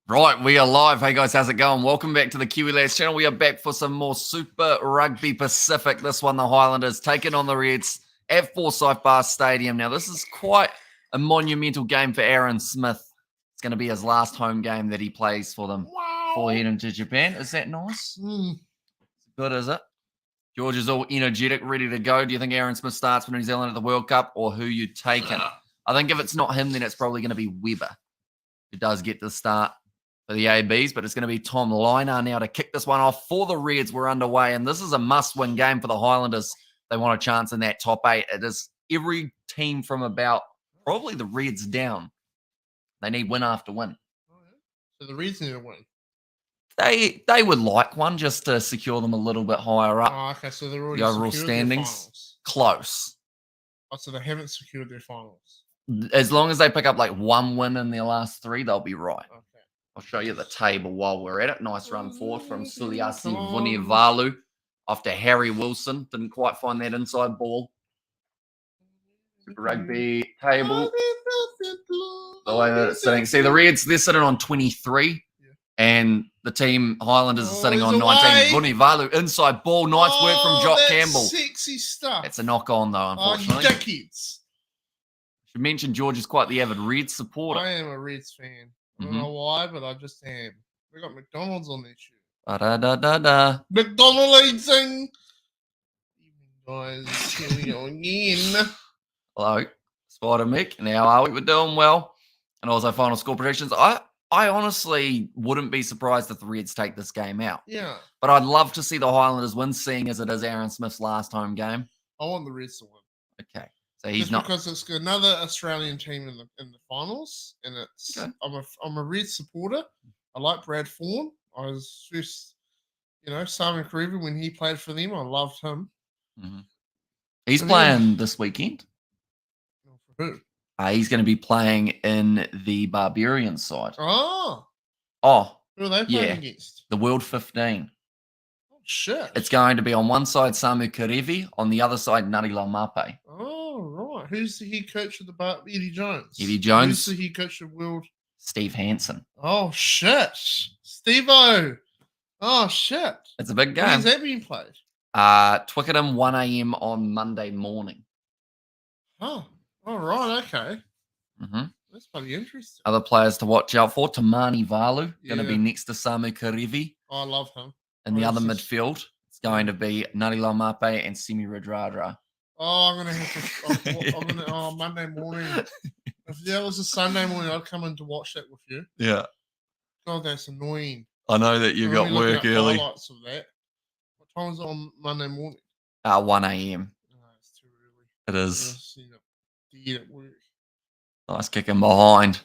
Right, we are live. Hey guys, how's it going? Welcome back to the Kiwi Lads channel. We are back for some more Super Rugby Pacific. This one, the Highlanders taking on the Reds at Forsyth Barr Stadium. Now, this is quite a monumental game for Aaron Smith. It's going to be his last home game that he plays for them before heading to Japan. Is that nice? Good, is it? George is all energetic, ready to go. Do you think Aaron Smith starts for New Zealand at the World Cup, or who you taking? I think if it's not him, then it's probably going to be Weber, who does get the start for the ABs, but it's going to be Tom Liner now to kick this one off for the Reds. We're underway, and this is a must-win game for the Highlanders. They want a chance in that top 8. It is every team from about probably the Reds down. They need win after win. So the Reds need a win. They would like one just to secure them a little bit higher up. Oh, okay, so they're already The overall secured standings. their finals. Close. Oh, so they haven't secured their finals. As long as they pick up like one win in their last 3, they'll be right. Okay. I'll show you the table while we're at it. Nice run forward from Suliasi Come on. Vunivalu after Harry Wilson. Didn't quite find that inside ball. Super Rugby table. The way that it's sitting. See, the Reds, they're sitting on 23. And the team Highlanders are sitting on 19. Vunivalu, inside ball. Nice work from Jock Campbell. Sexy stuff. It's a knock on, though, unfortunately. Dickheads. Should mention George is quite the avid Reds supporter. I am a Reds fan. I don't know why, but I just am. We got McDonald's on this shoe. Da-da-da-da-da. McDonald's eating. Guys, here we go again. Hello, Spider Mick. And how are we? We're doing well. And also final score predictions. I honestly wouldn't be surprised if the Reds take this game out. Yeah. But I'd love to see the Highlanders win, seeing as it is Aaron Smith's last home game. I want the Reds to win. Okay. So he's just not, because it's another Australian team in the finals, and it's okay. I'm a Reds supporter. I like Brad Fawn. I was just, Simon Karevi when he played for them. I loved him. He's playing this weekend. For who? He's going to be playing in the Barbarian side. Oh, who are they playing against? The World 15. Oh shit! It's going to be on one side Samu Karevi, on the other side Nari Laumape. Oh right, who's the head coach of the Eddie Jones? Eddie Jones. Who's the head coach of World? Steve Hansen. Oh shit, Steve-O. Oh shit! It's a big game. When's that being played? Twickenham, 1 a.m. on Monday morning. Oh, all right, okay. That's pretty interesting. Other players to watch out for: Tamani Valu, going to be next to Samu Karevi. I love him. In the other midfield, it's going to be Nari Laumape and Semi Radradra. Oh, I'm gonna have to. Monday morning. If that was a Sunday morning, I'd come in to watch that with you. Yeah. God, that's annoying. I know that you got work early. Highlights of that. What time is it on Monday morning? 1 a.m. No, it's too early. It is. Dead at work. Nice kicking behind.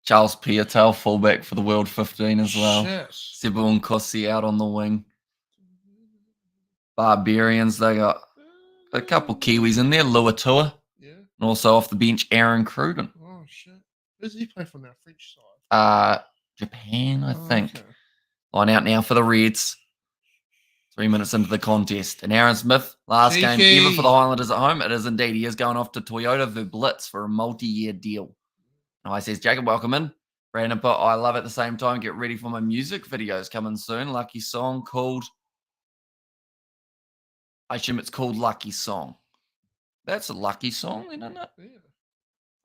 Charles Piatel, fullback for the World 15 as well. Sebu Nkosi out on the wing. Barbarians, they got a couple Kiwis in there. Luatua. Yeah. And also off the bench, Aaron Cruden. Oh, shit. Who's he play from that French side? Japan, I think. Okay. Line out now for the Reds. 3 minutes into the contest. And Aaron Smith, last game ever for the Highlanders at home. It is indeed. He is going off to Toyota Verblitz for a multi-year deal. And I says, Jacob, welcome in. Brandon put, I love at the same time. Get ready for my music videos coming soon. Lucky song called, I assume it's called Lucky Song. That's a lucky song, isn't it? Yeah.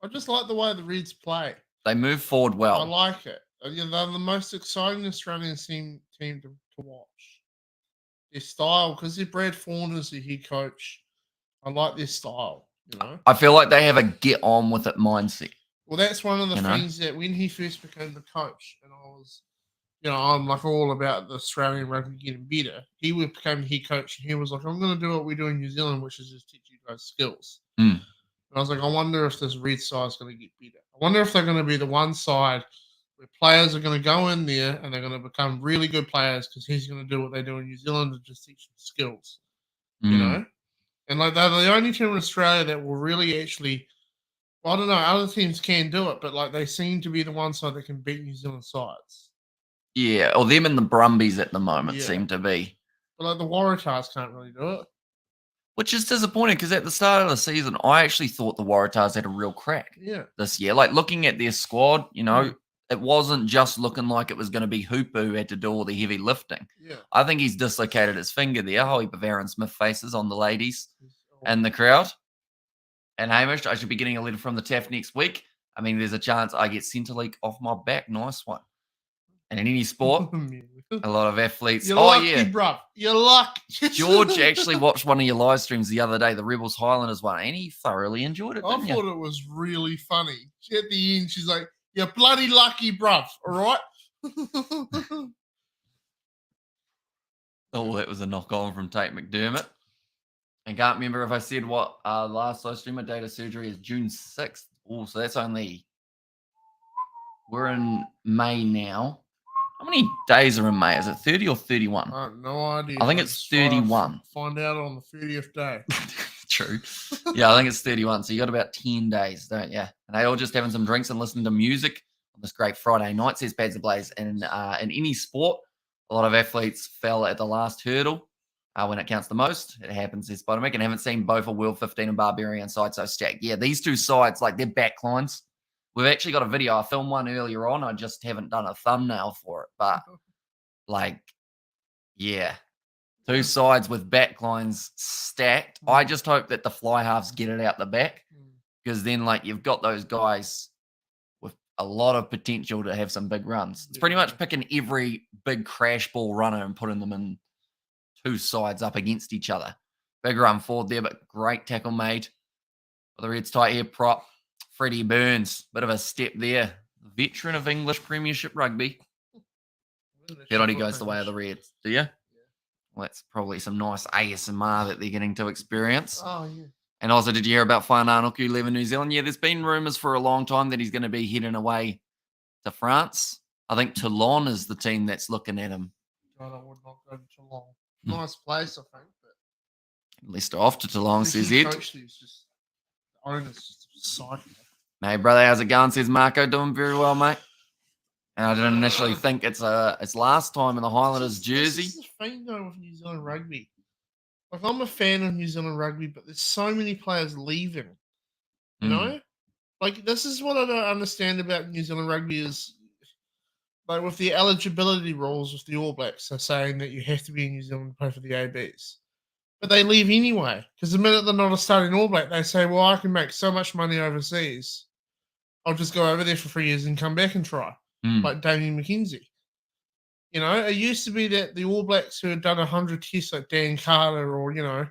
I just like the way the Reds play. They move forward well. I like it. They're the most exciting Australian team to watch. Their style, because they're Brad Fawn is the head coach. I like their style, I feel like they have a get on with it mindset. Well, that's one of the things that when he first became the coach, and I was, I'm like all about the Australian rugby getting better. He became the head coach, and he was like, I'm going to do what we do in New Zealand, which is just teach you guys skills. And I was like, I wonder if this Red side is going to get better. I wonder if they're going to be the one side where players are going to go in there and they're going to become really good players because he's going to do what they do in New Zealand and just teach them skills, And like they're the only team in Australia that will really actually. Well, I don't know. Other teams can do it, but like they seem to be the one side that can beat New Zealand sides. Yeah, or them and the Brumbies at the moment seem to be. But like the Waratahs can't really do it. Which is disappointing because at the start of the season, I actually thought the Waratahs had a real crack this year. Like looking at their squad, it wasn't just looking like it was going to be Hippo who had to do all the heavy lifting. Yeah. I think he's dislocated his finger there. Holy Aaron Smith faces on the ladies and the crowd. And Hamish, I should be getting a letter from the TAF next week. I mean, there's a chance I get centre leak off my back. Nice one. And in any sport, a lot of athletes. You're lucky, bruv. You're lucky. George actually watched one of your live streams the other day, the Rebels Highlanders one, and he thoroughly enjoyed it. I thought it was really funny. At the end, she's like, "You're bloody lucky, bruv." All right. Oh, that was a knock on from Tate McDermott. I can't remember if I said what last live stream of data surgery is June 6th. Oh, so that's only, we're in May now. How many days are in May? Is it 30 or 31? I have no idea. I think it's 31. Find out on the 30th day. True. Yeah, I think it's 31. So you got about 10 days, don't you? And they all just having some drinks and listening to music on this great Friday night, says Pads Ablaze. And in any sport, a lot of athletes fell at the last hurdle. When it counts the most, it happens, says Spider-Mick, and haven't seen both a World 15 and Barbarian side so stacked. Yeah, these two sides, like their backlines. We've actually got a video. I filmed one earlier on. I just haven't done a thumbnail for it. But, like, yeah, two sides with backlines stacked. I just hope that the fly halves get it out the back, because then, like, you've got those guys with a lot of potential to have some big runs. It's pretty much picking every big crash ball runner and putting them in two sides up against each other. Big run forward there, but great tackle made. With the Reds tight here prop. Freddie Burns, bit of a step there. Veteran of English Premiership Rugby. Penalty goes the way of the Reds. Do you? Yeah. Well, that's probably some nice ASMR that they're getting to experience. Oh, yeah. And also, did you hear about Whananoku leaving New Zealand? Yeah, there's been rumours for a long time that he's going to be heading away to France. I think Toulon is the team that's looking at him. God, I would not go to Toulon. Nice place, I think. But Leicester off to Toulon, says Ed. Just owner's just a psycho. Hey, brother, how's it going? Says Marco. Doing very well, mate. And I didn't initially think it's last time in the Highlanders jersey. This is the thing, though, with New Zealand rugby. Like, I'm a fan of New Zealand rugby, but there's so many players leaving. You know? Like, this is what I don't understand about New Zealand rugby is, like, with the eligibility rules with the All Blacks, they're saying that you have to be in New Zealand to play for the ABs. But they leave anyway, because the minute they're not a starting All Black, they say, well, I can make so much money overseas. I'll just go over there for 3 years and come back and try. Like Damien McKenzie. You know, it used to be that the All Blacks who had done 100 tests, like Dan Carter or, you know,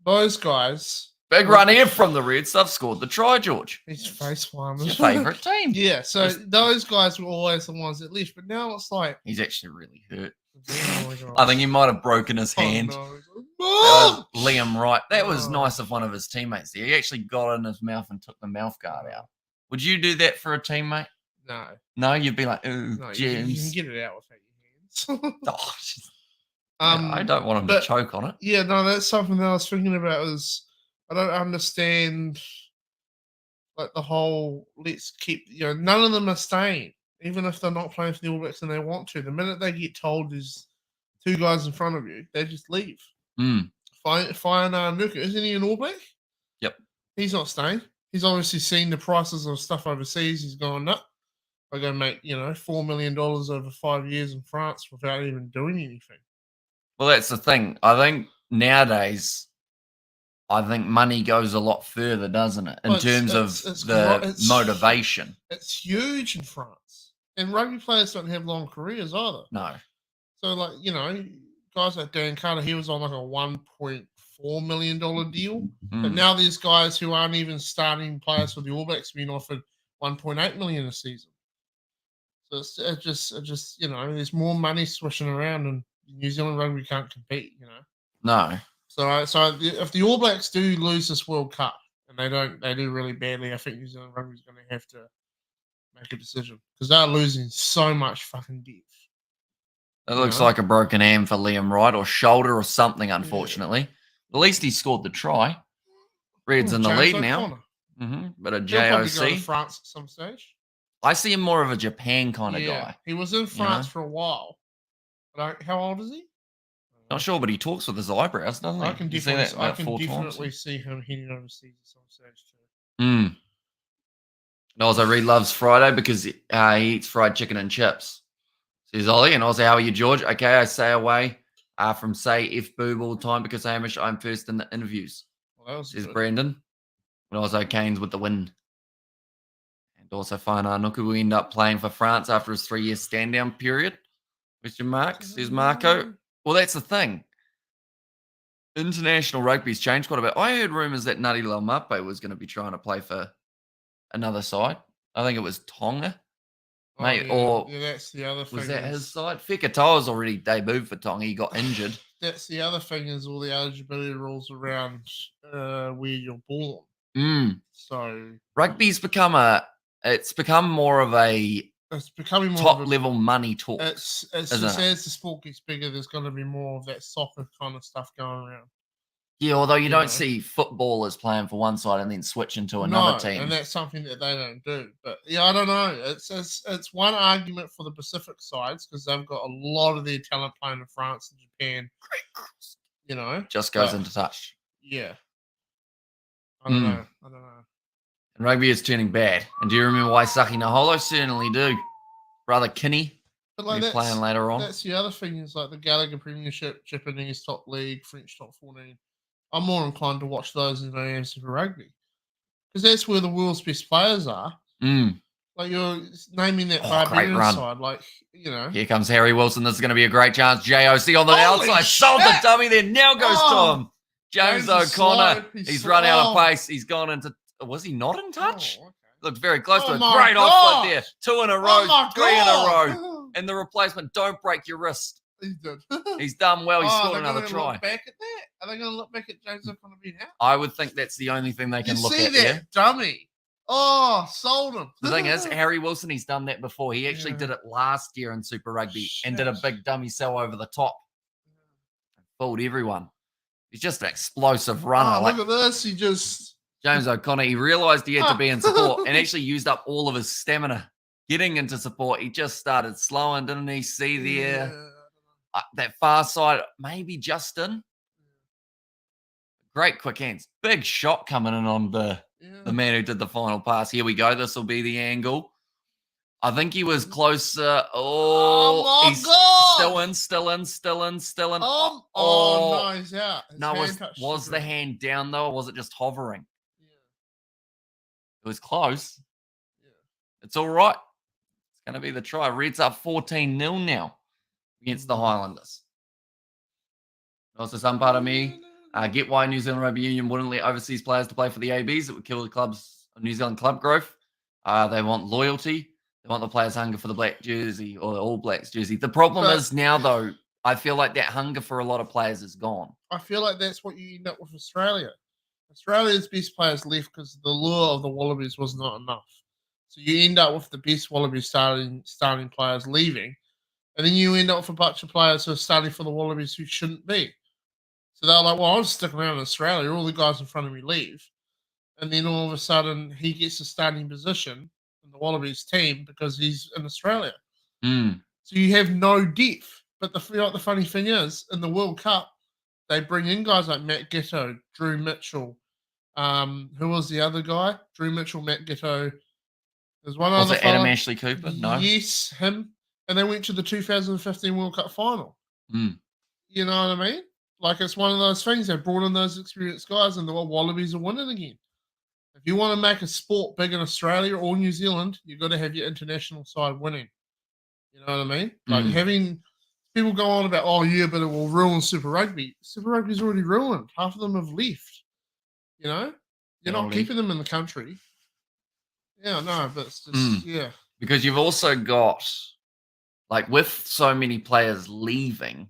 those guys. Big run here from the Reds. They've scored the try, George. His face one. It's your favourite team. Yeah, so those guys were always the ones that left. But now it's like... He's actually really hurt. Oh, I think he might have broken his hand. No. Liam Wright. That was nice of one of his teammates there. He actually got in his mouth and took the mouth guard out. Would you do that for a teammate? No. No, you'd be like, ooh, no, James. You can get it out without your hands. I don't want him to choke on it. Yeah, no, that's something that I was thinking about is I don't understand like the whole let's keep, you know, none of them are staying. Even if they're not playing for the All Blacks and they want to. The minute they get told there's two guys in front of you, they just leave. Fire Nuka, isn't he an All Black? Yep. He's not staying. He's obviously seen the prices of stuff overseas. He's gone, no, I'm going to make, you know, $4 million over 5 years in France without even doing anything. Well, that's the thing. I think nowadays, money goes a lot further, doesn't it? In terms of the motivation. It's huge in France. And rugby players don't have long careers either. No. So, like, you know, guys like Dan Carter, he was on like a $1.4 million deal. But now there's guys who aren't even starting players for the All Blacks being offered $1.8 million a season. So it just you know, there's more money swishing around and New Zealand rugby can't compete, you know. No. So if the All Blacks do lose this World Cup and they do really badly, I think New Zealand rugby is going to have to make a decision because they're losing so much fucking depth. It looks like a broken hand for Liam Wright or shoulder or something, unfortunately. At least he scored the try. Red's in the lead now. But a JOC. He'll probably go to France at some stage. I see him more of a Japan kind of guy. He was in France for a while. But how old is he? Not sure, but he talks with his eyebrows, doesn't he? I can definitely see him heading overseas at some stage too. And also, Reed loves Friday because he eats fried chicken and chips. Says Ollie. And also, how are you, George? Okay, I stay away from say F boob all the time because Hamish, I'm first in the interviews. Well, Says good. Brandon. And also, Canes with the win. And also, Whanā Nuku will end up playing for France after his 3-year stand-down period. Question mark, says Marco. Well, that's the thing. International rugby's changed quite a bit. I heard rumours that Nutty Laumape was going to be trying to play for another side. I think it was Tonga. Mate, yeah. or that's the other thing. Was that his side? Fekatoa's already debuted for Tonga. He got injured. That's the other thing is all the eligibility rules around where you're born. So rugby's become more of a becoming more top level money talk. It's just as the sport gets bigger, there's going to be more of that soccer kind of stuff going around. Yeah, although you don't see footballers playing for one side and then switching to another team. And that's something that they don't do. But yeah, I don't know. It's one argument for the Pacific sides because they've got a lot of their talent playing in France and Japan. Great. Just goes into touch. Yeah. I don't know. And rugby is turning bad. And do you remember why Saki Naholo? Certainly do. Brother Kinney. But like that's playing later on. That's the other thing is like the Gallagher Premiership, Japanese top league, French top 14. I'm more inclined to watch those than I am Super Rugby. Because that's where the world's best players are. Like you're naming that Barbarian side, like, Here comes Harry Wilson. This is going to be a great chance. JOC on the outside. Sold the dummy there. Now goes Tom. James O'Connor. He's run out of pace. He's gone into... Was he not in touch? Okay. Looked very close to a great off there. 2 in a row. 3 in a row. And the replacement, don't break your wrist. He did. He's done well. He scored another try. Look back at that? Are they going to look back at James O'Connor being out? I would think that's the only thing they can look at there. Dummy. Oh, sold him. The thing is, Harry Wilson, he's done that before. He actually did it last year in Super Rugby and did a big dummy sell over the top. Fooled everyone. He's just an explosive runner. Look at this. He just... James O'Connor, he realised he had to be in support and actually used up all of his stamina getting into support. He just started slowing, didn't he? See there? That far side, maybe Justin. Great quick hands. Big shot coming in on the man who did the final pass. Here we go. This will be the angle. I think he was closer. Oh he's God. Still in. No, he's out. No, was the hand down though, or was it just hovering? It was close. It's all right. It's going to be the try. Reds up 14-0 now against the Highlanders. Also, some part of me get why New Zealand Rugby Union wouldn't let overseas players to play for the ABs. It would kill the club's New Zealand club growth. They want loyalty. They want the players' hunger for the black jersey or the All Blacks jersey. The problem is now, though, I feel like that hunger for a lot of players is gone. I feel like that's what you end up with Australia. Australia's best players left because the lure of the Wallabies was not enough. So you end up with the best Wallabies starting players leaving, and then you end up with a bunch of players who are starting for the Wallabies who shouldn't be. So they're like, well, I'll stick around in Australia. All the guys in front of me leave. And then all of a sudden he gets a starting position in the Wallabies team because he's in Australia. So you have no depth. But the funny thing is, in the World Cup, they bring in guys like Matt Giteau, Drew Mitchell. Who was the other guy? Drew Mitchell, Matt Giteau. There's one other. Was it Adam Ashley Cooper? No. Yes, him. And they went to the 2015 World Cup final. You know what I mean? Like, it's one of those things. They brought in those experienced guys, and the Wallabies are winning again. If you want to make a sport big in Australia or New Zealand, you've got to have your international side winning. You know what I mean? Like, having people go on about, oh, yeah, but it will ruin Super Rugby. Super Rugby's already ruined. Half of them have left. You know? You're not keeping them in the country. Yeah, no, but it's just, Because you've also got, like, with so many players leaving,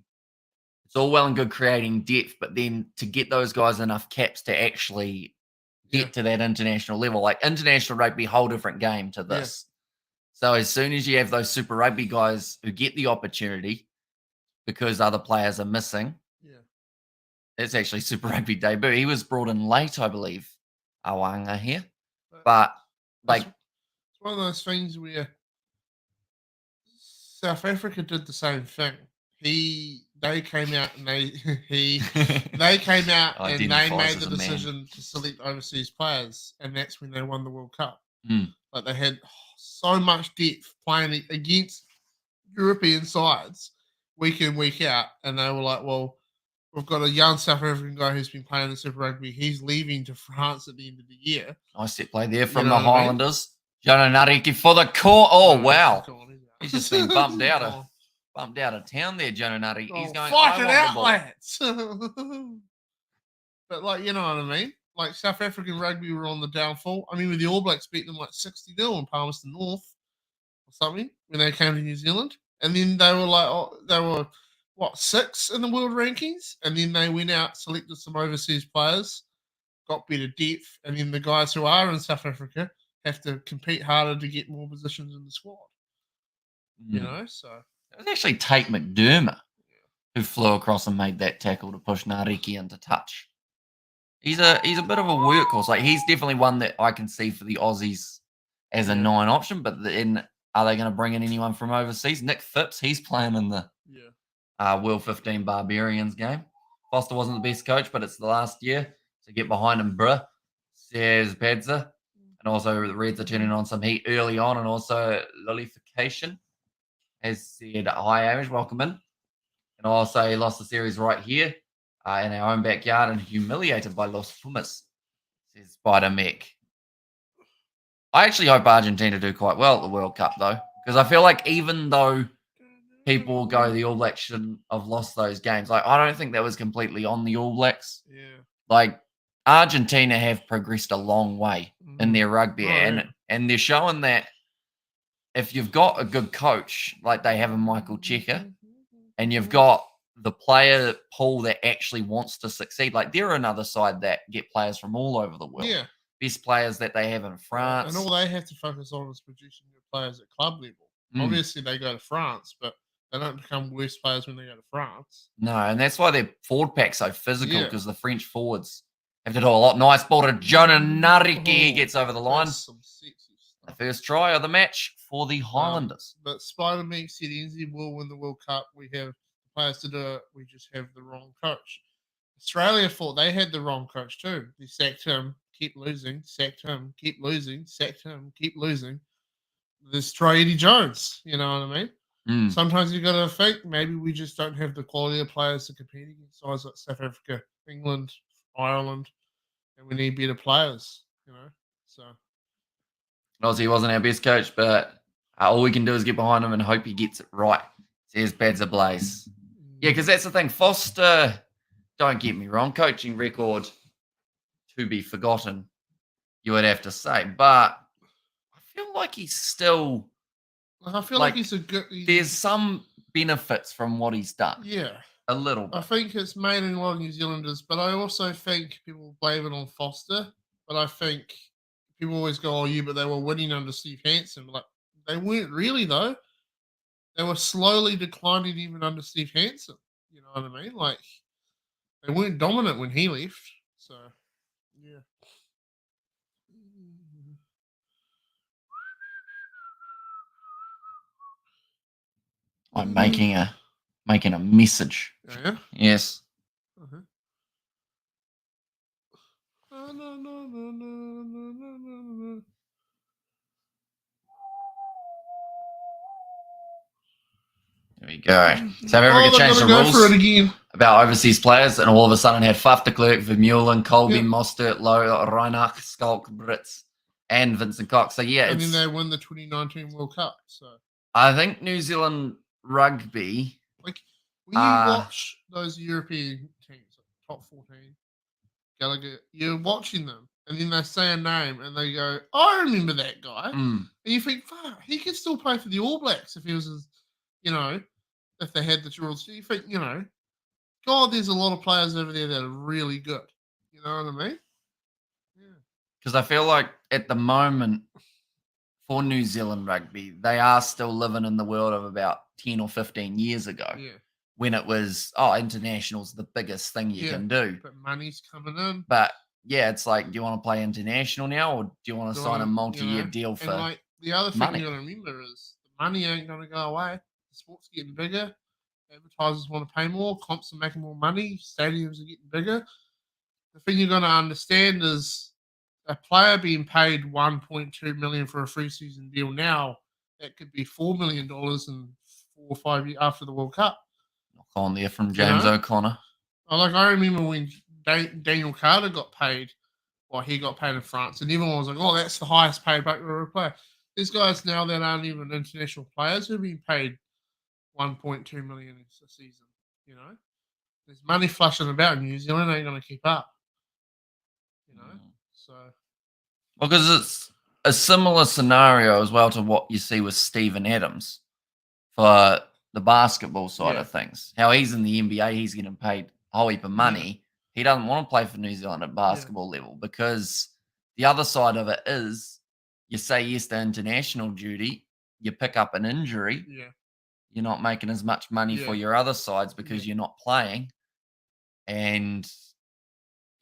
it's all well and good creating depth, but then to get those guys enough caps to actually get to that international level, like international rugby, whole different game to this. So as soon as you have those Super Rugby guys who get the opportunity because other players are missing, it's actually Super Rugby debut. He was brought in late, I believe, Awanga here. But like, it's one of those things where South Africa did the same thing. They came out and they came out and they made the decision to select overseas players, and that's when they won the World Cup. Like they had so much depth playing against European sides week in, week out, and they were like, well, we've got a young South African guy who's been playing in Super Rugby. He's leaving to France at the end of the year. Nice set play there from the Highlanders. Jonah Nariki for the core. Oh, wow. He's just been bumped out of town there, Jonah Nariki. He's going, fight it out, lads. But, like, you know what I mean? Like, South African rugby were on the downfall. I mean, with the All Blacks beating them like 60-0 in Palmerston North or something when they came to New Zealand. And then they were like, they were, what, 6th in the world rankings? And then they went out, selected some overseas players, got better depth. And then the guys who are in South Africa have to compete harder to get more positions in the squad. You know, so. It was actually Tate McDermott who flew across and made that tackle to push Nariki into touch. He's a bit of a workhorse. Like, he's definitely one that I can see for the Aussies as a 9 option. But then, are they going to bring in anyone from overseas? Nick Phipps, he's playing in the World 15 Barbarians game. Foster wasn't the best coach, but it's the last year. So get behind him, bruh, says Padza. And also the Reds are turning on some heat early on, and also Lilification has said, hi, Amish, welcome in. And also he lost the series right here. In our own backyard and humiliated by Los Pumas, says Spider Mech. I actually hope Argentina do quite well at the World Cup, though, because I feel like even though people go the All Blacks shouldn't have lost those games, like, I don't think that was completely on the All Blacks. Yeah. Like, Argentina have progressed a long way in their rugby, and they're showing that if you've got a good coach, like they have in Michael Cheika, and you've got the player pool that actually wants to succeed. Like, they're another side that get players from all over the world. Yeah. Best players that they have in France. And all they have to focus on is producing good players at club level. Obviously, they go to France, but they don't become worse players when they go to France. No, and that's why their forward pack's so physical, because the French forwards have to do a lot. Nice ball to Jonah Nariki. He gets over the line. Some sexy stuff. The first try of the match for the Highlanders. But Spider-Man said NZ will win the World Cup. We have players to do it. We just have the wrong coach. Australia thought they had the wrong coach too. They sacked him, keep losing, sacked him, keep losing, sacked him, keep losing. Let's try Eddie Jones. You know what I mean? Sometimes you got to think maybe we just don't have the quality of players to compete against sides like South Africa, England, Ireland, and we need better players. You know, so. Obviously, he wasn't our best coach, but all we can do is get behind him and hope he gets it right. Says Badza Blaze. Yeah, because that's the thing. Foster, don't get me wrong, coaching record to be forgotten, you would have to say. But I feel like he's still... I feel like he's a good... There's some benefits from what he's done. Yeah. A little bit. I think it's made in a lot of New Zealanders, but I also think people blame it on Foster. But I think people always go, oh, yeah, but they were winning under Steve Hansen. Like, they weren't really, though. They were slowly declining even under Steve Hansen. You know what I mean? Like, they weren't dominant when he left. So, yeah. I'm making a message. Oh, yeah? Yes. Uh-huh. There we go. South Africa changed the rules about overseas players, and all of a sudden had Faf de Klerk, Vermeulen, Colby, Mostert, Lowe, Reinach, Skalk, Brits, and Vincent Cox. So, yeah. And then they won the 2019 World Cup. So I think New Zealand rugby... Like, when you watch those European teams, like top 14, Gallagher, you're watching them, and then they say a name, and they go, I remember that guy. And you think, fuck, he could still play for the All Blacks if he was, if they had the rules. So you think, God, there's a lot of players over there that are really good. You know what I mean? Yeah. Because I feel like at the moment, for New Zealand rugby, they are still living in the world of about 10 or 15 years ago. Yeah. When it was, international's the biggest thing you can do. But money's coming in. But, yeah, it's like, do you want to play international now, or do you want to sign a multi-year deal for money? The other thing money? you got to remember is the money ain't going to go away. The sport's getting bigger. Advertisers want to pay more. Comps are making more money. Stadiums are getting bigger. The thing you're going to understand is a player being paid 1.2 million for a 3-season deal now, that could be $4 million in 4 or 5 years after the World Cup. Knock on there from James O'Connor. I remember when Daniel Carter got paid. Well, he got paid in France, and everyone was like, "Oh, that's the highest paid backrow player." These guys now that aren't even international players who are being paid 1.2 million a season. You know, there's money flushing about. New Zealand ain't going to keep up. You know, so because it's a similar scenario as well to what you see with Steven Adams for the basketball side of things. How he's in the NBA, he's getting paid a whole heap of money. Yeah. He doesn't want to play for New Zealand at basketball level because the other side of it is you say yes to international duty, you pick up an injury, you're not making as much money for your other sides because you're not playing. And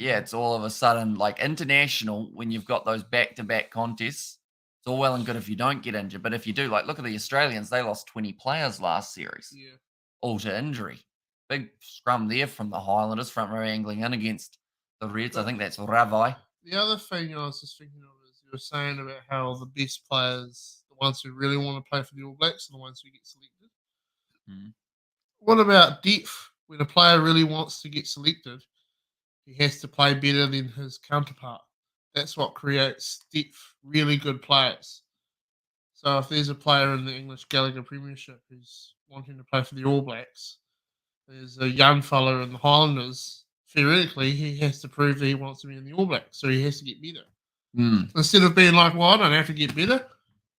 it's all of a sudden like international when you've got those back-to-back contests. It's all well and good if you don't get injured, but if you do, like look at the Australians, they lost 20 players last series, all to injury. Big scrum there from the Highlanders, front row angling in against the Reds. I think that's Ravi. The other thing I was just thinking of is you were saying about how the best players, the ones who really want to play for the All Blacks, are the ones who get selected. What about depth? When a player really wants to get selected, he has to play better than his counterpart. That's what creates depth, really good players. So if there's a player in the English Gallagher Premiership who's wanting to play for the All Blacks, there's a young fellow in the Highlanders, theoretically, he has to prove that he wants to be in the All Blacks, so he has to get better. Instead of being like, well, I don't have to get better.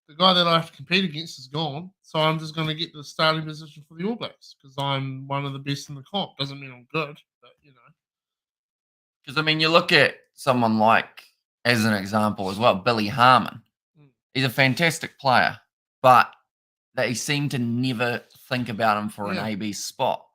The guy that I have to compete against is gone, so I'm just going to get the starting position for the All Blacks because I'm one of the best in the comp. Doesn't mean I'm good, but, you know. Because, I mean, you look at someone like, as an example as well, Billy Harmon. He's a fantastic player, but they seem to never think about him for an AB spot.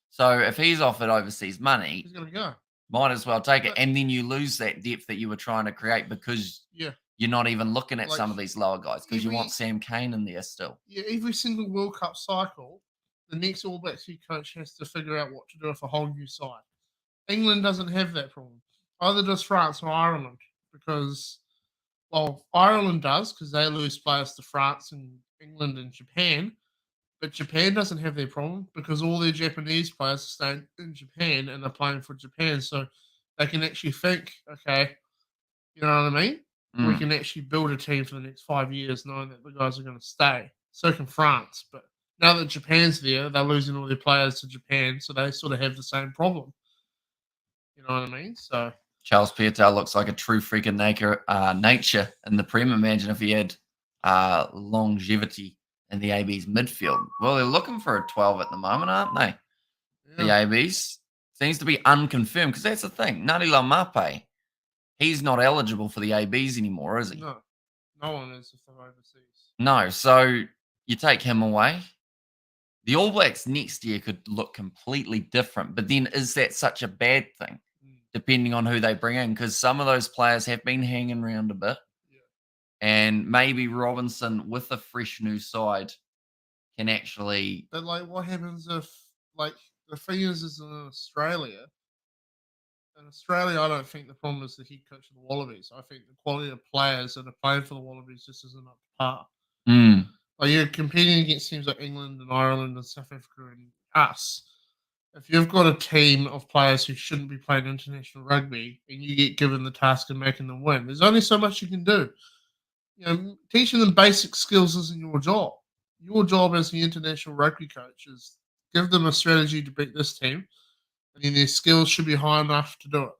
So if he's offered overseas money, he's going to go. Might as well take it. And then you lose that depth that you were trying to create because you're not even looking at some of these lower guys because you want Sam Cane in there still. Yeah, every single World Cup cycle, the next All Blacks head coach has to figure out what to do with a whole new side. England doesn't have that problem. Either does France or Ireland because, well, Ireland does because they lose players to France and England and Japan. But Japan doesn't have their problem because all their Japanese players are staying in Japan and are playing for Japan. So they can actually think, okay, you know what I mean? We can actually build a team for the next 5 years knowing that the guys are going to stay. So can France. But now that Japan's there, they're losing all their players to Japan. So they sort of have the same problem. You know what I mean? So Charles Piutau looks like a true freak of nature in the Prem. Imagine if he had longevity in the AB's midfield. Well, they're looking for a 12 at the moment, aren't they? The ABs. Seems to be unconfirmed because that's the thing. Nani Laumape, he's not eligible for the ABs anymore, is he? No. No one is if they're overseas. No. So you take him away. The All Blacks next year could look completely different. But then is that such a bad thing? Depending on who they bring in, because some of those players have been hanging around a bit. And maybe Robinson with a fresh new side can actually. But like, what happens if, like, the thing is in Australia? In Australia, I don't think the problem is the head coach of the Wallabies. I think the quality of players that are playing for the Wallabies just isn't up to par. Like, you're competing against teams like England and Ireland and South Africa and us. If you've got a team of players who shouldn't be playing international rugby and you get given the task of making them win, there's only so much you can do. You know, teaching them basic skills isn't your job. Your job as the international rugby coach is give them a strategy to beat this team, and then their skills should be high enough to do it.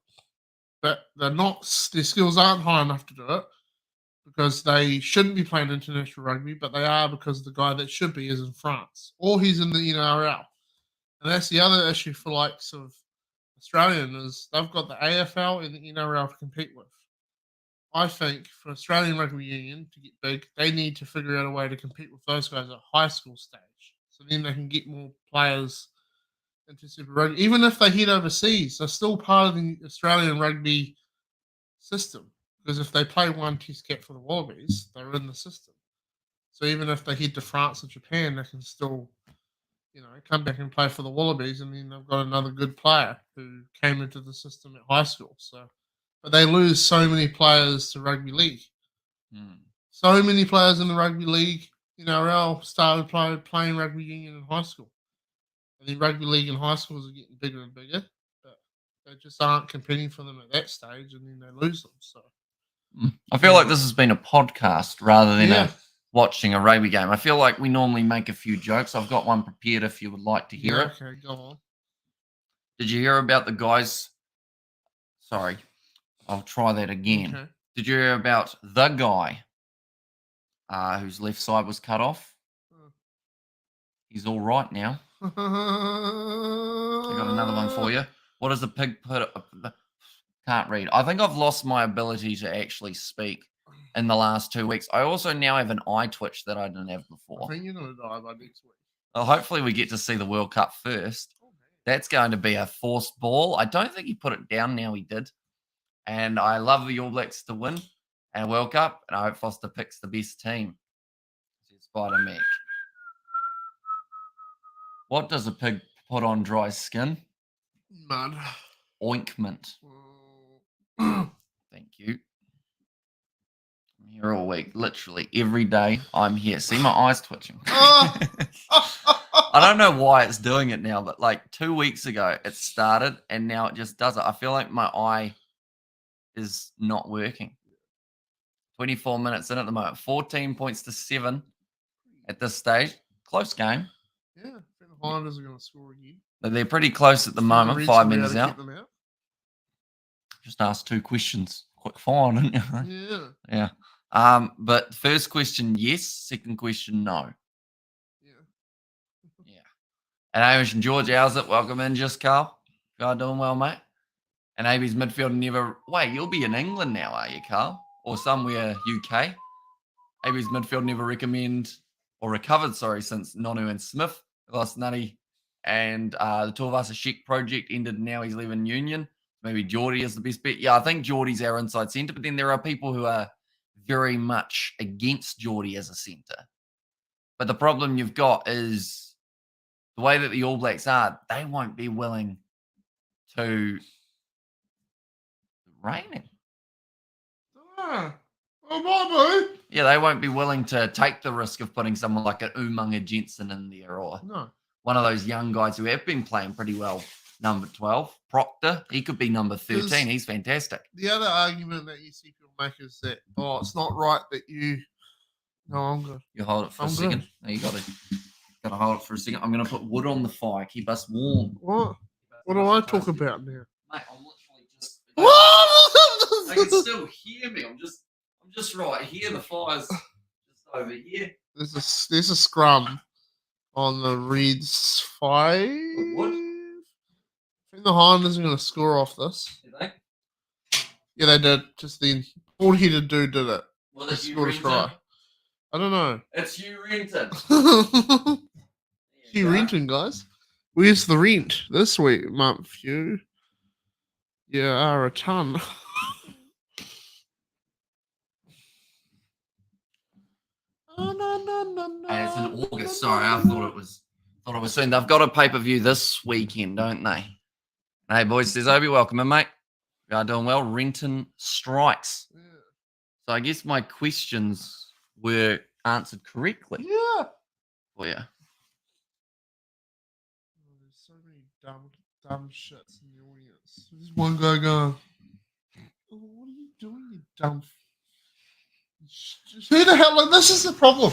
But they're not. Their skills aren't high enough to do it because they shouldn't be playing international rugby, but they are because the guy that should be is in France or he's in the NRL. And that's the other issue for likes of Australian is they've got the AFL and the NRL to compete with. I think for Australian Rugby Union to get big, they need to figure out a way to compete with those guys at high school stage. So then they can get more players into Super Rugby. Even if they head overseas, they're still part of the Australian rugby system. Because if they play one test cap for the Wallabies, they're in the system. So even if they head to France or Japan, they can still, you know, come back and play for the Wallabies, and then they've got another good player who came into the system at high school. So but they lose so many players to rugby league. So many players in the rugby league, NRL started playing rugby union in high school. And then rugby league in high schools are getting bigger and bigger. But they just aren't competing for them at that stage, and then they lose them. So I feel like this has been a podcast rather than watching a rugby game. I feel like we normally make a few jokes. I've got one prepared if you would like to hear it. Okay, go on. Did you hear about the guys? Sorry, I'll try that again. Okay. Did you hear about the guy whose left side was cut off? He's all right now. I got another one for you. What does the pig put? Can't read. I think I've lost my ability to actually speak in the last 2 weeks. I also now have an eye twitch that I didn't have before. I think you're going to die by next week. Well, hopefully we get to see the World Cup first. That's going to be a forced ball. I don't think he put it down now. He did. And I love the All Blacks to win and World Cup. And I hope Foster picks the best team. Spider Mac. What does a pig put on dry skin? Mud. Ointment. Thank you. I'm here all week. Literally every day I'm here. See my eyes twitching. I don't know why it's doing it now, but like 2 weeks ago it started and now it just does it. I feel like my eye is not working. 24 minutes in at the moment. 14 points to 7 at this stage. Close game. Yeah, I think the Highlanders are going to score again. But they're pretty close at the moment. 5 minutes out. Just asked 2 questions. Quick fire, didn't you? Yeah. Yeah. But first question, yes. Second question, no. Yeah. And Amish and George, how's it? Welcome in, just Carl. You are doing well, mate. And AB's midfield never. Wait, you'll be in England now, are you, Carl? Or somewhere UK? AB's midfield never recovered, since Nonu and Smith lost Nutty. And the Tuivasa Sheik project ended. Now he's leaving Union. Maybe Geordie is the best bet. Yeah, I think Geordie's our inside centre, but then there are people who are very much against Geordie as a centre. But the problem you've got is the way that the All Blacks are, they won't be willing to rein him. Yeah, they won't be willing to take the risk of putting someone like an Umaga Jensen in there or one of those young guys who have been playing pretty well. Number 12, Proctor. He could be number 13. He's fantastic. The other argument that you see people make is that, it's not right that you... No, I'm good. You hold it for a second. No, you got to hold it for a second. I'm going to put wood on the fire. Keep us warm. What? What do I talk about now? Mate, I'm literally just... They can still hear me. I'm just right here. The fire's just over here. There's a scrum on the Reds 5. What? I think the Highlanders are going to score off this. Did they? Yeah, they did. Just then. Bald-headed dude did it. Well, that's you, try. I don't know. It's you, Renton. You renting, guys. Where's the rent this month? You are a ton. And it's in August. Sorry, I thought it was soon. They've got a pay-per-view this weekend, don't they? Hey, boys, says Obi, welcome in, mate. You are doing well. Renton strikes. Yeah. So I guess my questions were answered correctly. Yeah. For you. There's so many dumb shits in the audience. There's one guy going, what are you doing, you dumb... Who the hell? Like, this is the problem.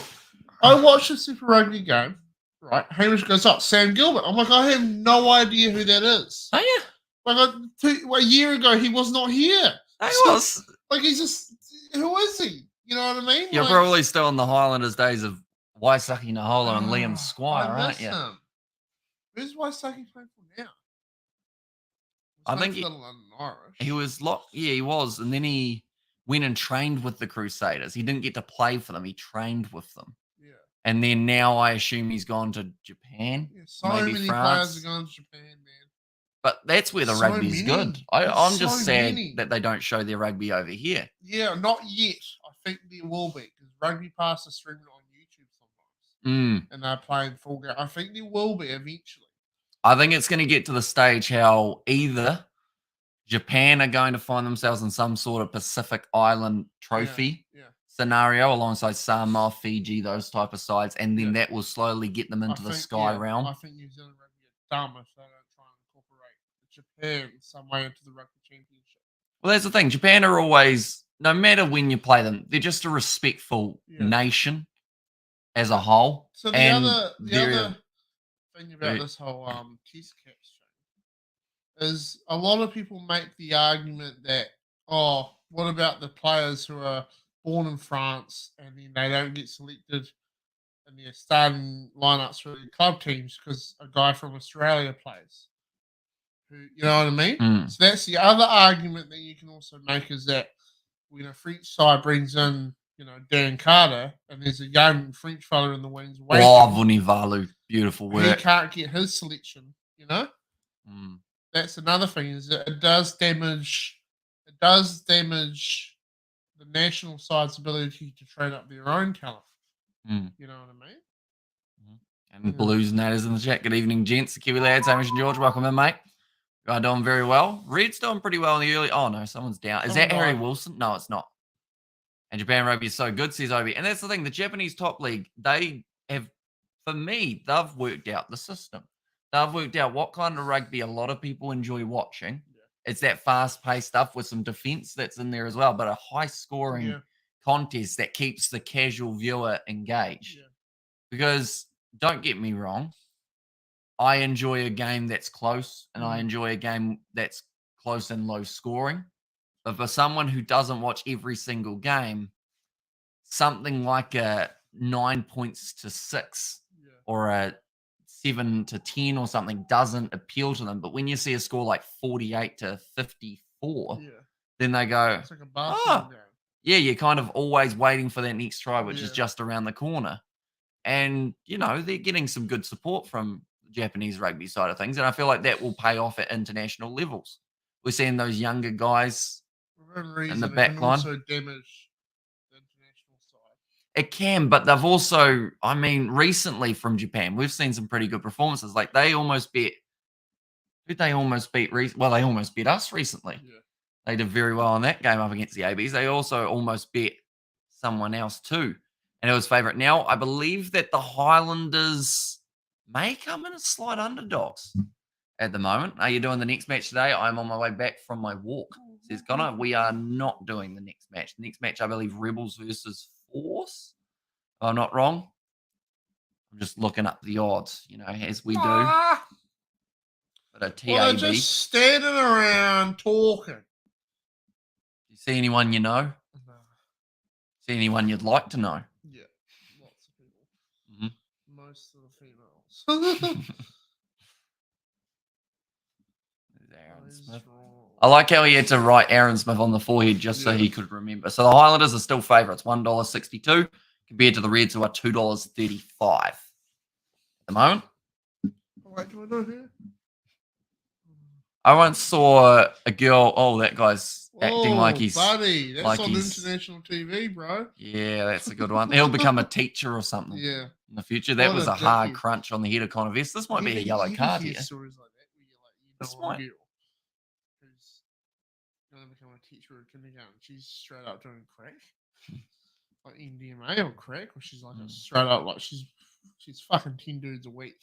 I watched a Super Rugby game, right? Hamish goes up, Sam Gilbert. I'm like, I have no idea who that is. Oh, yeah. Like, a year ago, he was not here. Was. Like, he's just, who is he? You know what I mean? You're probably still in the Highlanders days of Waisaki Nahola and Liam Squire, aren't you? Who's Waisaki playing for now? I think he was locked. Yeah, he was. And then he went and trained with the Crusaders. He didn't get to play for them. He trained with them. Yeah. And then now I assume he's gone to Japan. Yeah, so maybe many France. Players are going to Japan, man. But that's where the rugby's good. I'm just sad that they don't show their rugby over here. Yeah, not yet. I think there will be because Rugby Pass is streaming on YouTube sometimes. And they're playing full game. I think there will be eventually. I think it's going to get to the stage how either Japan are going to find themselves in some sort of Pacific Island trophy scenario alongside Samoa, Fiji, those type of sides, and then that will slowly get them into the Sky realm. I think New Zealand rugby are dumb if they don't try and incorporate Japan some way into the rugby championship. Well, that's the thing. Japan are always, no matter when you play them, they're just a respectful nation as a whole. So the other thing about this whole Test caps thing is a lot of people make the argument that, oh, what about the players who are born in France and then they don't get selected in their starting lineups for the club teams because a guy from Australia plays? You know what I mean? So that's the other argument that you can also make, is that when a French side brings in, Dan Carter, and there's a young French fella in the wings waiting. Oh, Vunivalu, beautiful work. He can't get his selection, That's another thing, is that it does damage the national side's ability to train up their own talent. You know what I mean? And Blues and that is in the chat. Good evening, gents. The Kiwi lads, Hamish and George, welcome in, mate. You are doing very well. Red's doing pretty well in the early. Oh no, someone's down. Is that Harry Wilson? No, it's not. And Japan rugby is so good, says Obi. And that's the thing. The Japanese top league, they have, for me, they've worked out the system. They've worked out what kind of rugby a lot of people enjoy watching. It's that fast-paced stuff with some defense that's in there as well, but a high-scoring contest that keeps the casual viewer engaged. Because don't get me wrong, I enjoy a game that's close, and I enjoy a game that's close and low scoring. But for someone who doesn't watch every single game, something like a 9 points to 6 or a 7 to 10 or something doesn't appeal to them. But when you see a score like 48 to 54, then they go, it's like a basketball game. Yeah, you're kind of always waiting for that next try, which is just around the corner. And, they're getting some good support from the Japanese rugby side of things. And I feel like that will pay off at international levels. We're seeing those younger guys in the back line. Also damage the international side. It can, but they've also, recently from Japan, we've seen some pretty good performances. Like they almost beat, who'd they almost beat? Well, they almost beat us recently. They did very well in that game up against the ABs. They also almost beat someone else too. And it was favourite. Now, I believe that the Highlanders may come in as slight underdogs at the moment. Are you doing the next match today? I'm on my way back from my walk, says Connor. We are not doing the next match. The next match, I believe, Rebels versus Force. If I'm not wrong. I'm just looking up the odds, as we do. But a TAB. Well, they're just standing around talking. Do you see anyone you know? No. See anyone you'd like to know? Yeah, lots of people. Most of the females. Aaron Smith. I like how he had to write Aaron Smith on the forehead just so he could remember. So the Highlanders are still favourites, $1.62 compared to the Reds, who are $2.35 at the moment. Wait, do I know who? I once saw a girl. Oh, that guy's acting like he's buddy. That's like on international TV, bro. Yeah, that's a good one. He'll become a teacher or something. Yeah. In the future, that was a hard crunch on the head of Connor Vest. This might be a yellow card here. Stories like that where you're like, girl who's going to become a teacher at kindergarten. She's straight up doing crack, like MDMA or crack, or she's like a straight up like she's fucking 10 dudes a week.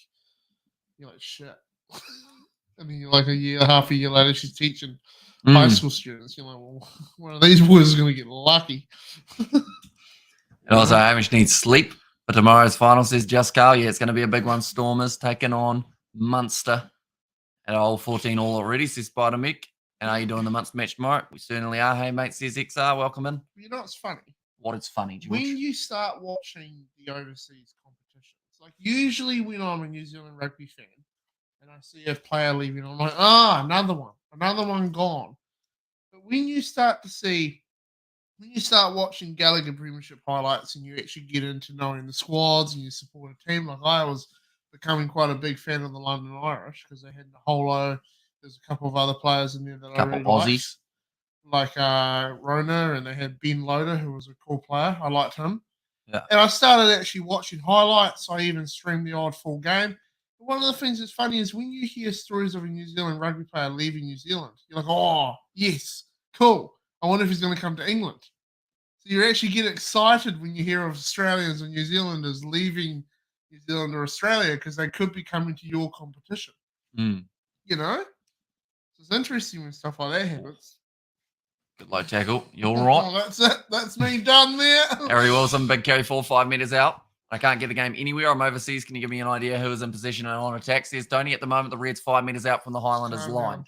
You're like shit. And then you're like half a year later, she's teaching high school students. You're like, well, one of these boys is going to get lucky. And also, Hamish needs sleep for tomorrow's final, says Just Carl. Yeah, it's going to be a big one. Stormers taking on Munster at old 14 all already, says Spider Mick. And are you doing the Munster match tomorrow? We certainly are. Hey, mate, says XR. Welcome in. You know what's funny? What is funny, George? When you start watching the overseas competitions, like usually when I'm a New Zealand rugby fan, and I see a player leaving, I'm like, another one gone. But when you start watching Gallagher Premiership highlights and you actually get into knowing the squads and you support a team, like I was becoming quite a big fan of the London Irish because they had Holo. There's a couple of other players in there that I really Aussies. Like Rona, and they had Ben Loader, who was a cool player. I liked him. Yeah. And I started actually watching highlights. I even streamed the odd full game. one of the things that's funny is when you hear stories of a New Zealand rugby player leaving New Zealand, you're like, oh, yes, cool. I wonder if he's going to come to England. So you actually get excited when you hear of Australians and New Zealanders leaving New Zealand or Australia because they could be coming to your competition. You know? So it's interesting when stuff like that happens. Good low tackle. You're right. Oh, that's it. That's me done there. Harry Wilson, big carry 5 meters out. I can't get the game anywhere. I'm overseas. Can you give me an idea who is in position and on attack? Says Tony. At the moment, the Reds 5 meters out from the Highlanders line.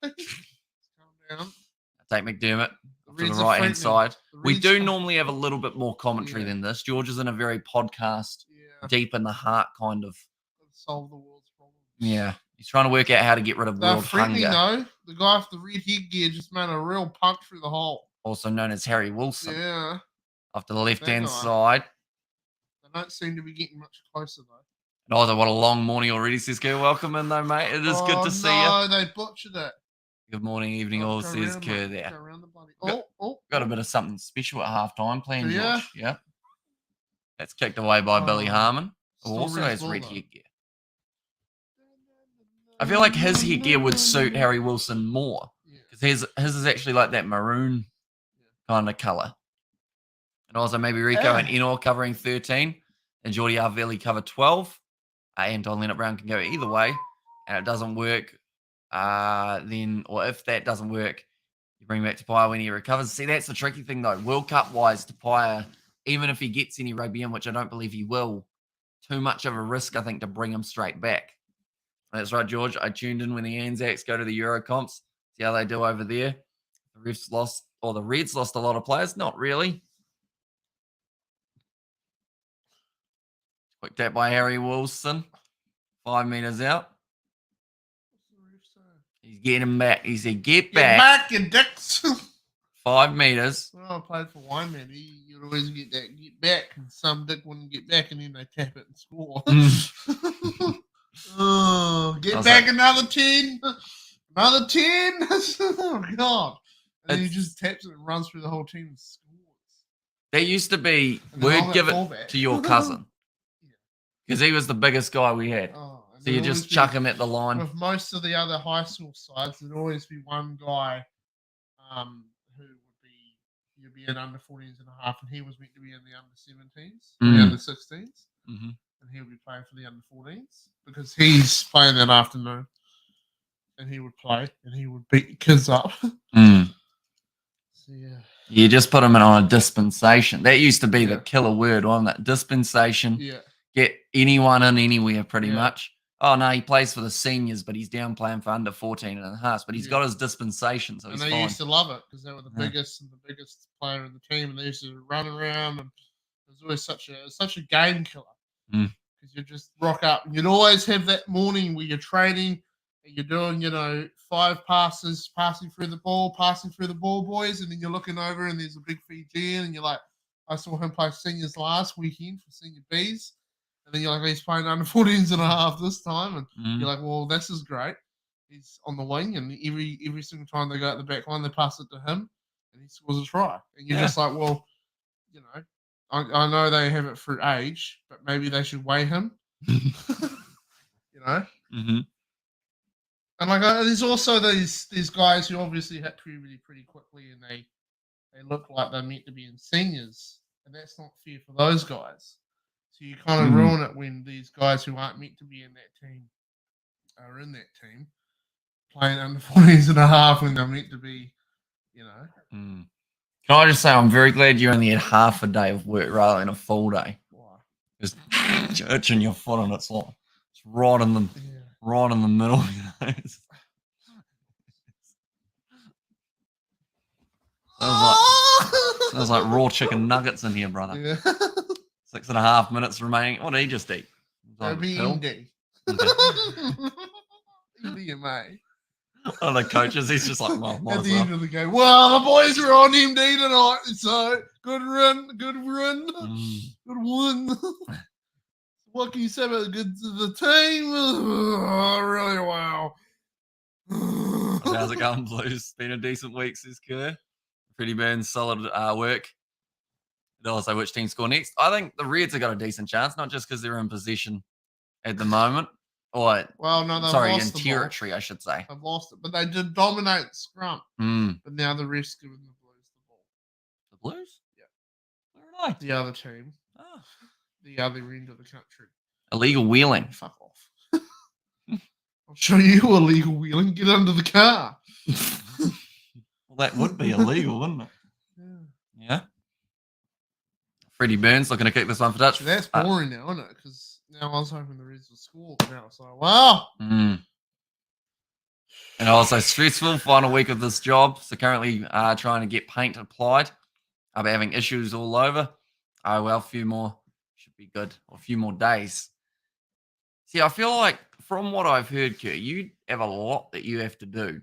Calm down. Take McDermott to the right-hand side. We do normally have a little bit more commentary than this. George is in a very podcast, deep in the heart kind of. Solve the world's problems. Yeah. He's trying to work out how to get rid of world hunger. No, the guy with the red headgear just made a real punch through the hole. Also known as Harry Wilson. Yeah. Off to the left-hand side. They don't seem to be getting much closer, though. Oh, what a long morning already, says Kerr. Welcome in, though, mate. It is good to see you. No, they butchered it. Good morning, evening, all, says Kerr there. Got a bit of something special at halftime playing, George. Yeah. That's kicked away by Billy Harmon, who also has red headgear. I feel like his headgear would suit Harry Wilson more because his is actually like that maroon kind of colour. And also maybe Rico and Enor covering 13 and Jordi Arvelli cover 12. Anton Leonard-Brown can go either way. And it doesn't work, or if that doesn't work, you bring back Tapia when he recovers. See, that's the tricky thing though. World Cup-wise, Tapia, even if he gets any rugby in, which I don't believe he will, too much of a risk, I think, to bring him straight back. That's right, George. I tuned in when the Anzacs go to the Euro comps. See how they do over there. The Refs lost, or the Reds lost a lot of players. Not really. Quick tap by Harry Wilson. 5 meters out. He's getting him back. He said, get back. Get back, you dicks. 5 meters. Well, I played for Wyman. You'd always get that get back, and some dick wouldn't get back, and then they tap it and score. Oh, get back another 10. Another 10. Oh, God. And then he just taps it and runs through the whole team and scores. There used to be, word give it to your cousin. Because he was the biggest guy we had. So you just chuck him at the line. With most of the other high school sides, there'd always be one guy who would be, you'd be in under 14s and a half, and he was meant to be in the under 17s, the under 16s. And he would be playing for the under 14s because he's playing that afternoon. And he would play and he would beat kids up. So, yeah. You just put him in on a dispensation. That used to be the killer word, wasn't it? Dispensation. Yeah. Get anyone in anywhere pretty much. Oh, no, he plays for the seniors, but he's down playing for under 14 and a half. But he's got his dispensation, so he's fine. And they used to love it because they were the biggest and the biggest player in the team. And they used to run around. And it was always such a game killer. Because you just rock up. And you'd always have that morning where you're training and you're doing, 5 passes, passing through the ball, boys. And then you're looking over and there's a big Fijian. And you're like, I saw him play seniors last weekend for senior Bs. And then you're like, he's playing under 14s and a half this time. And you're like, well, this is great. He's on the wing. And every single time they go out the back line, they pass it to him. And he scores a try. And you're just like, well, I know they have it for age, but maybe they should weigh him. And there's also these guys who obviously hit puberty pretty quickly, and they look like they're meant to be in seniors, and that's not fair for those guys. So you kind of ruin it when these guys who aren't meant to be in that team are in that team, playing under 14s and a half when they're meant to be, Can I just say I'm very glad you only had half a day of work rather than a full day. Why? Just itching your foot and it's right in the middle. Sounds like raw chicken nuggets in here, brother. Yeah. 6.5 minutes remaining. What did he just eat? Indy. Indy, mate. One of the coaches, he's just like, well, at the end of the game, well, the boys are on MD tonight, so good run. Good one. What can you say about the team? Really wow. How's it going, Blues? It's been a decent week, says Kerr. Pretty burn, solid work. And also, which team score next? I think the Reds have got a decent chance, not just because they're in possession at the moment. Or well, no, they've sorry, in lost the territory, ball. I should say. They've lost it, but they did dominate the scrum. But now the refs giving the Blues the ball. The Blues? Yeah. Where are they? The other team. Oh. The other end of the country. Illegal wheeling. Fuck off. I'll show you illegal wheeling. Get under the car. Well, that would be illegal, wouldn't it? Yeah. Freddie Burns looking to kick this one for touch. So that's boring now, isn't it? Because now I was hoping the Reds would score. Now it's like, wow. And also stressful final week of this job. So currently trying to get paint applied. I'll be having issues all over. Oh, well, a few more should be good. Or a few more days. See, I feel like from what I've heard, Kurt, you have a lot that you have to do.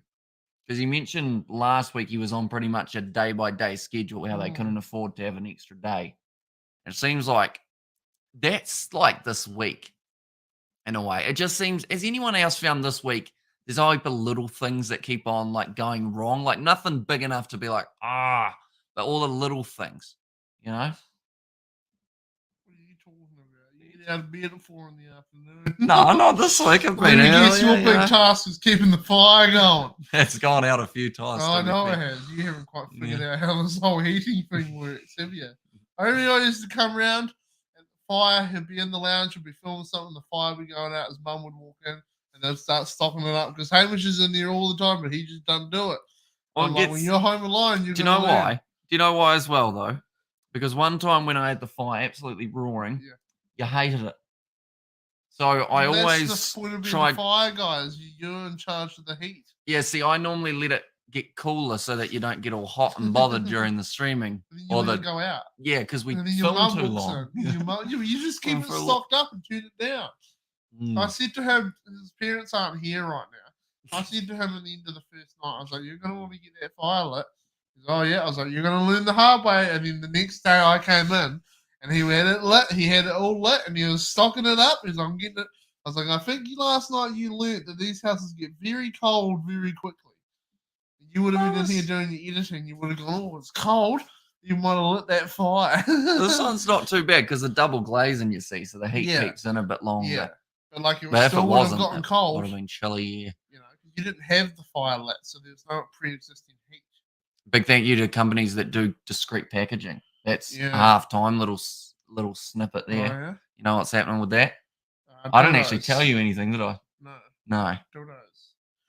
Because you mentioned last week he was on pretty much a day-by-day schedule, how they couldn't afford to have an extra day. It seems like that's like this week in a way. It just seems, has anyone else found this week, there's always the little things that keep on like going wrong, like nothing big enough to be like, but all the little things, you know? What are you talking about? You get out of bed at 4 in the afternoon. No, not this week. I've been guess your big task is keeping the fire going. It's gone out a few times. I know it has. You haven't quite figured out how this whole heating thing works, have you? Only I used to come round and the fire, he'd be in the lounge, he'd be filming something, the fire would be going out, his mum would walk in and they'd start stocking it up because Hamish is in there all the time, but he just doesn't do it. Well, like, when you're home alone, you're Do you know why? Do you know why as well, though? Because one time when I had the fire absolutely roaring, you hated it. So I always that's the point of being tried. The fire guys, you're in charge of the heat. Yeah, see, I normally let it get cooler so that you don't get all hot and bothered during the streaming. Or the go out. Yeah, because we film too long. You just keep it stocked up and turn it down. I said to him, his parents aren't here right now. I said to him at the end of the first night, I was like, you're going to want to get that fire lit. He goes, oh, yeah. I was like, you're going to learn the hard way. And then the next day I came in and he had it lit. He had it all lit and he was stocking it up. He's like, I'm getting it. I was like, I think last night you learnt that these houses get very cold very quickly. You would have been in here doing your editing. You would have gone, oh, it's cold. You might have lit that fire. This one's not too bad because the double glazing, you see, so the heat keeps in a bit longer. Yeah. But like it if still it would wasn't, have gotten cold. It would have been chilly. You know, you didn't have the fire lit, so there's no pre-existing heat. Big thank you to companies that do discreet packaging. That's half time, little snippet there. Oh, yeah? You know what's happening with that? I didn't actually tell you anything, did I? No. Dildos.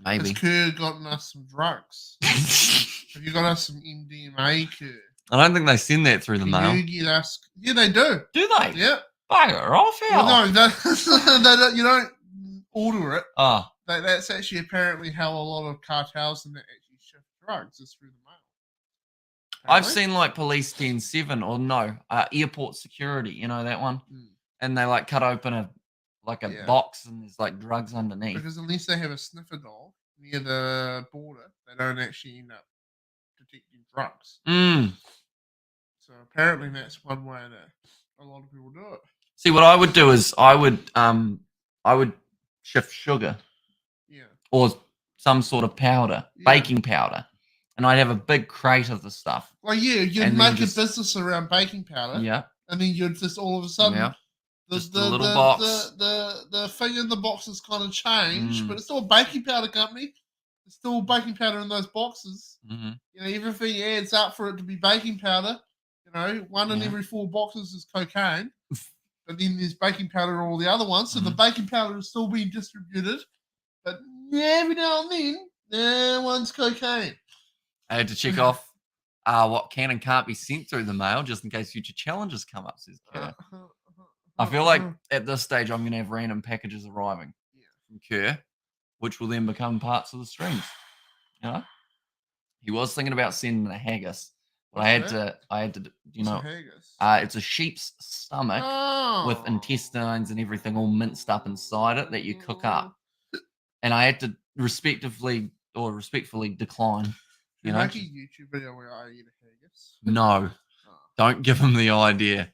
Maybe. Has Kerr gotten us some drugs? Have you got us some MDMA, Kerr? I don't think they send that through the mail. You get us? Yeah, they do. Do they? Yeah. Bugger off, hell. Well, no, you don't order it. Oh. That's actually apparently how a lot of cartels and that actually ship drugs is through the mail. Apparently. I've seen like Police 10-7 or no, airport security, you know that one? And they like cut open a box and there's like drugs underneath. Because unless they have a sniffer dog near the border, they don't actually end up detecting drugs. So apparently that's one way that a lot of people do it. See, what I would do is I would shift sugar. Yeah. Or some sort of powder, baking powder. And I'd have a big crate of the stuff. Well, yeah, you'd make a business around baking powder. Yeah. And then you'd just all of a sudden... Yeah. The little box. The thing in the box has kind of changed, but it's still a baking powder company. There's still baking powder in those boxes. You know, everything adds up for it to be baking powder. You know, one in every 4 boxes is cocaine. But then there's baking powder in all the other ones. So the baking powder is still being distributed. But every now and then, one's cocaine. I had to check off what can and can't be sent through the mail just in case future challenges come up, says Kerr. I feel like at this stage I'm going to have random packages arriving from Kerr, which will then become parts of the streams. You know, he was thinking about sending a haggis, but I had to, you know, it's a sheep's stomach with intestines and everything all minced up inside it that you cook up, and I had to respectfully decline. You know, make a YouTube video where I eat a haggis. No, don't give him the idea.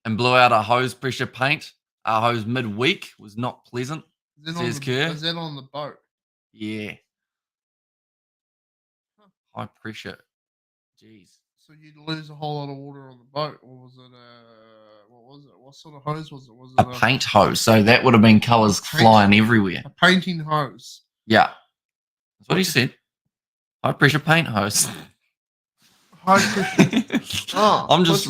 And blew out our hose pressure paint. Our hose midweek was not pleasant. Says Kerr. Is that on the boat? Yeah. High pressure. Jeez. So So you'd lose a whole lot of water on the boat, or was it what was it? What sort of hose was it? Was it a paint hose? So that would have been colours flying everywhere. A painting hose. Yeah, that's what he said. High pressure paint hose. High pressure. Oh, I'm just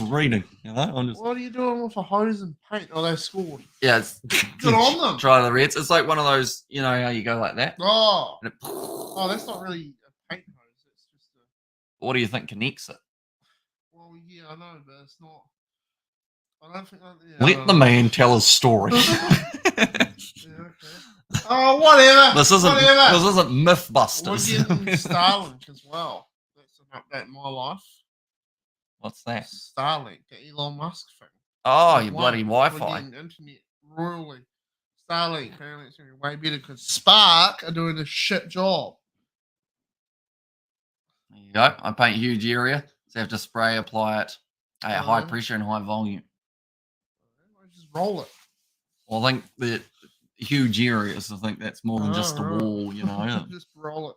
reading. You know, What are you doing with a hose and paint? Oh, they scored. Yeah, it's good on them. Try the Reds. It's like one of those. You know how you go like that. Oh, that's not really a paint hose. It's just a. What do you think connects it? Well, yeah, I know, but it's not. I don't think. Let the man tell his story. Yeah, okay. Oh, whatever. This isn't Mythbusters. We're getting Starlink as well. That's an update in my life. What's that? Starlink, the Elon Musk thing. Oh, you bloody Wi-Fi. We're getting internet royally. Starlink, apparently it's going to be way better because Spark are doing a shit job. There you go. I paint a huge area, so you have to spray, apply it at high pressure and high volume. Just roll it. Well, I think the huge areas, I think that's more than just a wall, you know. Just roll it.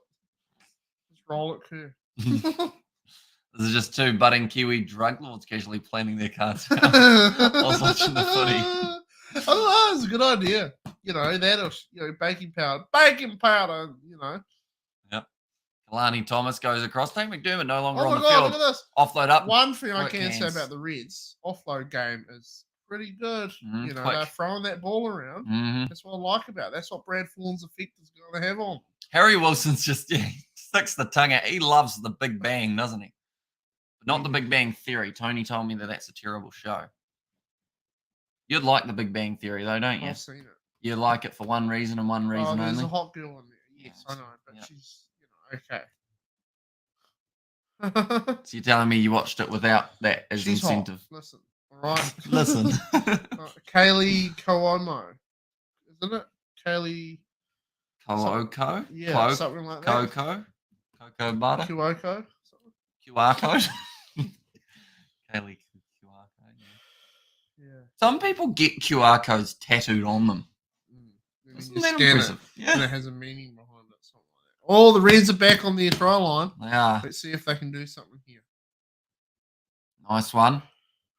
Just roll it, too. This is just two budding Kiwi drug lords casually planning their cards out. I was watching the footy. I don't know, it's a good idea. You know, that or, baking powder, you know. Yep. Kalani Thomas goes across. Tate McDermott no longer on the God, field. look at this. Offload up. One thing I can say about the Reds, offload game is pretty good. You know, they're throwing that ball around. That's what I like about it. That's what Brad Fulham's effect is going to have on. Harry Wilson's just sticks the tongue out. He loves the Big Bang, doesn't he? But not the Big Bang Theory. Tony told me that that's a terrible show. You'd like the Big Bang Theory, though, don't you? I've seen it. You like it for one reason and one reason only. There's a hot girl in there. Yes, I know, but she's, okay. So you're telling me you watched it without that as incentive? Hot. Listen, all right. Listen. Kaylee Koomo, isn't it? Kaylee. Kooko? Yeah, something like that. Cocoa butter? Kuoko? QR code? Kaylee QR code, yeah. Some people get QR codes tattooed on them. Isn't that impressive? And it has a meaning behind it. Something like that. Oh, the Reds are back on their throw line. They are. Let's see if they can do something here. Nice one.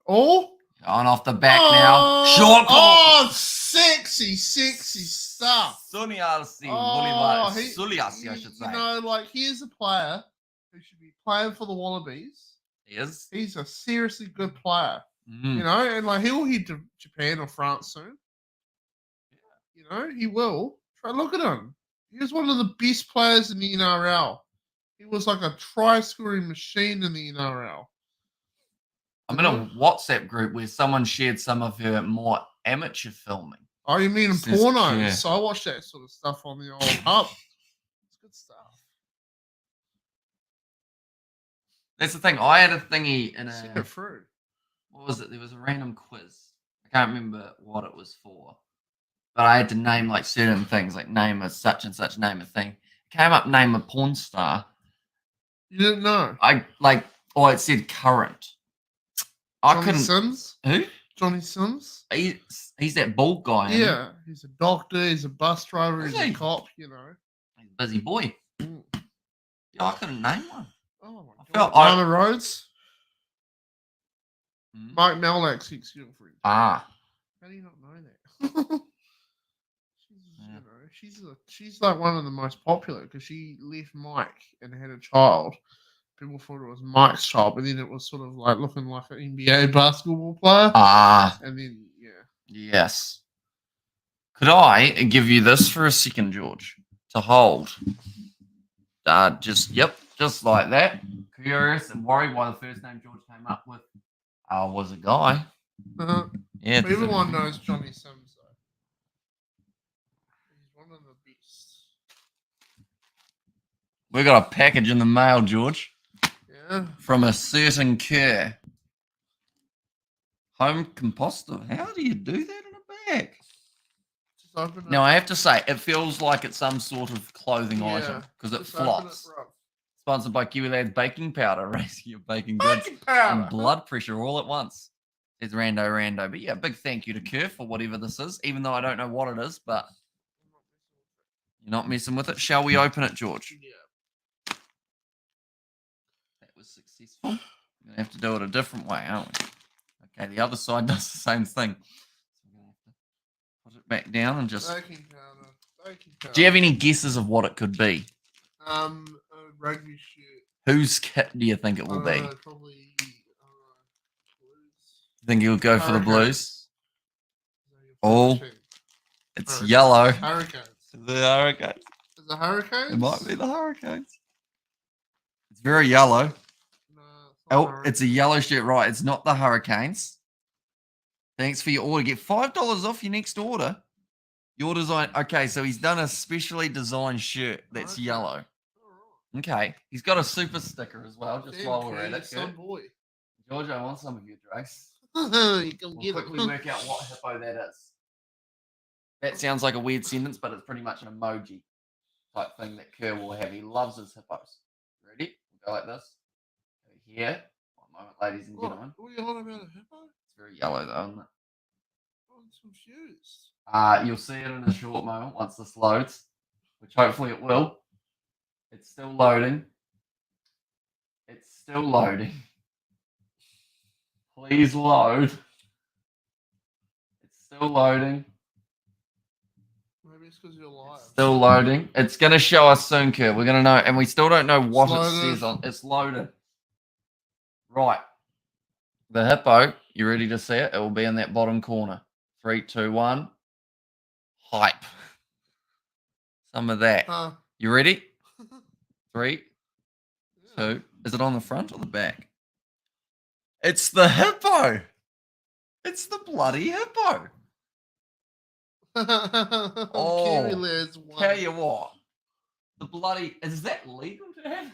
Oh. On off the back now. Short ball. Oh, sexy stuff. Suliasi, I should say. You know, like, here's a player who should be playing for the Wallabies. He is. He's a seriously good player. You know, and like he'll head to Japan or France soon. You know, he will. Look at him. He was one of the best players in the NRL. He was like a try-scoring machine in the NRL. I'm in a WhatsApp group where someone shared some of her more amateur filming. Oh, you mean in pornos? Yeah. So I watch that sort of stuff on the old hub. It's good stuff. That's the thing. I had a thingy in Send it through. What was it? There was a random quiz. I can't remember what it was for. But I had to name like certain things, like name a such and such, name a thing. It came up, name a porn star. You didn't know? It said current. Johnny Sims? Who? Johnny Sims? He's that bald guy. Yeah. He's a doctor, he's a bus driver, he's a cop, you know. He's a busy boy. Yeah, I couldn't name one. Oh my God. Lana Rhodes? Mike Melnick's ex-girlfriend. Ah. How do you not know that? She's like one of the most popular because she left Mike and had a child. People thought it was Mike's child, but then it was sort of like looking like an NBA basketball player. Ah. And then, Yes. Could I give you this for a second, George, to hold? Just like that. Curious and worried why the first name George came up with was a guy. Yeah. Everyone knows Johnny Sims, though. He's one of the best. We got a package in the mail, George. Yeah. From a certain Kerr. Home composter. How do you do that in a bag? Just open it. Now, I have to say, it feels like it's some sort of clothing item because it flops. Sponsored by Kiwi Lads Baking Powder, raising your baking goods and blood pressure all at once. It's Rando. But yeah, big thank you to Kerr for whatever this is, even though I don't know what it is, but you're not messing with it. Shall we open it, George? Yeah. That was successful. We're going to have to do it a different way, aren't we? Okay, the other side does the same thing. So we're going to have to put it back down and just... Baking powder. Do you have any guesses of what it could be? A rugby shirt. Whose kit do you think it will be? Probably Blues. You think you'll go for the Blues? Oh, it's Hurricanes. yellow. Hurricanes. The Hurricanes. Is it Hurricanes? It might be the Hurricanes. It's very yellow. No, It's a yellow shirt, right? It's not the Hurricanes. Thanks for your order. Get $5 off your next order. Your design. Okay, so he's done a specially designed shirt that's yellow. Okay, he's got a super sticker as well. Just while we're at it, some boy. George, I want some of your drugs. You can get it. Quickly work out what hippo that is. That sounds like a weird sentence, but it's pretty much an emoji type thing that Kerr will have. He loves his hippos. Ready? We'll go like this. Go here. One moment, ladies and gentlemen. What are you on about a hippo? It's very yellow though, isn't it? I'm confused. You'll see it in a short moment once this loads, which hopefully it will. It's still loading. It's still loading. Please load. It's still loading. Maybe it's because you're live. Still loading. It's going to show us soon, Kerr. We're going to know, and we still don't know what it says on. It's loaded. Right. The hippo, you ready to see it? It will be in that bottom corner. 3, 2, 1. Hype. Some of that. You ready? 3, 2. Is it on the front or the back? It's the hippo. It's the bloody hippo. Highlanders won. Tell you what. The bloody... Is that legal to have?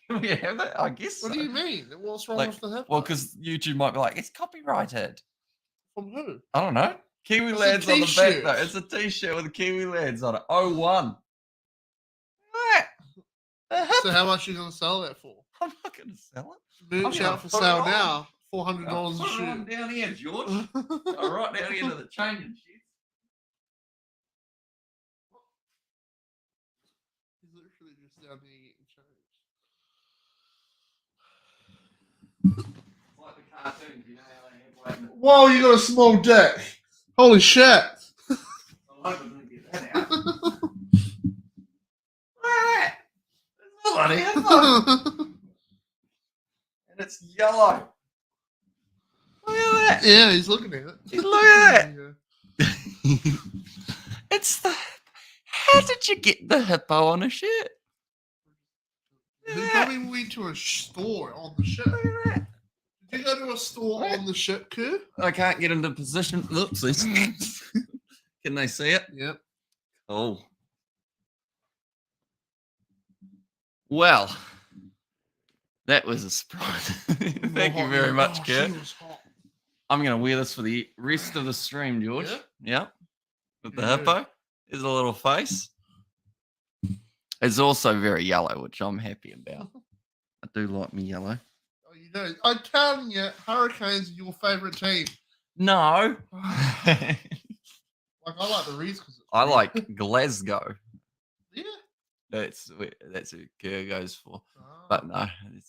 Can we have that? I guess What so. do you mean? What's wrong with the hippo? Well, because YouTube might be like, it's copyrighted. From who? I don't know. Kiwi Lads on the back, though. It's a t-shirt with the Kiwi Lads on it. 01. So how much are you going to sell that for? I'm not going to sell it. Merch out for sale now. $400 a Put it shirt. on down here, George. Go right down here to the changing sheds. He's literally just down there getting changed. Like the cartoons, you know how they have like... Whoa, you got a small dick. Holy shit. I hope I didn't get that out. Look at that. It's a bloody hippo. And it's yellow. Look at that. Yeah, he's looking at it. Look at that. It's the... How did you get the hippo on a shirt? He probably went to a store on the ship. Look at that. Did you go to a store on the ship, Kerr? I can't get into position. Oopsies. Can they see it? Yep. Oh. Well, that was a surprise. Thank you very much, Kerr. I'm going to wear this for the rest of the stream, George. Yeah. With the hippo. There's a little face. It's also very yellow, which I'm happy about. I do like me yellow. Oh, you know, I'm telling you, Hurricanes are your favourite team. No. Like, I like the Reds because I like Glasgow. Yeah. That's who Kerr goes for. Oh. But no, it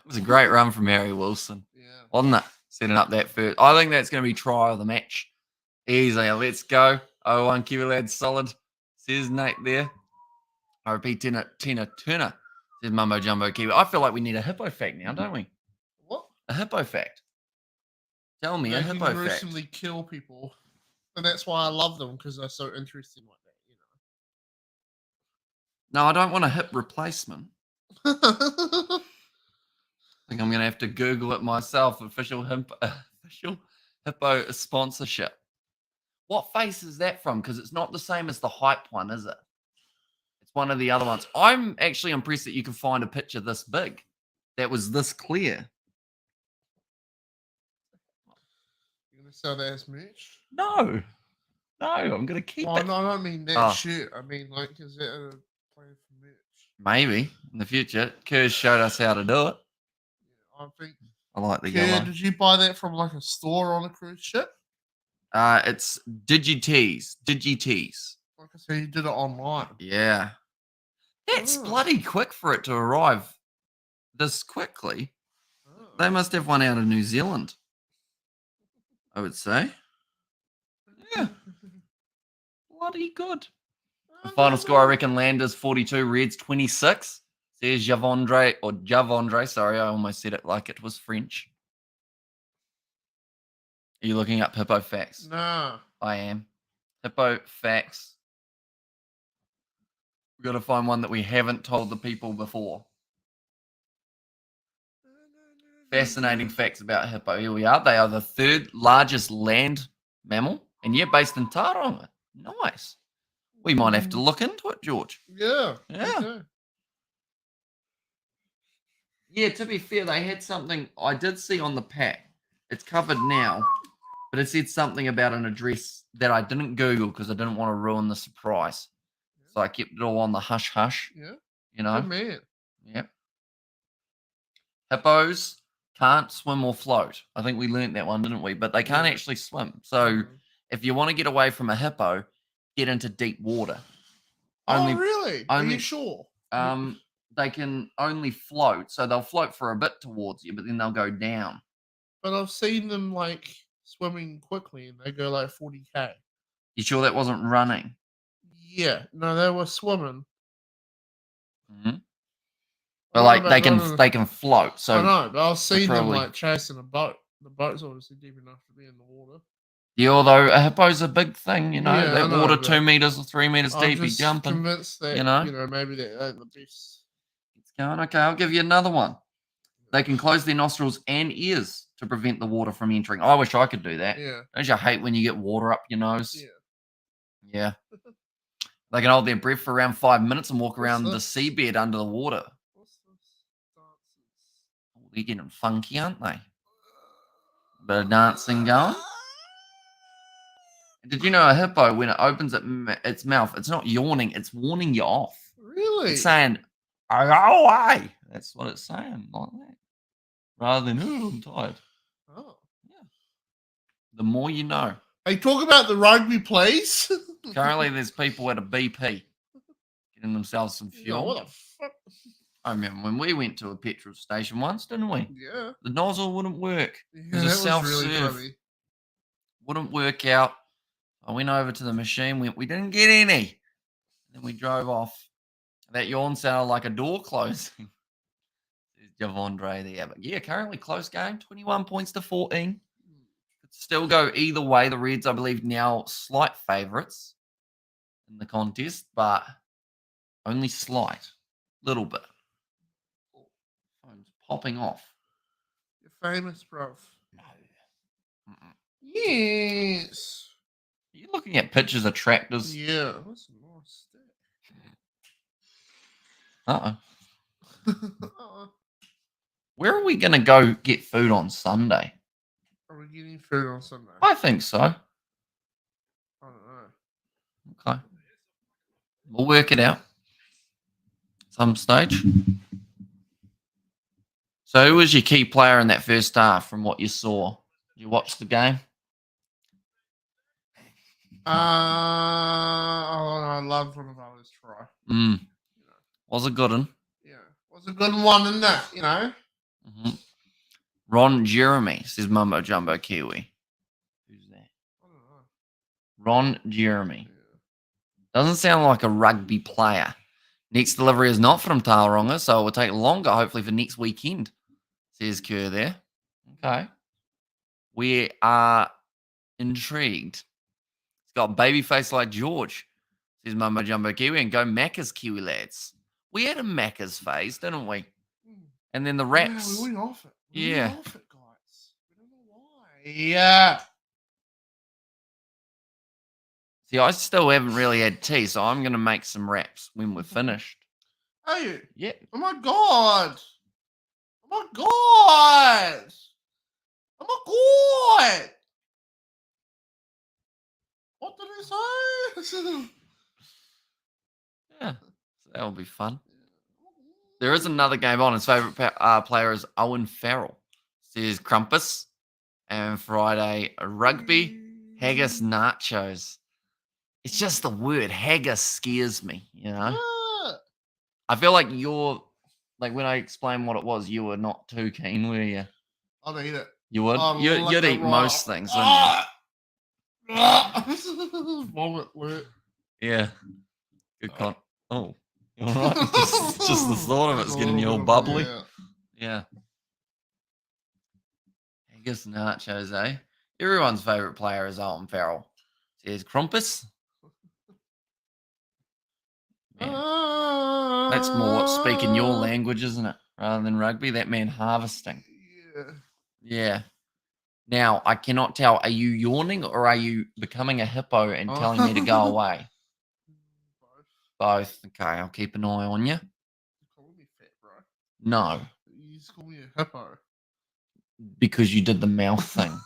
was a great run from Harry Wilson. Yeah. Wasn't it? Setting up that first. I think that's going to be trial of the match. Easy. Let's go. 01 Kiwi Lads solid. Says Nate there. I repeat, Tina Turner. Says Mumbo Jumbo Kiwi. I feel like we need a hippo fact now, don't we? What? A hippo fact. Tell me a hippo fact. They gruesomely kill people. And that's why I love them, because they're so interesting like that, you know. No, I don't want a hip replacement. I think I'm going to have to Google it myself. Official hippo sponsorship. What face is that from? Because it's not the same as the hype one, is it? It's one of the other ones. I'm actually impressed that you can find a picture this big that was this clear. You're going to sell that as merch? No. No, I'm going to keep it. No, I don't mean that shirt. I mean, like, is that a plan for merch? Maybe in the future. Kerr showed us how to do it. Yeah, I think. I like the yellow. Did you buy that from like a store on a cruise ship? It's Digitees. Like I said, you did it online. Yeah. That's bloody quick for it to arrive this quickly. Oh. They must have one out of New Zealand, I would say. Yeah. Bloody good. The final score, I reckon, Landers 42, Reds 26. Says Javondre. Sorry, I almost said it like it was French. Are you looking up Hippo facts? No. I am. Hippo facts. We've got to find one that we haven't told the people before. Fascinating facts about Hippo. Here we are. They are the 3rd largest land mammal, and yet based in Tauranga. Nice. We might have to look into it, George. Yeah. Yeah. Okay. Yeah, to be fair, they had something I did see on the pack. It's covered now, but it said something about an address that I didn't Google because I didn't want to ruin the surprise. So I kept it all on the hush-hush. Yeah. You know? Good man. Yep. Hippos can't swim or float. I think we learnt that one, didn't we? But they can't actually swim. So if you want to get away from a hippo, get into deep water. Really? Are you sure? They can only float, so they'll float for a bit towards you, but then they'll go down. But I've seen them like swimming quickly, and they go like 40K. You sure that wasn't running? Yeah, no, they were swimming. Mm-hmm. But like they can float. So I know, but I've seen them like chasing a boat. The boat's obviously deep enough to be in the water. Yeah, although a hippo's a big thing, you know. Yeah, that water 2 meters or 3 meters deep, I'm he's jumping. Convinced that you know, maybe that ain't the best. It's going okay. I'll give you another one. They can close their nostrils and ears to prevent the water from entering. I wish I could do that. Yeah. Don't you hate when you get water up your nose? Yeah. Yeah. They can hold their breath for around 5 minutes and walk around the seabed under the water. What's this? Dances. Oh, they're getting funky, aren't they? Bit of dancing going. Did you know a hippo, when it opens its mouth, it's not yawning, it's warning you off. Really? It's saying, "Oh, away." That's what it's saying, like that. Rather than, "Oh, I'm tired." Oh. Yeah. The more you know. Hey, talk about the rugby, please. Currently, there's people at a BP getting themselves some fuel. What the fuck? I remember when we went to a petrol station once, didn't we? Yeah. The nozzle wouldn't work. Yeah, it was a self-serve. Really funny. Wouldn't work out. I went over to the machine. We didn't get any. Then we drove off. That yawn sounded like a door closing. There's Javondre there. But yeah, currently close game. 21 points to 14. Could still go either way. The Reds, I believe, now slight favourites in the contest, but only slight. Little bit. Phone's popping off. You're famous, bruv. No. Mm-mm. Yes. Are you looking at pictures of tractors? Yeah. That's a nice Uh-oh. Where are we going to go get food on Sunday? Are we getting food on Sunday? I think so. I don't know. Okay. We'll work it out. Some stage. So who was your key player in that first half from what you saw? Did you watch the game? I loved Ronaldo's try. Was a good one. Yeah. Was a good one, isn't it? You know? Mm-hmm. Ron Jeremy, says Mumbo Jumbo Kiwi. Who's that? I don't know. Ron Jeremy. Yeah. Doesn't sound like a rugby player. Next delivery is not from Tauranga, so it will take longer, hopefully, for next weekend, says Kerr there. Okay. We are intrigued. He's got a baby face like George, says Mumbo Jumbo Kiwi, and go Macca's Kiwi lads. We had a Macca's phase, didn't we? And then the Raps. Yeah, we went off it. We went off it, guys. We don't know why. Yeah. See, I still haven't really had tea, so I'm going to make some wraps when we're finished. Are you? Yeah. Oh, my God. Oh, my God. Oh, my God. What did he say? Yeah, so that'll be fun. There is another game on. His favourite player is Owen Farrell, says Crumpus. And Friday, rugby, haggis, nachos. It's just the word haggis scares me, you know. I feel like you're Like when I explained what it was, you were not too keen, were you? I'd eat it. You would? You'd eat most things, wouldn't you? Vomit alert. Yeah. Good con. Oh, all right. just the thought of it's getting you all bubbly. Yeah. I guess nachos, eh? Everyone's favourite player is Alton Farrell. Says Crumpus. Yeah. That's more speaking your language, isn't it? Rather than rugby. That man harvesting. Yeah. Yeah. Now, I cannot tell. Are you yawning or are you becoming a hippo and telling me to go away? Both. Okay, I'll keep an eye on you. You call me fat, bro? No. You just call me a hippo. Because you did the mouth thing.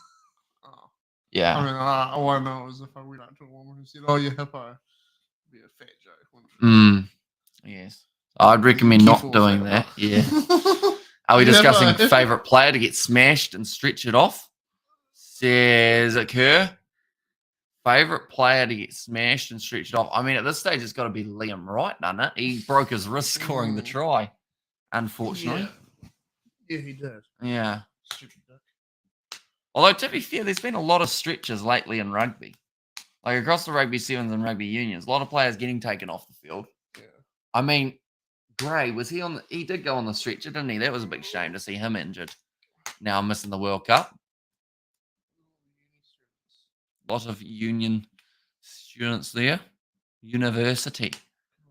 Oh. Yeah. I mean, all I know is if I went up to a woman who said, "Oh, you're hippo," it'd be a fat joke. Yes. I'd recommend not doing that. Yeah. Are we discussing favourite player to get smashed and stretch it off? Says it Kerr. Favourite player to get smashed and stretched off. I mean, at this stage, it's got to be Liam Wright, doesn't it? He broke his wrist scoring the try, unfortunately. Yeah, he did. Yeah. Stupid duck. Although, to be fair, there's been a lot of stretches lately in rugby. Like across the rugby sevens and rugby unions, a lot of players getting taken off the field. Yeah. I mean, Gray, was he on the... He did go on the stretcher, didn't he? That was a big shame to see him injured. Now missing the World Cup. A lot of union students there. University.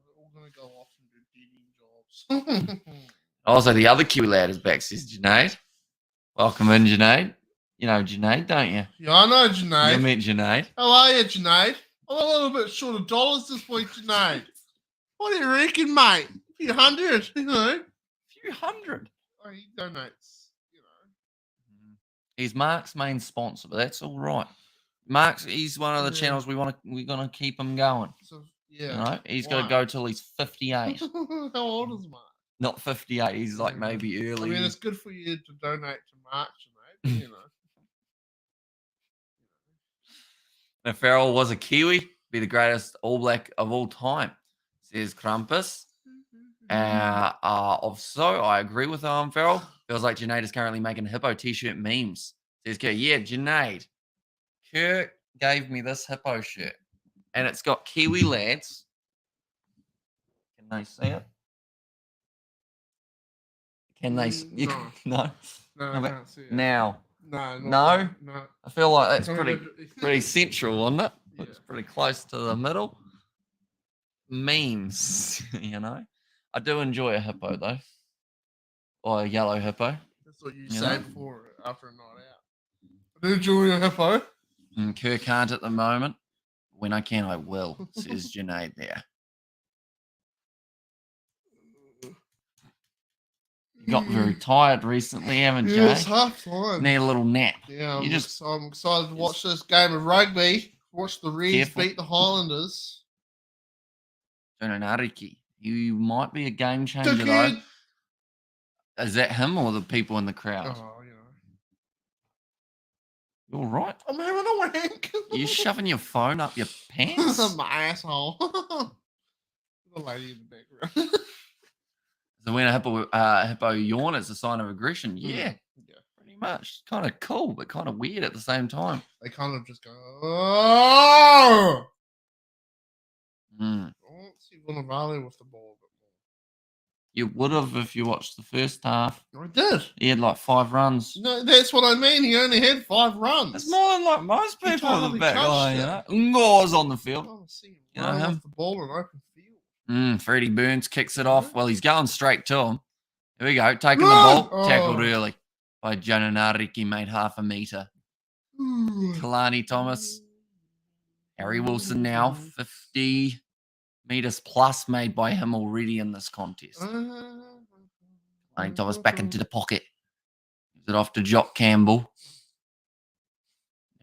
We're all going to go off and do dead-end jobs. Also, the other Kiwi lad is back, says Junaid. Welcome in, Junaid. You know Junaid, don't you? Yeah, I know Junaid. You met Junaid. How are you, Junaid? I'm a little bit short of dollars this week, Junaid. What do you reckon, mate? A few hundred, you know. A few hundred? Oh, he donates, you know. He's Mark's main sponsor, but that's all right. Mark's, he's one of the channels we're gonna keep him going. So, yeah. You know, he's got to go till he's 58. How old is Mark? Not 58. He's like maybe early. I mean, it's good for you to donate to Mark, Junaid, you know. If Farrell was a Kiwi, be the greatest All Black of all time, says Krampus. So I agree with Farrell. Feels like Junaid is currently making Hippo t-shirt memes. Says Kerr, yeah, Junaid. Kerr gave me this Hippo shirt, and it's got Kiwi lads. Can they see it? Can they? No. No, I can't see it. Now. No. I feel like that's pretty central, isn't it? Yeah. It's pretty close to the middle. Memes, you know. I do enjoy a hippo though, or a yellow hippo. That's what you say before after a night out. I do enjoy a hippo. Kerr can't at the moment. When I can, I will. Says Junaid there. You got very tired recently, haven't you? Yeah, it's half time. Need a little nap. Yeah, I'm excited to watch this game of rugby. Watch the Reds beat the Highlanders. Dunedin. You might be a game changer though. Is that him or the people in the crowd? Oh, you know. You all right? I'm having a wank. You shoving your phone up your pants? My asshole. The lady in the background. So when a hippo yawn, it's a sign of aggression. Yeah, pretty much. Kind of cool, but kind of weird at the same time. They kind of just go, oh! I want to see Vunivalu with the ball a bit more. You would have if you watched the first half. I did. He had like 5 runs. No, that's what I mean. He only had 5 runs. That's more than like most people on the back line, you know. Ngo's on the field. I want to see him run off the ball in open field. Freddie Burns kicks it off. Well, he's going straight to him. Here we go. Taking the ball. Tackled early by Jananariki, made half a metre. Kalani Thomas. Harry Wilson now. 50 metres plus made by him already in this contest. Kalani Thomas back into the pocket. Gives it off to Jock Campbell.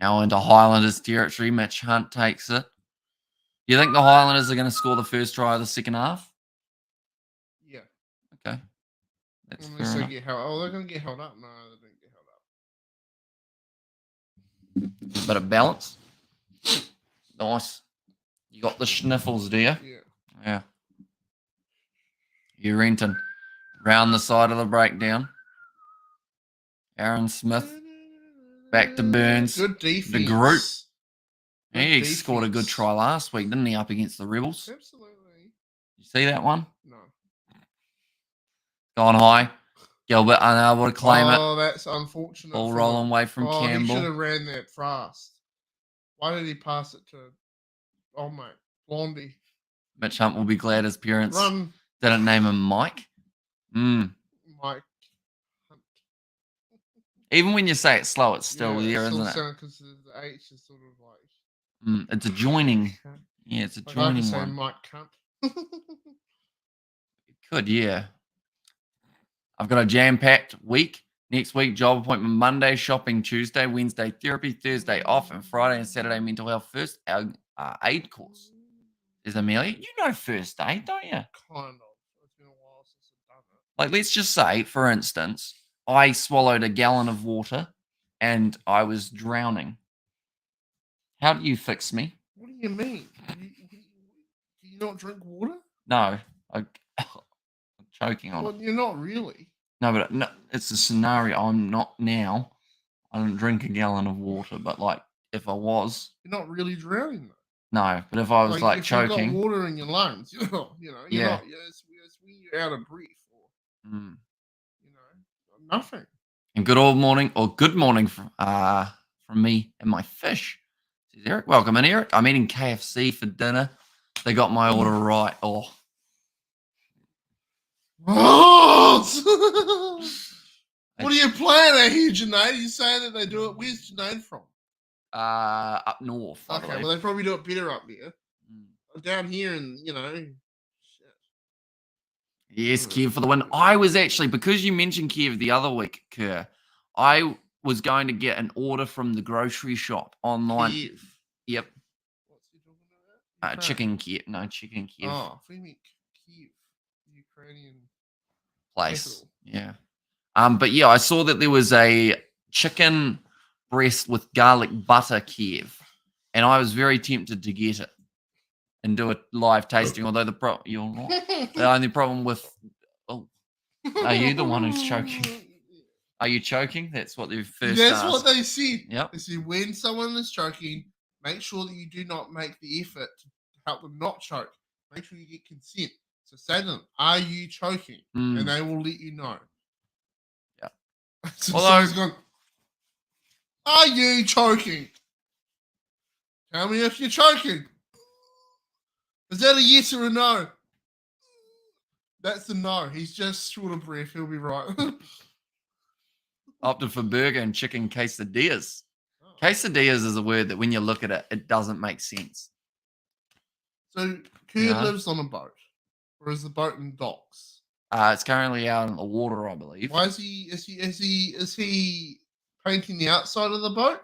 Now into Highlanders territory. Mitch Hunt takes it. Do you think the Highlanders are going to score the first try of the second half? Yeah. Okay. That's Unless they get held. Oh, they're going to get held up. No, they don't get held up. A bit of balance. Nice. You got the sniffles, do you? Yeah. Yeah. You Renton. Round the side of the breakdown. Aaron Smith. Back to Burns. Good defense. The group. Good He defense. scored a good try last week, didn't he, up against the Rebels? Absolutely. You see that one? No. Gone high. Gilbert unable to claim it. Oh, that's unfortunate. Ball rolling away from Campbell. He should have ran that fast. Why did he pass it to, mate, Blondie? Mitch Hunt will be glad his parents didn't name him Mike. Mike Hunt. Even when you say it slow, it's still there, isn't it? Because the H is sort of like... It's a joining. Yeah, it's a joining I could one. say Mike Hunt. Could, yeah. I've got a jam-packed week. Next week, job appointment Monday, shopping Tuesday, Wednesday, therapy, Thursday off, and Friday and Saturday, mental health first aid course. Is Amelia? You know first aid, don't you? Kind of. It's been a while since I've done it. Like, let's just say, for instance, I swallowed a gallon of water and I was drowning. How do you fix me? What do you mean? Do you not drink water? No. I'm choking on it. Well, you're not really. No, but no, it's a scenario. I'm not now. I don't drink a gallon of water, but like if I was, you're not really drowning though. No, but if I was like if choking, you've got water in your lungs, you're not, you're not. It's when you're out of breath, or nothing. And good morning from me and my fish. Says Eric, welcome in, Eric. I'm eating KFC for dinner. They got my order right. Oh. What are you playing at here, Junaid? You saying that they do it? Where's Junaid from? Up north. Okay, well they probably do it better up there. Down here, and shit. Yes, Kiev for the win. I was actually, because you mentioned Kiev the other week, Kerr, I was going to get an order from the grocery shop online. Kiev. Yep. What's he talking about? Chicken Kiev. No, chicken Kiev. Oh, what do you mean Kiev? Ukrainian place. capital. Yeah. But yeah, I saw that there was a chicken breast with garlic butter Kiev, and I was very tempted to get it and do a live tasting. Although the only problem with are you the one who's choking? Are you choking? That's what they first. That's what they said. Yep. They said when someone is choking, make sure that you do not make the effort to help them not choke. Make sure you get consent. So say to them, "Are you choking?" And they will let you know. Yeah. So someone's gone, "Are you choking? Tell me if you're choking. Is that a yes or a no?" That's the no. He's just short of breath. He'll be right. Opted for burger and chicken quesadillas. Oh. Quesadillas is a word that when you look at it, it doesn't make sense. So Kerr lives on a boat, or is the boat in docks? It's currently out in the water, I believe. Why is he? Is he painting the outside of the boat?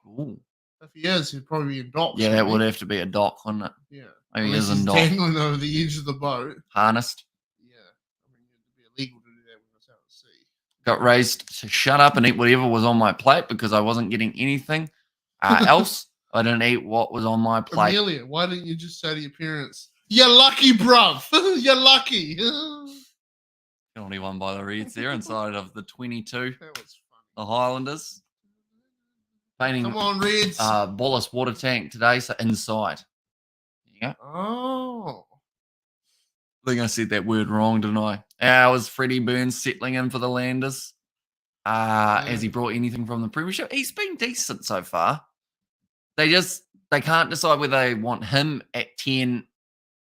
Ooh. If he is, he'd probably be in docks. Yeah, that would have to be a dock, wouldn't it? Yeah. Maybe he is in dock. Dangling over the edge of the boat. Harnessed. Yeah. I mean, it'd be illegal to do that when it's out at sea. Got raised to shut up and eat whatever was on my plate because I wasn't getting anything else. I didn't eat what was on my plate. Amelia, why didn't you just say to your parents, "You're lucky, bruv. You're lucky." Penalty won by the Reds there inside of the 22. That was funny. The Highlanders. Painting. Come on, Reds. Bolus water tank today, so inside. There you go. Oh. I think I said that word wrong, didn't I? Was Freddie Burns settling in for the Landers? Has he brought anything from the Premiership? He's been decent so far. They can't decide whether they want him at 10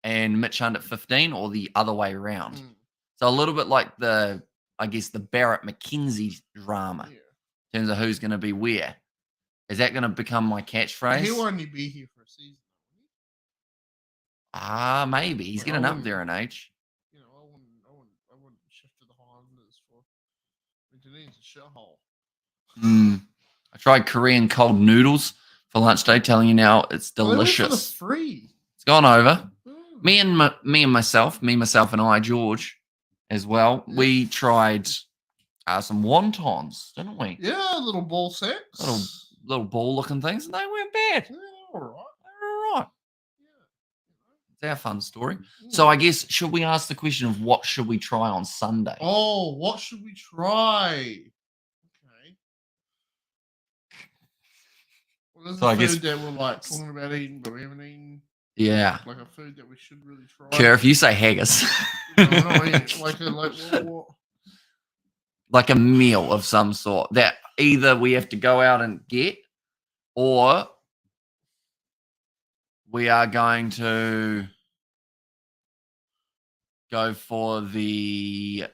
and Mitch Hunt at 15 or the other way around. So a little bit like the Barrett McKenzie drama in terms of who's going to be where. Is that going to become my catchphrase? He'll only be here for a season. Maybe. He's getting up there in age. I wouldn't shift to the Highlanders for Dunedin's a shithole. I tried Korean cold noodles for lunch today, telling you now it's delicious. For free. It's gone over. Me and myself and I, George, as well. Yeah. We tried some wontons, didn't we? Yeah, little ball sacks. Little ball looking things, and they weren't bad. Yeah, all right. They're all right. Yeah. It's our fun story. So I guess, should we ask the question of what should we try on Sunday? Oh, what should we try? Okay. Well, there's a food that we're like talking about eating, but we haven't eaten. Yeah. Like a food that we should really try. Care if you say haggis. Like a meal of some sort that either we have to go out and get, or we are going to go for the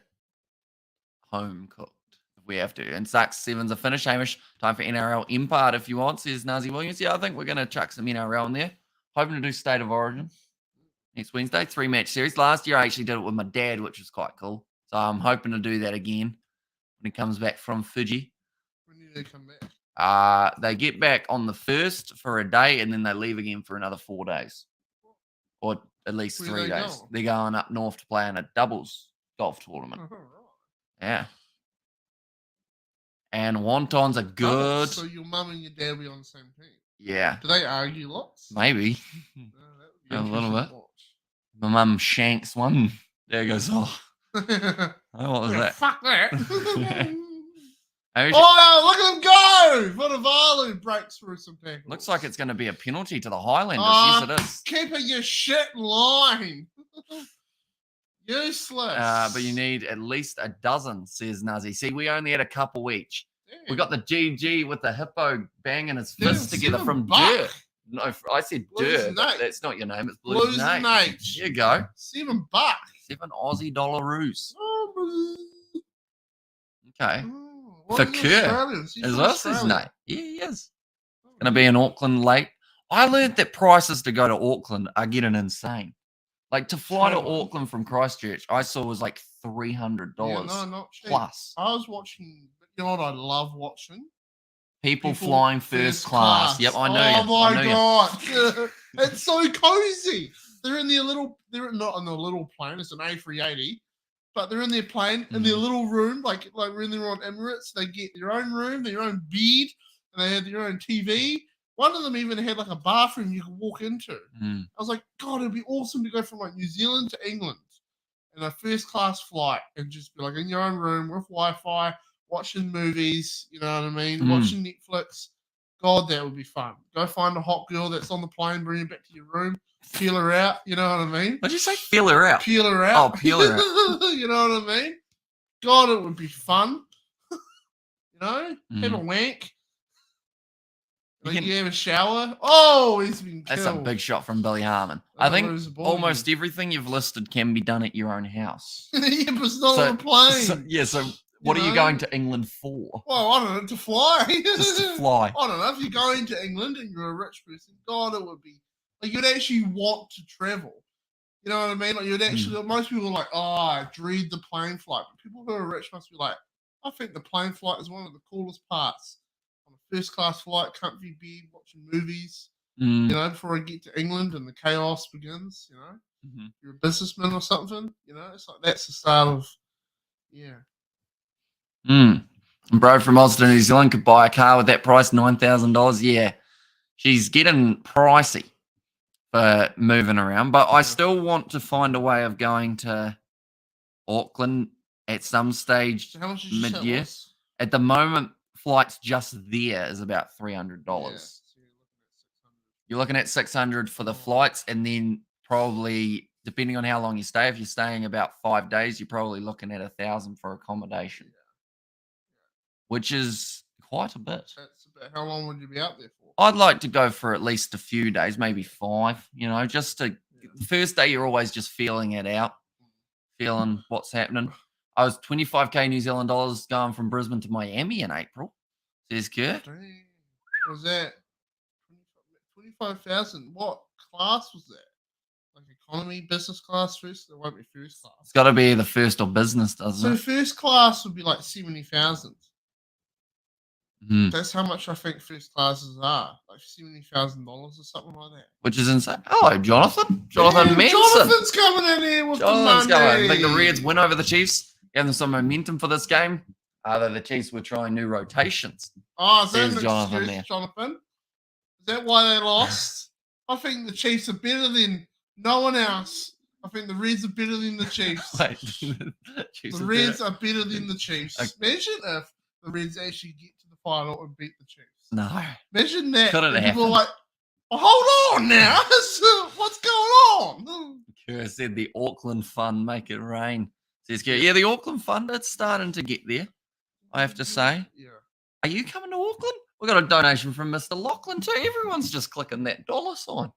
home cooked if we have to. And Sucks Sevens are finished. Hamish, time for NRL impart if you want, says Nazi Williams. Yeah, I think we're going to chuck some NRL in there. Hoping to do State of Origin next Wednesday, 3-match series. Last year I actually did it with my dad, which was quite cool. So I'm hoping to do that again when he comes back from Fiji. When do they come back? They get back on the 1st for a day, and then they leave again for another 4 days. Or at least 3 days. They're going up north to play in a doubles golf tournament. Oh, right. Yeah. And wontons are good. So your mum and your dad will be on the same team? Yeah. Do they argue lots? Maybe. A little bit. My mum shanks one. There goes, oh, what was that? Fuck that. Oh, look at him go! Votavalu breaks through some tackles. Looks like it's going to be a penalty to the Highlanders. Yes, it is. Keeping your shit in line. Useless. But you need at least a dozen, says Nazi. See, we only had a couple each. Damn. We got the GG with the Hippo banging his fists together from Dirt. No, I said Dirt, but that's not your name. It's Blues Nate. There you go. $7. $7 Aussie dollaroos. Oh, okay. Oh, for Kerr. Is this his name? Yeah, he is. Going to be in Auckland late. I learned that prices to go to Auckland are getting insane. Like to fly to Auckland from Christchurch, I saw was like $300 not cheap. plus. I was watching, you know what I love watching? People flying first class. Yep, I know. Oh my god, it's so cozy. They're in their little. They're not in the little plane. It's an A380, but they're in their plane in their little room. Like when they're on Emirates, they get their own room, their own bed, and they have their own TV. One of them even had like a bathroom you could walk into. I was like, God, it'd be awesome to go from like New Zealand to England in a first class flight and just be like in your own room with Wi-Fi. Watching movies, you know what I mean? Watching Netflix. God, that would be fun. Go find a hot girl that's on the plane, bring her back to your room, peel her out, you know what I mean? What'd you say? Peel her out? Peel her out. Oh, peel her out. You know what I mean? God, it would be fun. You know? Have a wank. Like you have a shower. Oh, he's been killed. That's a big shot from Billy Harmon. I think almost everything you've listed can be done at your own house. Yeah, but it's not on a plane. So what are you going to England for? Well, I don't know, to fly. Just to fly. I don't know. If you're going to England and you're a rich person, God, it would be like you'd actually want to travel. You know what I mean? Like you'd actually. Most people are like, oh, I dread the plane flight. But people who are rich must be like, I think the plane flight is one of the coolest parts. On a first class flight, comfy bed, watching movies. You know, before I get to England and the chaos begins. You know, you're a businessman or something. You know, it's like that's the start of. Yeah. Bro from Austin, New Zealand could buy a car with that price, $9,000. Yeah, she's getting pricey for moving around, but I still want to find a way of going to Auckland at some stage mid-year. At the moment, flights just there is about $300. Yeah, so you're looking at $600 for the flights, and then probably, depending on how long you stay, if you're staying about 5 days, you're probably looking at $1,000 for accommodation. Which is quite a bit. That's about how long would you be out there for? I'd like to go for at least a few days, maybe 5, you know, just to the first day you're always just feeling it out, feeling what's happening. I was 25K New Zealand dollars going from Brisbane to Miami in April. Says Kurt. Was that 25,000? What class was that? Like economy, business class, first? It won't be first class. It's got to be the first or business, doesn't it? So first class would be like 70,000. That's how much I think first classes are, like $70,000 or something like that. Which is insane. Hello, Jonathan. Jonathan Manson. Jonathan's coming in here with the money. I think the Reds win over the Chiefs. Give them some momentum for this game. Though the Chiefs were trying new rotations. Oh, is that Jonathan? Is that why they lost? I think the Chiefs are better than No one else. I think the Reds are better than the Chiefs. Wait, the Reds are better than the Chiefs. Okay. Imagine if the Reds actually get to the final and beat the Chiefs. No. Imagine that. Couldn't happen. People are like, well, hold on now. What's going on? Kira said the Auckland Fund make it rain. Says Kira, yeah, the Auckland Fund, it's starting to get there, I have to say. Yeah. Are you coming to Auckland? We got a donation from Mr. Lachlan too. Everyone's just clicking that dollar sign.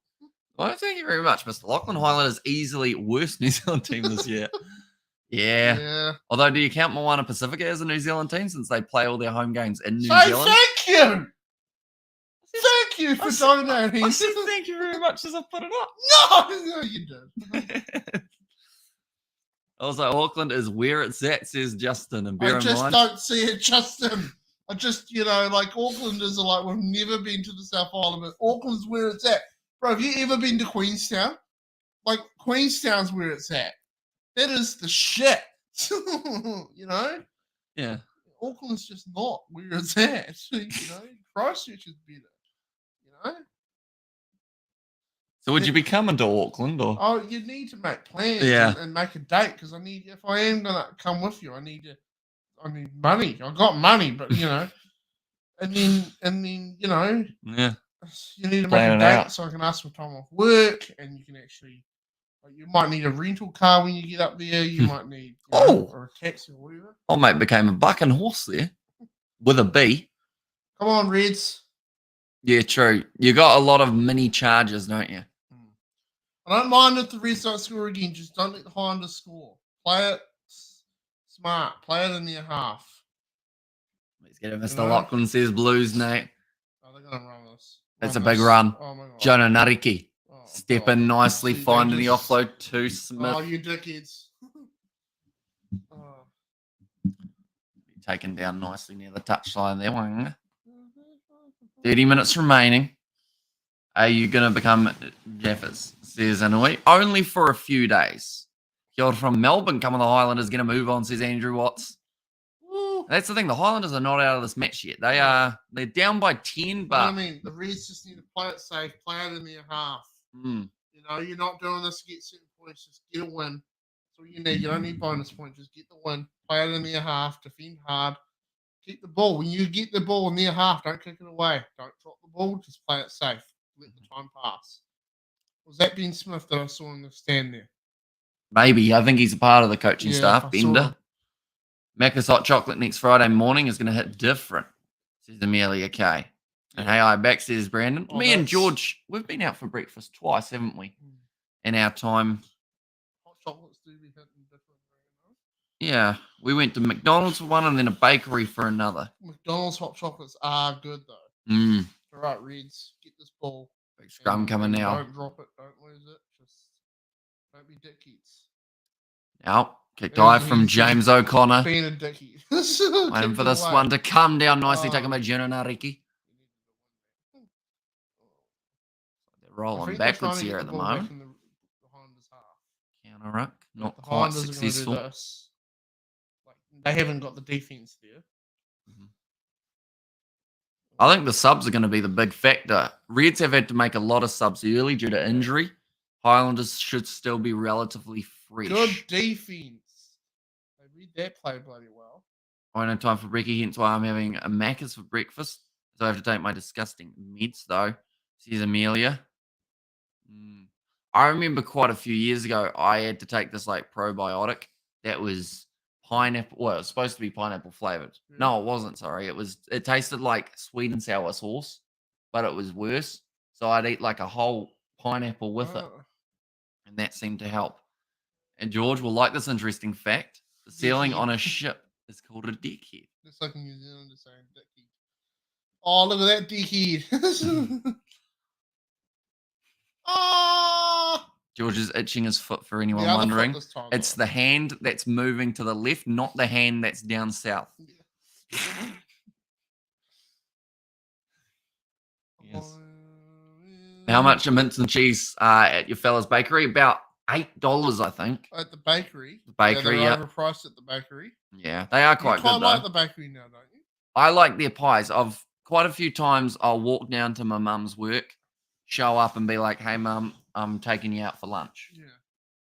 Well, thank you very much, Mr. Lachlan. Highlanders easily worst New Zealand team this year. Yeah. Although, do you count Moana Pacific as a New Zealand team since they play all their home games in New Zealand? Thank you. Thank you for donating. I said thank you very much as I put it up. No, you did. I was like, Auckland is where it's at, says Justin. And bear in mind, I just don't see it, Justin. I just, like Aucklanders are like, we've never been to the South Island, but Auckland's where it's at. Bro, have you ever been to Queenstown? Like, Queenstown's where it's at. That is the shit. Yeah. Auckland's just not where it's at. Christchurch is better. So would you be coming to Auckland or? Oh, you need to make plans and make a date because if I am gonna come with you, I need money. I got money, but and then yeah. You need to make a date so I can ask for time off work, and you can actually. You might need a rental car when you get up there. You might need or a taxi or whatever. Oh, mate, became a buck and horse there with a B. Come on, Reds. Yeah, true. You got a lot of mini charges, don't you? I don't mind if the Reds don't score again. Just don't let the Highlanders score. Play it smart. Play it in their half. Let's get it. Mr. Lachlan says Blues, Nate. Oh, they're going to run this. That's a big run. Oh, my God. Jonah Nariki. Stepping nicely, finding the offload to Smith. Oh, you dickheads. Taken down nicely near the touchline there. 30 minutes remaining. Are you going to become Jeffers? Says Anui. Only for a few days. Kia from Melbourne coming the Highlanders. Going to move on, says Andrew Watts. That's the thing. The Highlanders are not out of this match yet. They're down by 10, but the Reds just need to play it safe, play it in their half. Mm. You're not doing this to get certain points. Just get a win. That's all you need. You don't need bonus points. Just get the win. Play it in their half. Defend hard. Keep the ball. When you get the ball in their half, don't kick it away. Don't drop the ball. Just play it safe. Let the time pass. Was that Ben Smith that I saw in the stand there? Maybe. I think he's a part of the coaching staff. Bender. Macca's Hot Chocolate next Friday morning is going to hit different, says Amelia K. And hey, I back, says Brandon. Me and George, we've been out for breakfast twice, haven't we? In our time. Hot chocolates do be hitting different. Yeah. We went to McDonald's for one and then a bakery for another. McDonald's hot chocolates are good, though. All right, Reds, get this ball. Big scrum coming now. Don't drop it. Don't lose it. Just don't be dickheads. Now, kicked high from James O'Connor. Being a dickhead. Waiting for this one to come down nicely. Taken by Jonah Nariki. Rolling backwards here at the moment. Counter ruck, not quite successful. They haven't got the defense there. I think the subs are going to be the big factor. Reds have had to make a lot of subs early due to injury. Highlanders should still be relatively fresh. Good defense. They read that play bloody well. I know time for brekkie, hence why I'm having a Macca's for breakfast. So I have to take my disgusting meds, though, says Amelia. I remember quite a few years ago, I had to take this probiotic that was pineapple. Well, it was supposed to be pineapple flavored. No, it wasn't. Sorry, it tasted like sweet and sour sauce, but it was worse. So I'd eat a whole pineapple with it, and that seemed to help. And George will like this interesting fact: the ceiling on a ship is called a deckhead. It's like in New Zealand, they're saying deckhead. Oh, look at that deckhead! George is itching his foot for anyone wondering. It's the hand that's moving to the left, not the hand that's down south. Yes. How much are mince and cheese at your fella's bakery? About $8, I think. At the bakery? The bakery, they're overpriced at the bakery. Yeah, they are quite good, though. You like the bakery now, don't you? I like their pies. Quite a few times I'll walk down to my mum's work, show up and be like, hey, mum, I'm taking you out for lunch. Yeah.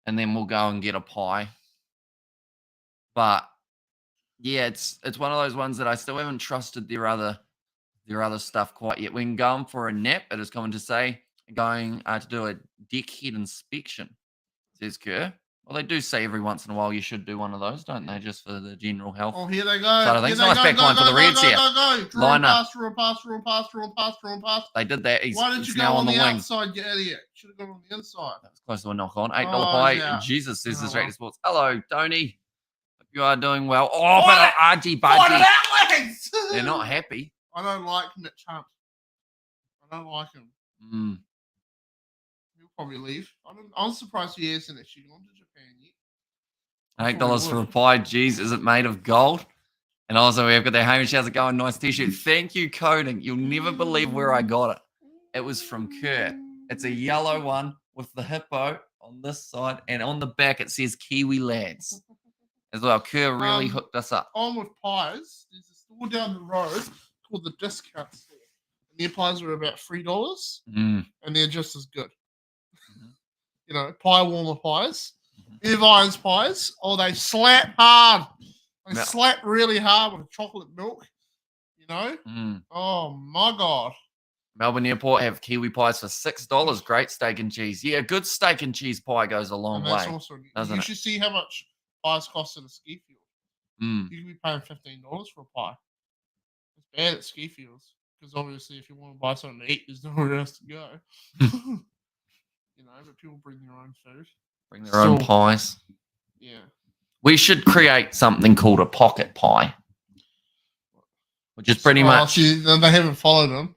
And then we'll go and get a pie. But yeah, it's one of those ones that I still haven't trusted their other stuff quite yet. When going for a nap, it is common to say going to do a deck head inspection, says Kerr. Well, they do say every once in a while you should do one of those, don't they? Just for the general health. Oh, here they go. Side of things. Nice back line for the Reds here. Go. Draw pass. They did that. Why didn't you go on the outside, you idiot? Should have gone on the inside. That was close to a knock on. $8 pie. Jesus, says this Rugby Sports. Hello, Tony. Hope you are doing well. Oh, but argy budgy. They're not happy. I don't like Mitch Hunt. I don't like him. He'll probably leave. I'm surprised he hasn't actually gone to Japan yet. $8 for a pie. Jeez, is it made of gold? And also, we've got the Hamish. How's it going? Nice t-shirt. Thank you, Coding. You'll never believe where I got it. It was from Kerr. It's a yellow one with the hippo on this side, and on the back it says Kiwi Lads as well. Kerr really hooked us up. On with pies, there's a store down the road called the Discount Store. And their pies are about $3, and they're just as good. You know, pie warmer pies. Irvine's pies. Oh, they slap hard. They slap really hard with chocolate milk. You know? Oh, my God. Melbourne Airport have kiwi pies for $6. Great steak and cheese. Yeah, a good steak and cheese pie goes a long way. Also, you should see how much pies cost at a ski field. You could be paying $15 for a pie. It's bad at ski fields because obviously, if you want to buy something to eat, there's nowhere else to go. You know, but people bring their own food. Bring their own pies. Yeah. We should create something called a pocket pie, which is pretty much. See, they haven't followed him.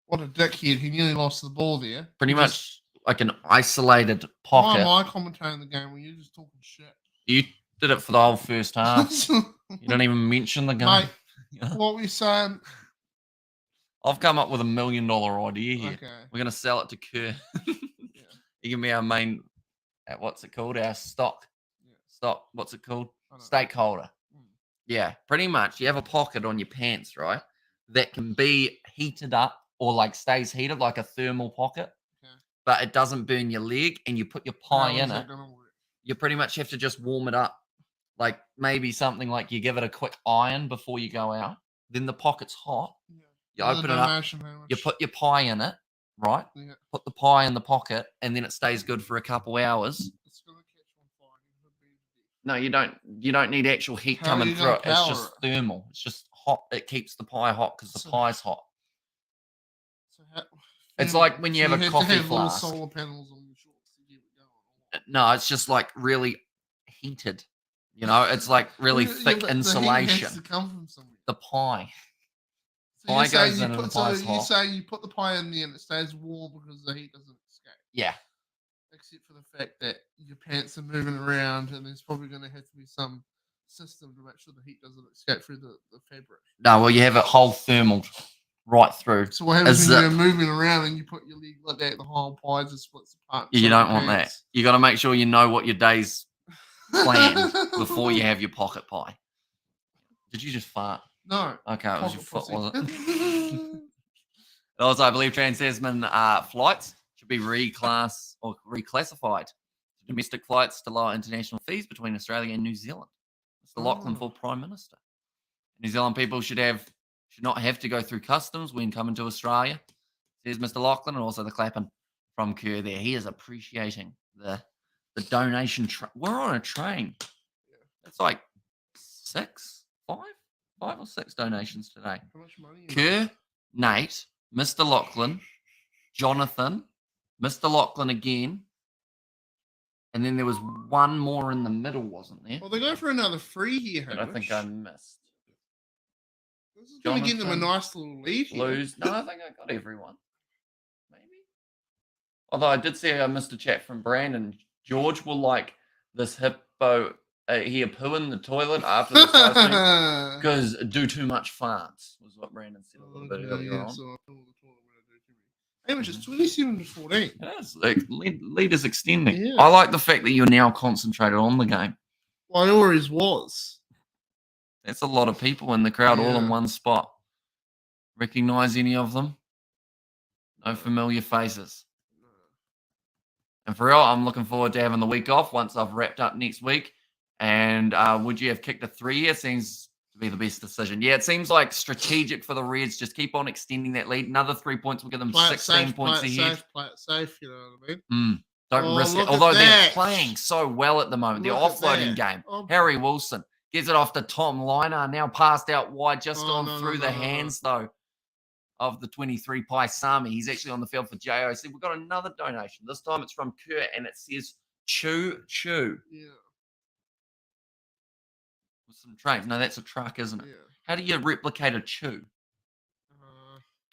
What a dickhead. He nearly lost the ball there. Pretty much like an isolated pocket. Why am I commentating the game when you're just talking shit? You did it for the whole first half. You don't even mention the game. Mate, what we saying? I've come up with $1 million idea here. Okay. We're going to sell it to Kerr. You can be our main, what's it called? Our stock, what's it called? Stakeholder. Yeah, pretty much. You have a pocket on your pants, right? That can be heated up or like stays heated like a thermal pocket, but it doesn't burn your leg, and you put your pie in it. You pretty much have to just warm it up. Like maybe something like you give it a quick iron before you go out. Then the pocket's hot. You open it up. You put your pie in it, right? Put the pie in the pocket, and then it stays good for a couple hours. It's gonna catch on fire. No, you don't. You don't need actual heat coming through it. It's just thermal. It's just hot. It keeps the pie hot because the pie's hot. It's like when you have a coffee flask. Solar panels on your shorts to keep it going. No, it's just like really heated. You know, it's like really thick insulation. The heat has to come from somewhere. The pie. So pie goes in and the pie's hot. You're saying you put the pie in there and it stays warm because the heat doesn't escape. Yeah. Except for the fact that your pants are moving around and there's probably going to have to be some system to make sure the heat doesn't escape through the fabric. No, well, you have it whole thermal right through. So what happens when you're moving around and you put your leg like that, the whole pie just splits apart? You don't want that. You got to make sure you know what your day's planned before you have your pocket pie. Did you just fart? No. Okay, it was your foot, was it? Also, I believe trans-Tasman flights should be reclassified to domestic flights to lower international fees between Australia and New Zealand. Mr. Lachlan for Prime Minister. New Zealand people should not have to go through customs when coming to Australia, says Mr. Lachlan, and also the clapping from Kerr there. He is appreciating the donation. We're on a train. It's like five or six donations today. How much money? Kerr, Nate, Mr. Lachlan, Jonathan, Mr. Lachlan again, and then there was one more in the middle, wasn't there? Well, they're going for another free here, I think I missed. This is going to give them a nice little lead here. Lose. No, I think I got everyone. Maybe. Although I did see I missed a chat from Brandon. George will like this Hippo here pooing the toilet after the size because do too much farts was what Brandon said a little bit earlier on. So I fill the toilet when I do too many. Hey, which is 27-14. It is. Like, lead is extending. Yeah. I like the fact that you're now concentrated on the game. Well, I always was. That's a lot of people in the crowd all in one spot. Recognize any of them? No familiar faces. And for real, I'm looking forward to having the week off once I've wrapped up next week. And would you have kicked a 3-year? Seems to be the best decision. Yeah, it seems like strategic for the Reds. Just keep on extending that lead. Another 3 points will give them 16 points ahead. Play it safe, you know what I mean? Don't risk it. Although they're playing so well at the moment. The offloading game. Harry Wilson gets it off to Tom Liner. Now passed out wide, just through the hands, though, of the 23 Paisami. He's actually on the field for JOC. We've got another donation. This time it's from Kurt, and it says, Choo Choo. Yeah. With some trains. No, that's a truck, isn't it? Yeah. How do you replicate a chew?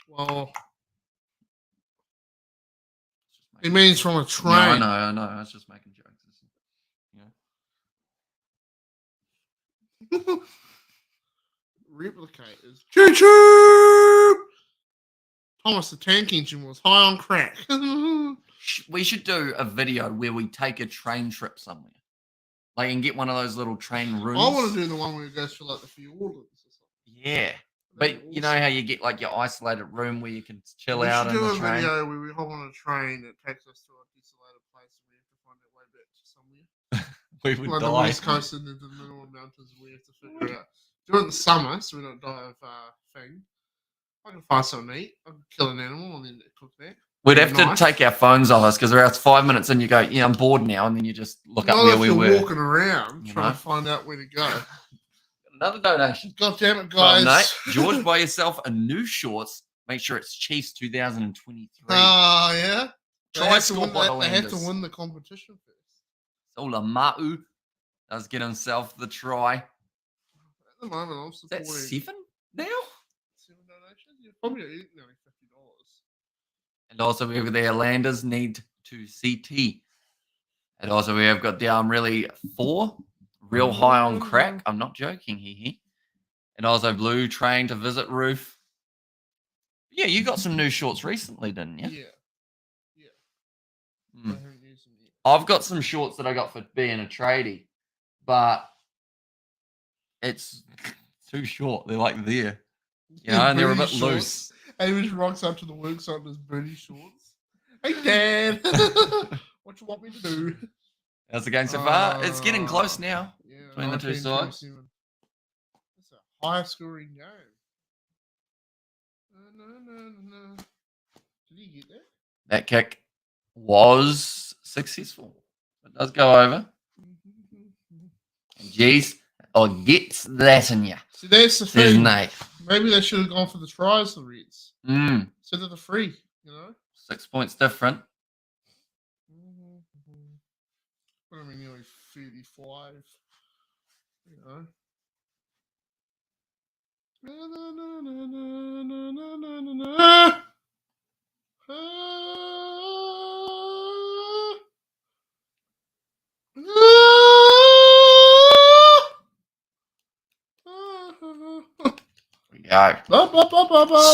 Well, it means from a train. No, I know. I was just making jokes. Replicate is choo choo. Thomas the Tank Engine was high on crack. We should do a video where we take a train trip somewhere. Like, and get one of those little train rooms. I want to do the one where it goes for like the few orders or something. Yeah. But you know how you get like your isolated room where you can chill out in the train? We should do a video where we hop on a train that takes us to a desolated place and we have to find our way back to somewhere. We would like die. The West Coast and the middle of mountains, we have to figure it out. Do it in the summer so we don't die of thing. I can find something to eat. I can kill an animal and then cook that. We'd have to take our phones off us because we're out 5 minutes and you go, yeah, I'm bored now. And then you just look up where we were. Walking around trying to find out where to go. Another donation. God damn it, guys. George, buy yourself a new shorts. Make sure it's Chiefs 2023. Oh, yeah? They have to win the competition first. So Lamau does get himself the try. At the moment, I'm supporting. That's 7 now? 7 donations? You're probably eating nearly $50. And also, we have the Highlanders need to CT. And also, we have got down really 4. Real high on crack. I'm not joking, he. And also, Blue train to visit Roof. Yeah, you got some new shorts recently, didn't you? Yeah. I've got some shorts that I got for being a tradie, but it's too short. They're like there. You know, and they're a bit loose. And he just rocks up to the workshop in his booty shorts. Hey, Dad. What you want me to do? How's the game so far? It's getting close now. Yeah, between the two sides. It's a high scoring game. Did he get that? That kick was successful. It does go over. And geez, gets that in you. See, that's the thing. Nate. Maybe they should have gone for the tries, the Reds. Instead of the free, you know? 6 points different. What I mean, nearly 35, you know? Go.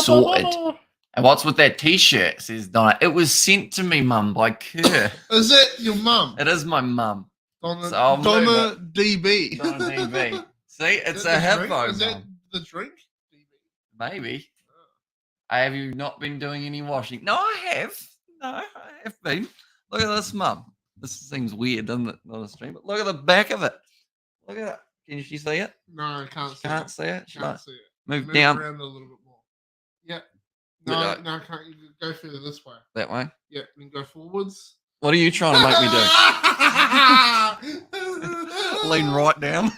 Sorted. And what's with that t-shirt? Says Donna. It was sent to me, Mum, by Kerr. Is it your mum? It is my mum. Donna DB. Donna DB. See, it's a Hippo. Is that the drink? DB? Maybe. Have you not been doing any washing? No, I have. No, I have been. Look at this, Mum. This seems weird, doesn't it, on the stream? But look at the back of it. Look at it. Can she see it? No, I can't see it. Can't see it? Can't see it. Move down. Around a little bit more. Yeah. No, can't. You go further this way. That way? Yeah, and go forwards. What are you trying to make me do? Lean right down.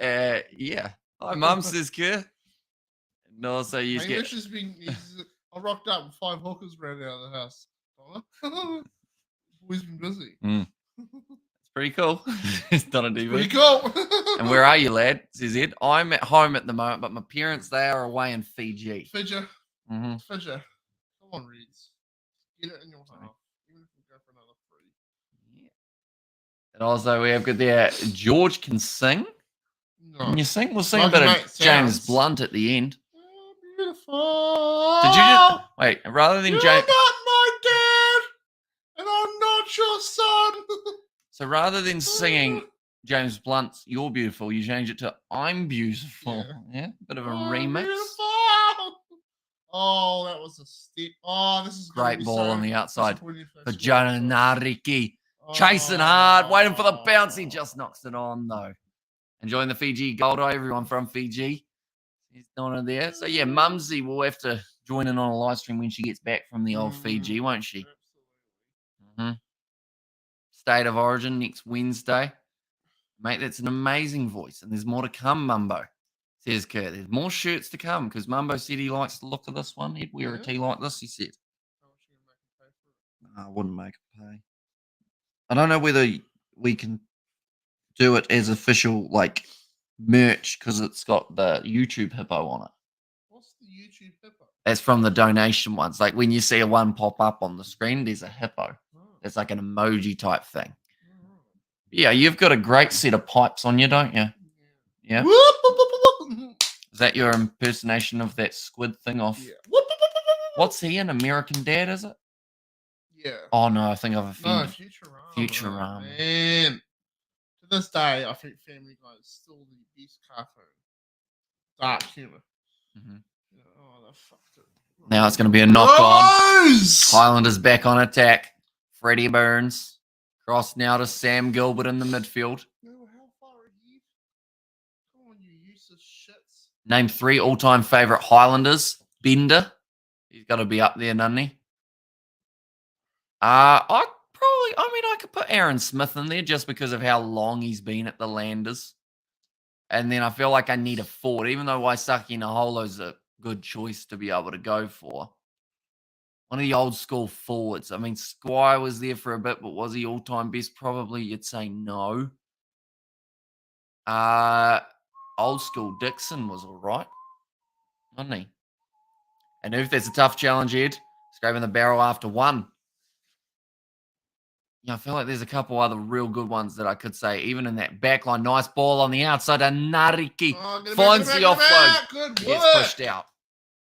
Yeah. Hi, Mum, says Kerr. No, so you get. I rocked up with 5 hookers around out of the house. Boy's been busy. It's pretty cool. It's done a DV. Pretty cool. And where are you, lad? Says Ed. I'm at home at the moment, but my parents, they are away in Fiji. Fiji. Come on, Reds. Get it in your half. Even if we go for another 3. Yeah. And also, we have got there. George can sing. No. Can you sing? We'll sing a bit of James Blunt at the end. Oh, beautiful. Did you just wait? Rather than James, not my dad, and I'm not your son. So rather than singing James Blunt's "You're Beautiful," you change it to "I'm Beautiful." Yeah, bit of a remix. Beautiful. Oh, that was a step. Oh, this is Great ball on the outside for Jonah Jonah Nariki. Chasing hard, waiting for the bounce. He just knocks it on, though. Enjoying the Fiji gold, everyone from Fiji. He's doing it there. So, yeah, Mumsy will have to join in on a live stream when she gets back from the old Fiji, won't she? Mm-hmm. State of Origin next Wednesday. Mate, that's an amazing voice. And there's more to come, Mumbo, says Kurt. There's more shirts to come because Mumbo said he likes the look of this one. He'd wear a tee like this, he said. I wouldn't make it pay. I don't know whether we can do it as official, like, merch because it's got the YouTube hippo on it. What's the YouTube hippo? That's from the donation ones. Like when you see a one pop up on the screen, there's a hippo. It's like an emoji type thing. Yeah, you've got a great set of pipes on you, don't you? Yeah. Is that your impersonation of that squid thing off? Yeah. What's he in? American Dad, is it? Yeah. Oh, no, I think I've offended. No, Futurama. Futurama. Man. To this day, I think Family Guy is still the best cartoon. Dark humor. Mm-hmm. Oh, they fucked it. Now it's going to be a knock on. Highlanders back on attack. Freddie Burns. Cross now to Sam Gilbert in the midfield. No, how far are you? Come on, you useless shits. Name 3 all-time favourite Highlanders. Bender. He's got to be up there, doesn't he? I could put Aaron Smith in there just because of how long he's been at the Landers. And then I feel like I need a forward, even though Waisaki Naholo's a good choice to be able to go for. One of the old school forwards. I mean, Squire was there for a bit, but was he all-time best? Probably you'd say no. Old school Dixon was all right, wasn't he? And if that's a tough challenge, Ed, scraping the barrel after one. Yeah, I feel like there's a couple other real good ones that I could say, even in that back line. Nice ball on the outside, and Nariki finds the offload. Good work. Gets pushed out.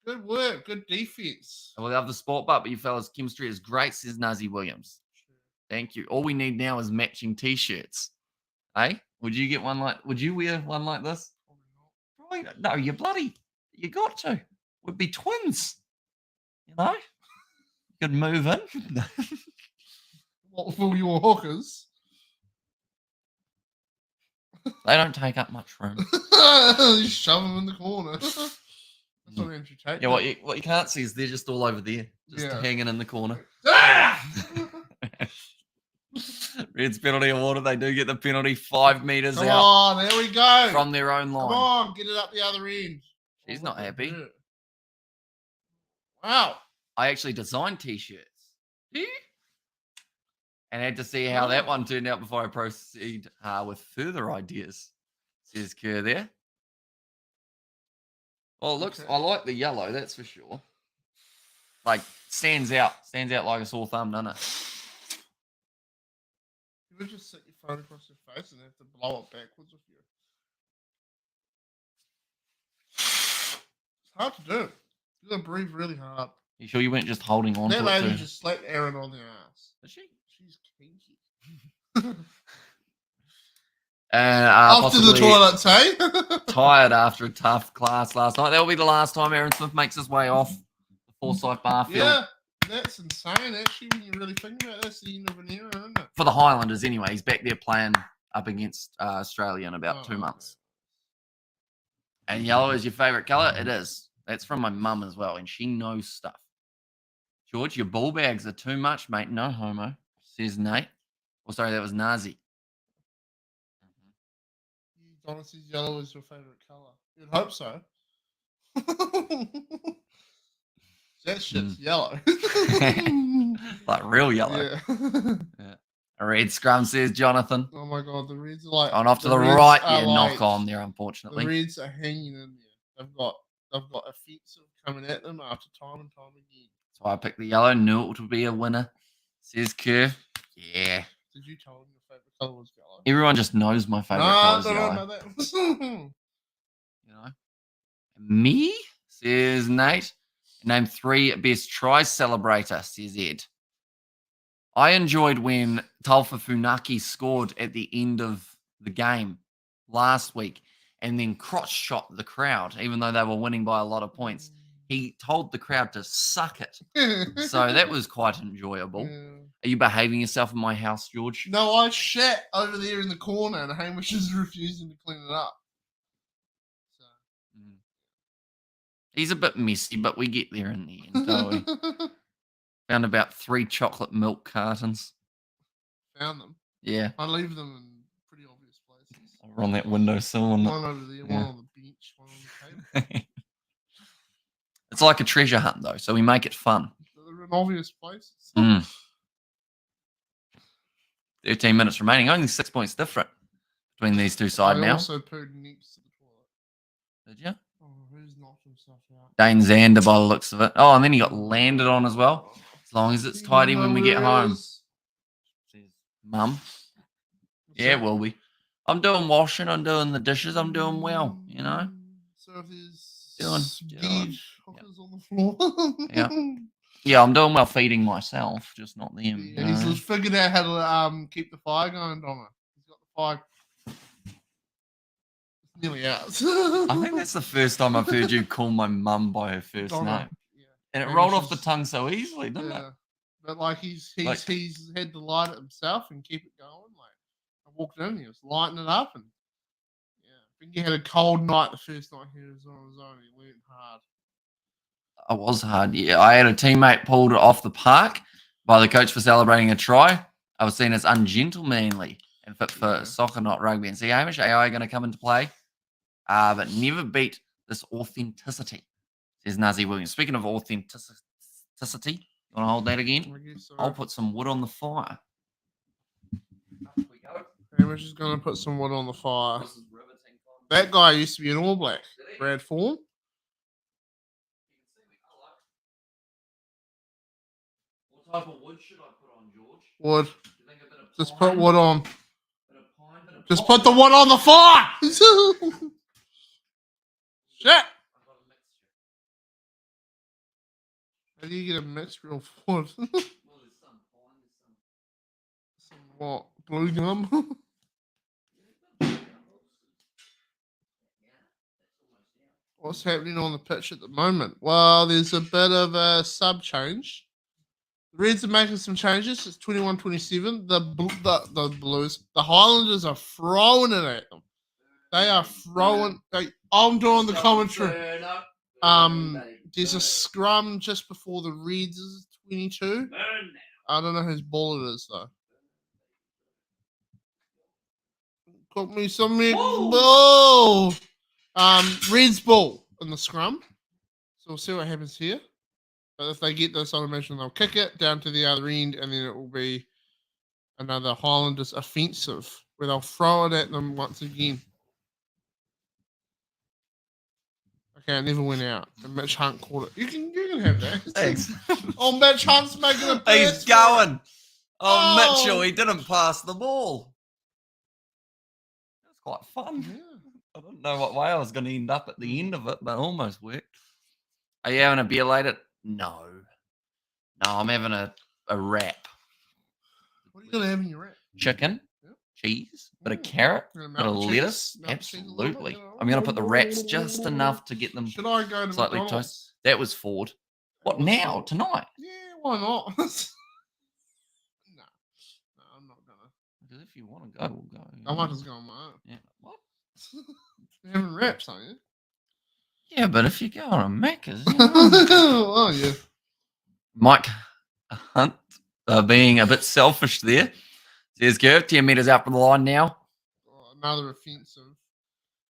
Good work. Good defense. We love the sport, but you fellas' chemistry is great, says Nazi Williams. Thank you. All we need now is matching T-shirts. Hey, would you wear one like this? Probably not. No, you got to. We'd be twins. You know? You could move in. What for your hookers? They don't take up much room. You shove them in the corner. That's not Andrew Tate. Yeah, what you can't see is they're just all over there, just hanging in the corner. Reds penalty awarded. They do get the penalty 5 meters out. Come on, there we go. From their own line. Come on, get it up the other end. She's not happy. Wow. I actually designed T-shirts. And had to see how that one turned out before I proceed with further ideas, says Kerr there. Well, it looks, I like the yellow, that's for sure. Like, stands out like a sore thumb, doesn't it? You would just set your phone across your face and have to blow it backwards with you. It's hard to do. You gotta breathe really hard. You sure you weren't just holding on to it? That lady just slapped Aaron on the ass. Did she? She's kinky. And after the toilets, hey? Tired after a tough class last night. That'll be the last time Aaron Smith makes his way off the Forsyth Barr field. Yeah, that's insane, actually, when you really think about it. That's the end of an era, isn't it? For the Highlanders, anyway. He's back there playing up against Australia in about 2 months. And yellow is your favourite colour? It is. That's from my mum as well, and she knows stuff. George, your ball bags are too much, mate. No homo, says Nate. Oh, sorry, that was Nazi. Honesty's yellow is your favourite colour. You'd hope so. That shit's yellow. Like real yellow. Yeah. A red scrum, says Jonathan. Oh my god, the Reds are like on off to the right. Yeah, knock on there, unfortunately. The Reds are hanging in there. They've got offensive coming at them after time and time again. That's why I picked the yellow. Knew it would be a winner, says Kerr. Yeah. Did you tell him your favourite colour was yellow? Everyone just knows my favourite colour is yellow. Know that. You know? Me, says Nate. Name 3 best tries celebrator, says Ed. I enjoyed when Talfa Funaki scored at the end of the game last week and then crotch shot the crowd, even though they were winning by a lot of points. he told the crowd to suck it. So that was quite enjoyable. Yeah. Are you behaving yourself in my house, George? No, I shat over there in the corner, and Hamish is refusing to clean it up. So. He's a bit messy, but we get there in the end, don't we? Found about 3 chocolate milk cartons. Found them? Yeah. I leave them in pretty obvious places. We're on that windowsill. One over there, one on the bench, one on the table. It's like a treasure hunt, though, so we make it fun. They're in obvious places. 13 minutes remaining. Only 6 points different between these two sides now. I also pooed next to the toilet. Did you? Oh, who's knocked himself out? Dane Zander by the looks of it. Oh, and then he got landed on as well. As long as it's tidy when we get home. Mum. Yeah, it will be. I'm doing washing. I'm doing the dishes. I'm doing well, you know. So if there's doing. hookers on the floor. Yeah, I'm doing well feeding myself, just not them. Yeah, he's just figured out how to keep the fire going, Donna. He's got the fire. It's nearly out. I think that's the first time I've heard you call my mum by her first name. Yeah. And it rolled off the tongue so easily, didn't it? But like he's had to light it himself and keep it going. Like I walked in, he was lighting it up, and I think he had a cold night the first night he was on his own. He learned hard. I was hard, yeah. I had a teammate pulled off the park by the coach for celebrating a try. I was seen as ungentlemanly and fit for soccer, not rugby. And see, Hamish, AI going to come into play, but never beat this authenticity, says Nazi Williams. Speaking of authenticity, you want to hold that again? I'll put some wood on the fire. Up we go. Hamish is going to put some wood on the fire. That guy used to be an All Black. Brad Form. What type of wood should I put on, George? Wood. Just put wood on. Just put the wood on the fire! Shit! How do you get a mixture of wood? Some what? Blue gum? What's happening on the pitch at the moment? Well, there's a bit of a sub change. The Reds are making some changes. It's 21-27. The Blues, the Highlanders are throwing it at them. They are throwing. I'm doing the commentary. There's a scrum just before the Reds is 22. I don't know whose ball it is though. Got me some ball. Reds ball in the scrum. So we'll see what happens here. But if they get this, I imagine they'll kick it down to the other end, and then it will be another Highlanders offensive where they'll throw it at them once again. Okay, it never went out. And Mitch Hunt caught it. You can have that. Thanks. Oh, Mitch Hunt's making a pass. He's going. Oh, Mitchell, he didn't pass the ball. That's quite fun. Yeah. I don't know what way I was going to end up at the end of it, but it almost worked. Are you having a beer later? No, I'm having a wrap. What are you going to have in your wrap? Chicken, cheese, bit of carrot, bit of lettuce. Absolutely. I'm going to put the wraps just enough to get them slightly toast. That was Ford. What now? Tonight? Yeah, why not? No, I'm not going to. Because if you want to go, we'll go. I might just go on my own. Yeah. What? You're having wraps, aren't you? Yeah, but if you go on a Macca's, oh yeah. Mike Hunt being a bit selfish there. Says Curve, 10 metres out from the line now. Oh, another offensive.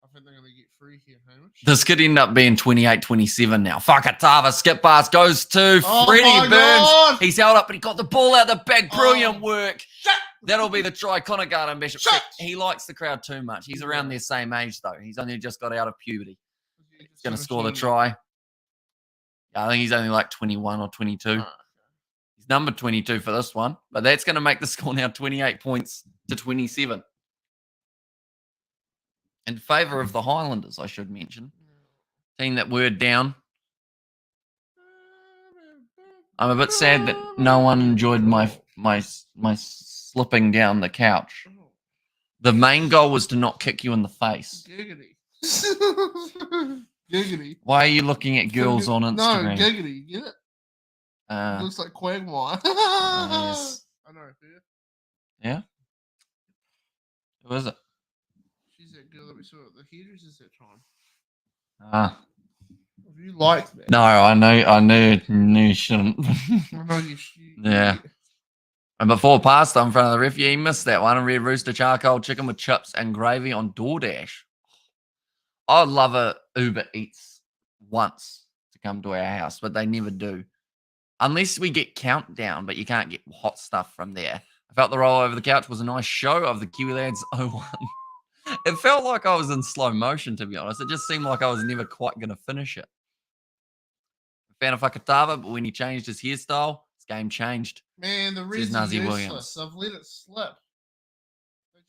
I think they're going to get free here, Hamish. This could end up being 28-27 now. Fakatava, skip pass, goes to Freddie Burns. God. He's held up, but he got the ball out the back. Brilliant work. Shit. That'll be the try. Connor Gardner Bishop. He likes the crowd too much. He's around their same age, though. He's only just got out of puberty. He's going to score the try. I think he's only like 21 or 22. He's number 22 for this one, but that's going to make the score now 28 points to 27. In favour of the Highlanders, I should mention. Team that were down. I'm a bit sad that no one enjoyed my slipping down the couch. The main goal was to not kick you in the face. Giggity. Giggity. Why are you looking at girls on Instagram? No, giggity. Get it? Looks like Quagmire. Yes. I know. Yeah? Who is it? She's that girl that we saw at the hairdressers that time. If you liked that. No, I knew you shouldn't. I know you should. Yeah. And before pasta in front of the ref, yeah, he missed that one. Red Rooster charcoal chicken with chips and gravy on DoorDash. I'd love a Uber Eats once to come to our house, but they never do. Unless we get Countdown, but you can't get hot stuff from there. I felt the roll over the couch was a nice show of the Kiwi Lads 0-1. It felt like I was in slow motion, to be honest. It just seemed like I was never quite going to finish it. Fan of Fakatava, but when he changed his hairstyle, his game changed. Man, the Reds are useless. I've let it slip.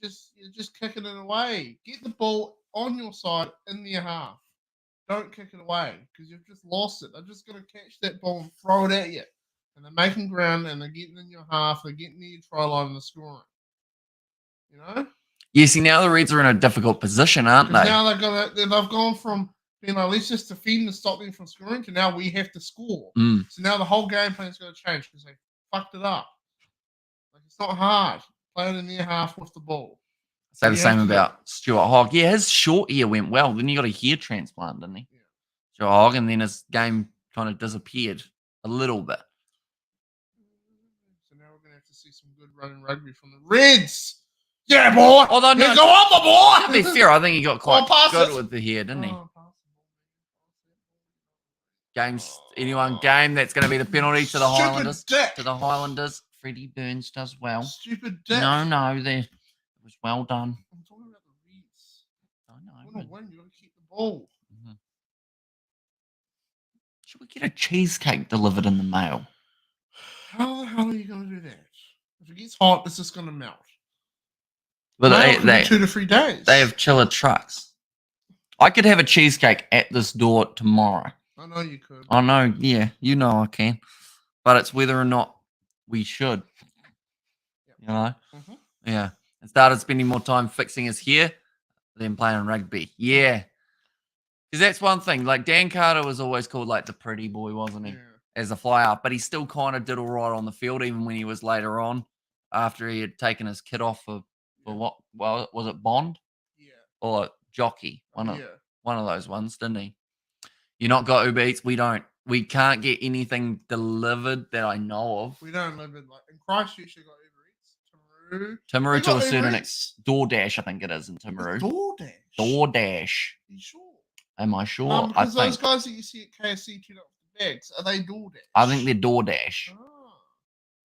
You're just kicking it away. Get the ball on your side in their half. Don't kick it away because you've just lost it. They're just going to catch that ball and throw it at you. And they're making ground and they're getting in your half. They're getting near your try line and they're scoring. You know? Yeah, see, now the Reds are in a difficult position, aren't they? Now they've gone from, let's just defend and stop them from scoring to now we have to score. So now the whole game plan's going to change because they fucked it up. Like, it's not hard. Play it in their half with the ball. Say the same about Stuart Hogg. Yeah, his short hair went well. Then he got a hair transplant, didn't he? Yeah. Stuart Hogg, and then his game kind of disappeared a little bit. So now we're going to have to see some good running rugby from the Reds. Yeah, boy. Although, no, go on, my boy. To be fair, I think he got quite good with the hair, didn't he? Game that's going to be the penalty to the Highlanders. Dick. To the Highlanders. Freddie Burns does well. Stupid dick. No, it was well done. I'm talking about the Reds. I know. You want to win, you got to keep the ball. Mm-hmm. Should we get a cheesecake delivered in the mail? How the hell are you going to do that? If it gets hot, it's just going to melt. But they 2 to 3 days. They have chiller trucks. I could have a cheesecake at this door tomorrow. I know you could. I know, yeah, you know I can. But it's whether or not we should. Yep. You know? Mm-hmm. Yeah. And started spending more time fixing his hair than playing rugby. Yeah. Because that's one thing. Like, Dan Carter was always called like the pretty boy, wasn't he? Yeah. As a flyer. But he still kind of did all right on the field, even when he was later on, after he had taken his kit off for what? Well, was it Bond? Yeah. Or Jockey? One of those ones, didn't he? You not got Uber Eats? We don't. We can't get anything delivered that I know of. We don't live in in Christchurch. You got Uber Eats. Timaru to a certain extent. DoorDash, I think it is in Timaru. DoorDash. DoorDash. Are you sure? Am I sure? Because those guys that you see at KFC turn up the bags, are they DoorDash? I think they're DoorDash. Oh.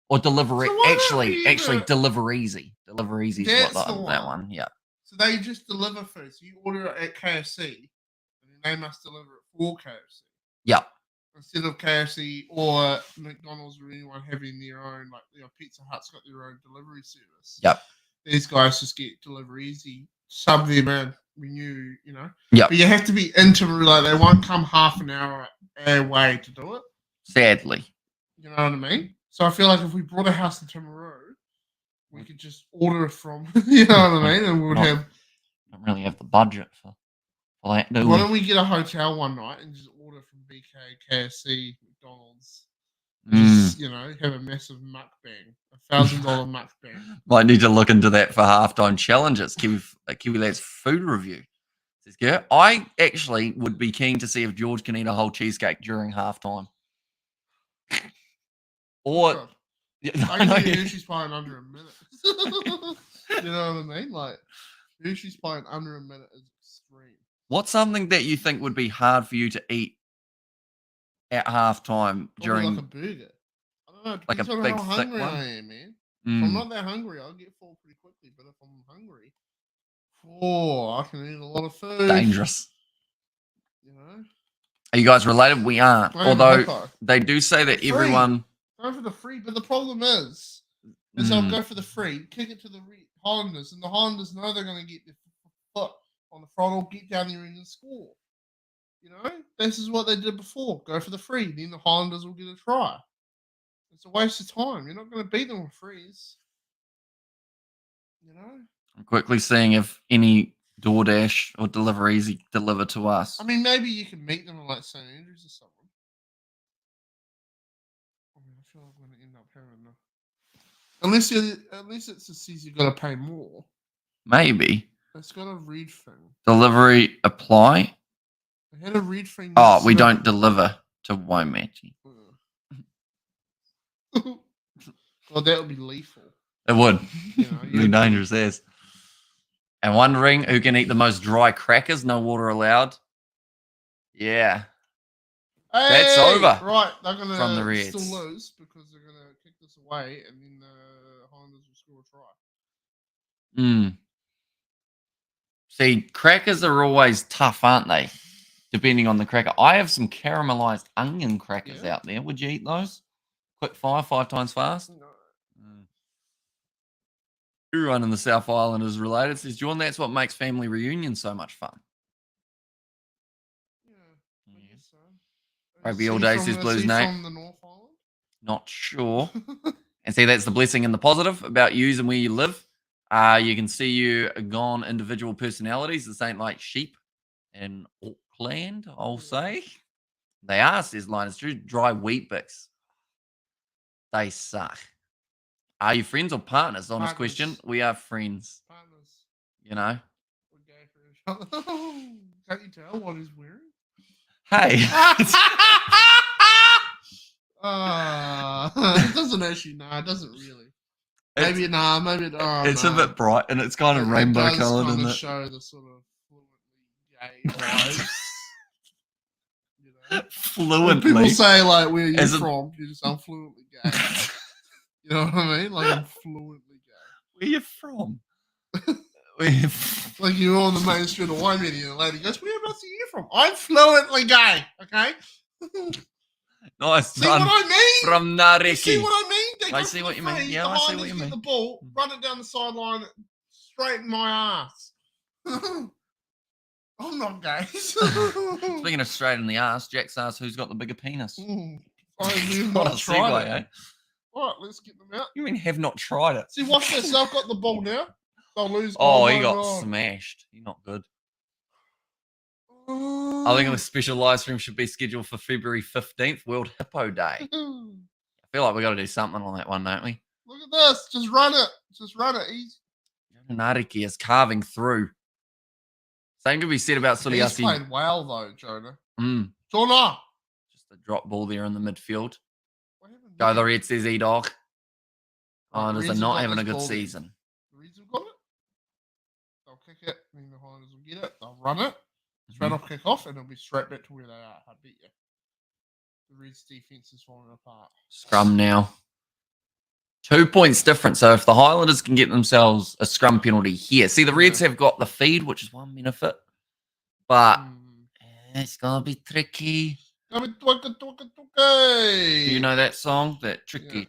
Or Delivery. So actually, Deliver Easy. Deliver Easy is what that one. Yeah. So they just deliver food. So you order it at KFC, and then they must deliver it for KFC. Yep. Instead of KFC or McDonald's or anyone having their own, Pizza Hut's got their own delivery service. Yep. These guys just get Deliver Easy, sub them in, renew, Yep. But you have to be into they won't come half an hour away to do it. Sadly. You know what I mean? So I feel like if we brought a house in Timaru, we could just order it from, you know what I mean? And we would have... don't really have the budget for that, do we? Why don't we get a hotel one night and just order from BK, KFC, McDonald's, just, have a massive mukbang, $1,000 mukbang. Might need to look into that for halftime challenges. Kiwi Lads food review. I actually would be keen to see if George can eat a whole cheesecake during halftime. Or I think Yoshi's playing under a minute. You know what I mean? Like, Yoshi's playing under a minute is extreme. What's something that you think would be hard for you to eat at halftime during like a burger? I don't know. Like a on big how thick hungry one? I am, man. If I'm not that hungry, I'll get full pretty quickly. But if I'm hungry, I can eat a lot of food. Dangerous. Are you guys related? We aren't. Although they do say that everyone... Go for the free, but the problem is I'll go for the free, kick it to the Highlanders, and the Highlanders know they're going to get their foot on the throttle, get down there and score. This is what they did before. Go for the free, then the Highlanders will get a try. It's a waste of time. You're not going to beat them with frees. I'm quickly seeing if any DoorDash or Deliver Easy deliver to us. I mean, maybe you can meet them in like St. Andrews or something. I mean, I feel like I'm going to end up having unless it says you got to pay more. Maybe. It's got a read thing. Delivery apply. It had a read thing. Oh, we don't deliver to Waimachi. Well, that would be lethal. It would. You know, be dangerous as. And wondering who can eat the most dry crackers, no water allowed. Yeah. Hey, that's over. Right, they're going from the to Reds. still lose because they're going to kick this away and then the Highlanders will score a try. See, crackers are always tough, aren't they? Depending on the cracker. I have some caramelized onion crackers out there. Would you eat those? Quick fire, 5 times fast? No. Everyone in the South Island is related. Says, John, that's what makes family reunions so much fun. Yeah, I guess so. Rugby all day says Blues Nate. From the North Island? Not sure. And see, that's the blessing and the positive about yous and where you live. You can see you gone individual personalities. This ain't like sheep in Auckland, I'll say. They are, says Linus Drew. Dry wheat bix. They suck. Are you friends or partners? Honest question. We are friends. Partners. You know? We're gay for each other. Can't you tell what he's wearing? Hey. It doesn't actually. No, it doesn't really. Maybe it's a bit bright and it's kind of rainbow coloured, isn't it? Show the sort of fluently gay vibes. You know? Fluently. When people say like, "Where are you from?" You just, I'm fluently gay. You know what I mean? Like, I'm fluently gay. Where you from? Like you're on the main street of Waimea and the lady goes, "Whereabouts are you from?" I'm fluently gay. Okay. Nice. See what I mean? From Nareki. You see what I mean? I see what you mean. Yeah, I see what you mean. Get the ball, run it down the sideline, straight in my ass. I'm not gay. Speaking of straight in the ass, Jack's asked who's got the bigger penis. I've Not not tried it. Eh? All right, let's get them out. You mean have not tried it? See, watch this. I've got the ball now. They'll lose. Oh, he got smashed. He's not good. I think a special live stream should be scheduled for February 15th, World Hippo Day. I feel like we got to do something on that one, don't we? Look at this. Just run it. Just run it. Nareki is carving through. Same could be said about Suliasi. He's played well, though, Jonah. Jonah! Just a drop ball there in the midfield. Go the Reds, says E-Dog. Highlanders are not having a good season. The Reds have got it. They'll kick it, and the Highlanders will get it. They'll run it. Straight off kick off, and it'll be straight back to where they are. I bet you. The Reds defense is falling apart. Scrum now. 2 points different. So if the Highlanders can get themselves a scrum penalty here. See, the Reds have got the feed, which is one benefit. But it's going to be tricky. Do you know that song? That tricky.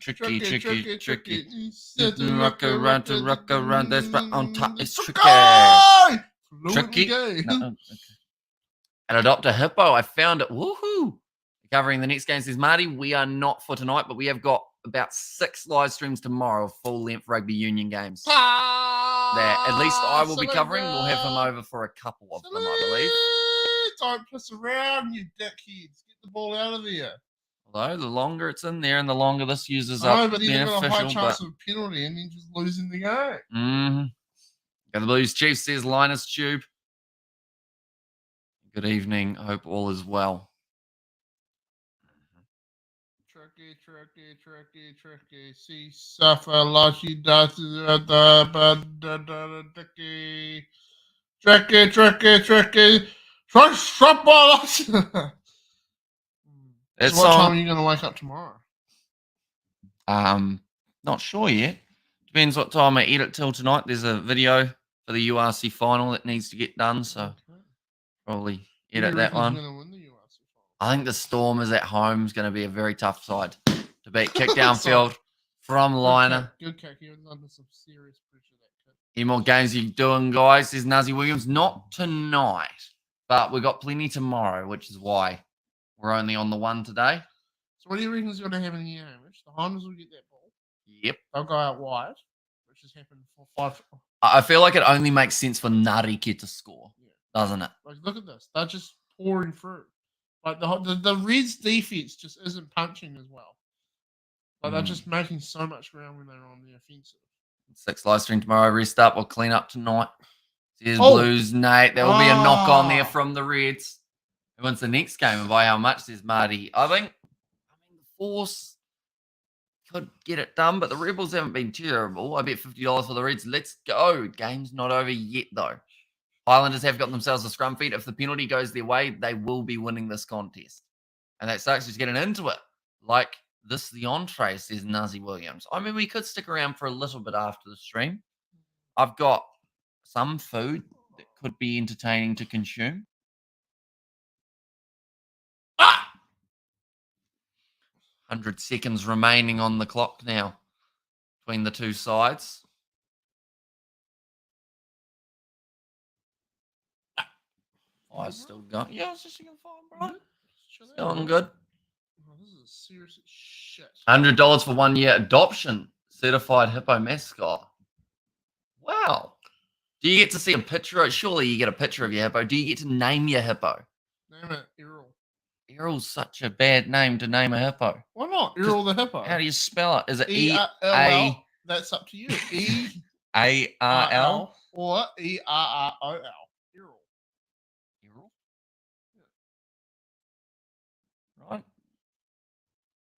Rock around. That's right on top. It's tricky. Tricky. No, okay. And Dr. Hippo, I found it. Woohoo! Covering the next game says, Marty, we are not for tonight, but we have got about 6 live streams tomorrow of full-length rugby union games. That at least I will be covering. We'll have him over for a couple of them, I believe. Don't piss around, you dickheads. Get the ball out of there. Although the longer it's in there and the longer this uses up, but you've got a high chance of penalty and then just losing the game. Got the Blues Chief, says Linus Tube. Good evening. I hope all is well. Tricky. See, suffer, lashi, tricky. What time are you going to wake up tomorrow? Not sure yet. Depends what time I edit till tonight. There's a video for the URC final that needs to get done, so probably edit that one. Win the URC I think the Storm is at home is going to be a very tough side to beat. Kick downfield from Liner. Good kick. He was under some serious pressure, that kick. Any more games you doing, guys? Says Nazi Williams. Not tonight, but we've got plenty tomorrow, which is why we're only on the one today. So what do you reckon is going to happen in the game? The Highlanders will get that ball. Yep. They'll go out wide. which has happened for 5. I feel like it only makes sense for Nariki to score, doesn't it? Like, look at this. They're just pouring through. Like, the Reds defense just isn't punching as well. Like, they're just making so much ground when they're on the offensive. 6 live stream tomorrow. Rest up. We'll clean up tonight. Here's Blues, Nate. There will be a knock on there from the Reds. Who wins the next game and by how much? There's Marty. I mean, the Force could get it done, but the Rebels haven't been terrible. I bet $50 for the Reds. Let's go. Game's not over yet, though. Highlanders have got themselves a scrum feed. If the penalty goes their way, they will be winning this contest. And that sucks just getting into it. Like this, the entree, says Nazi Williams. I mean, we could stick around for a little bit after the stream. I've got some food that could be entertaining to consume. 100 seconds remaining on the clock now between the two sides. I still going. Yeah, I was just going fine, bro. Going good. Oh, this is serious shit. $100 for 1 year adoption. Certified Hippo mascot. Wow. Do you get to see a picture? Surely you get a picture of your hippo. Do you get to name your hippo? Name it Errol. Errol's such a bad name to name a hippo. Why not? Errol the hippo. How do you spell it? Is it E-A-L-L? That's up to you. E-A-R-L? Or E-R-R-O-L. Errol. Errol? Right. A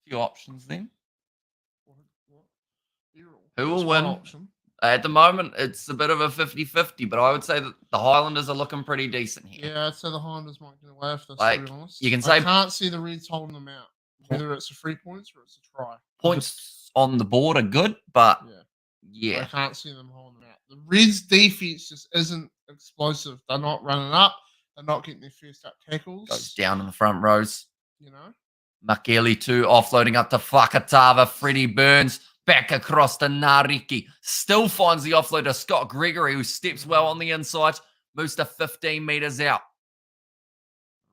few options then. What? Errol. Who will win? Option. At the moment, it's a bit of a 50-50, but I would say that the Highlanders are looking pretty decent here. Yeah, I'd say the Highlanders might get away with this, like, to be honest. You can say I can't see the Reds holding them out, whether it's a 3 points or it's a try. Points on the board are good, but yeah. I can't see them holding them out. The Reds' defense just isn't explosive. They're not running up. They're not getting their first up tackles. Goes down in the front rows. You know? Makeli 2 offloading up to Fakatava. Freddie Burns. Back across to Nariki. Still finds the offload to Scott Gregory, who steps well on the inside. Moves to 15 meters out.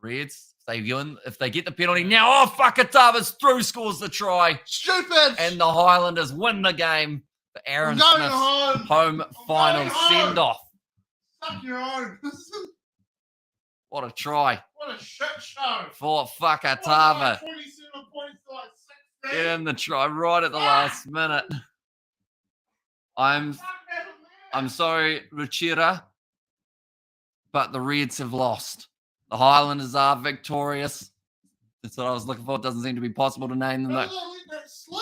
Reds, if they get the penalty now. Oh, Fakatava's through, scores the try. Stupid! And the Highlanders win the game for Aaron Smith's home final send-off. Suck your own. What a try. What a shit show. For Fakatava. 27 points to like 16. Get in the try right at the last minute. I'm sorry, Ruchira, but the Reds have lost. The Highlanders are victorious. That's what I was looking for. It doesn't seem to be possible to name them. Let that slip.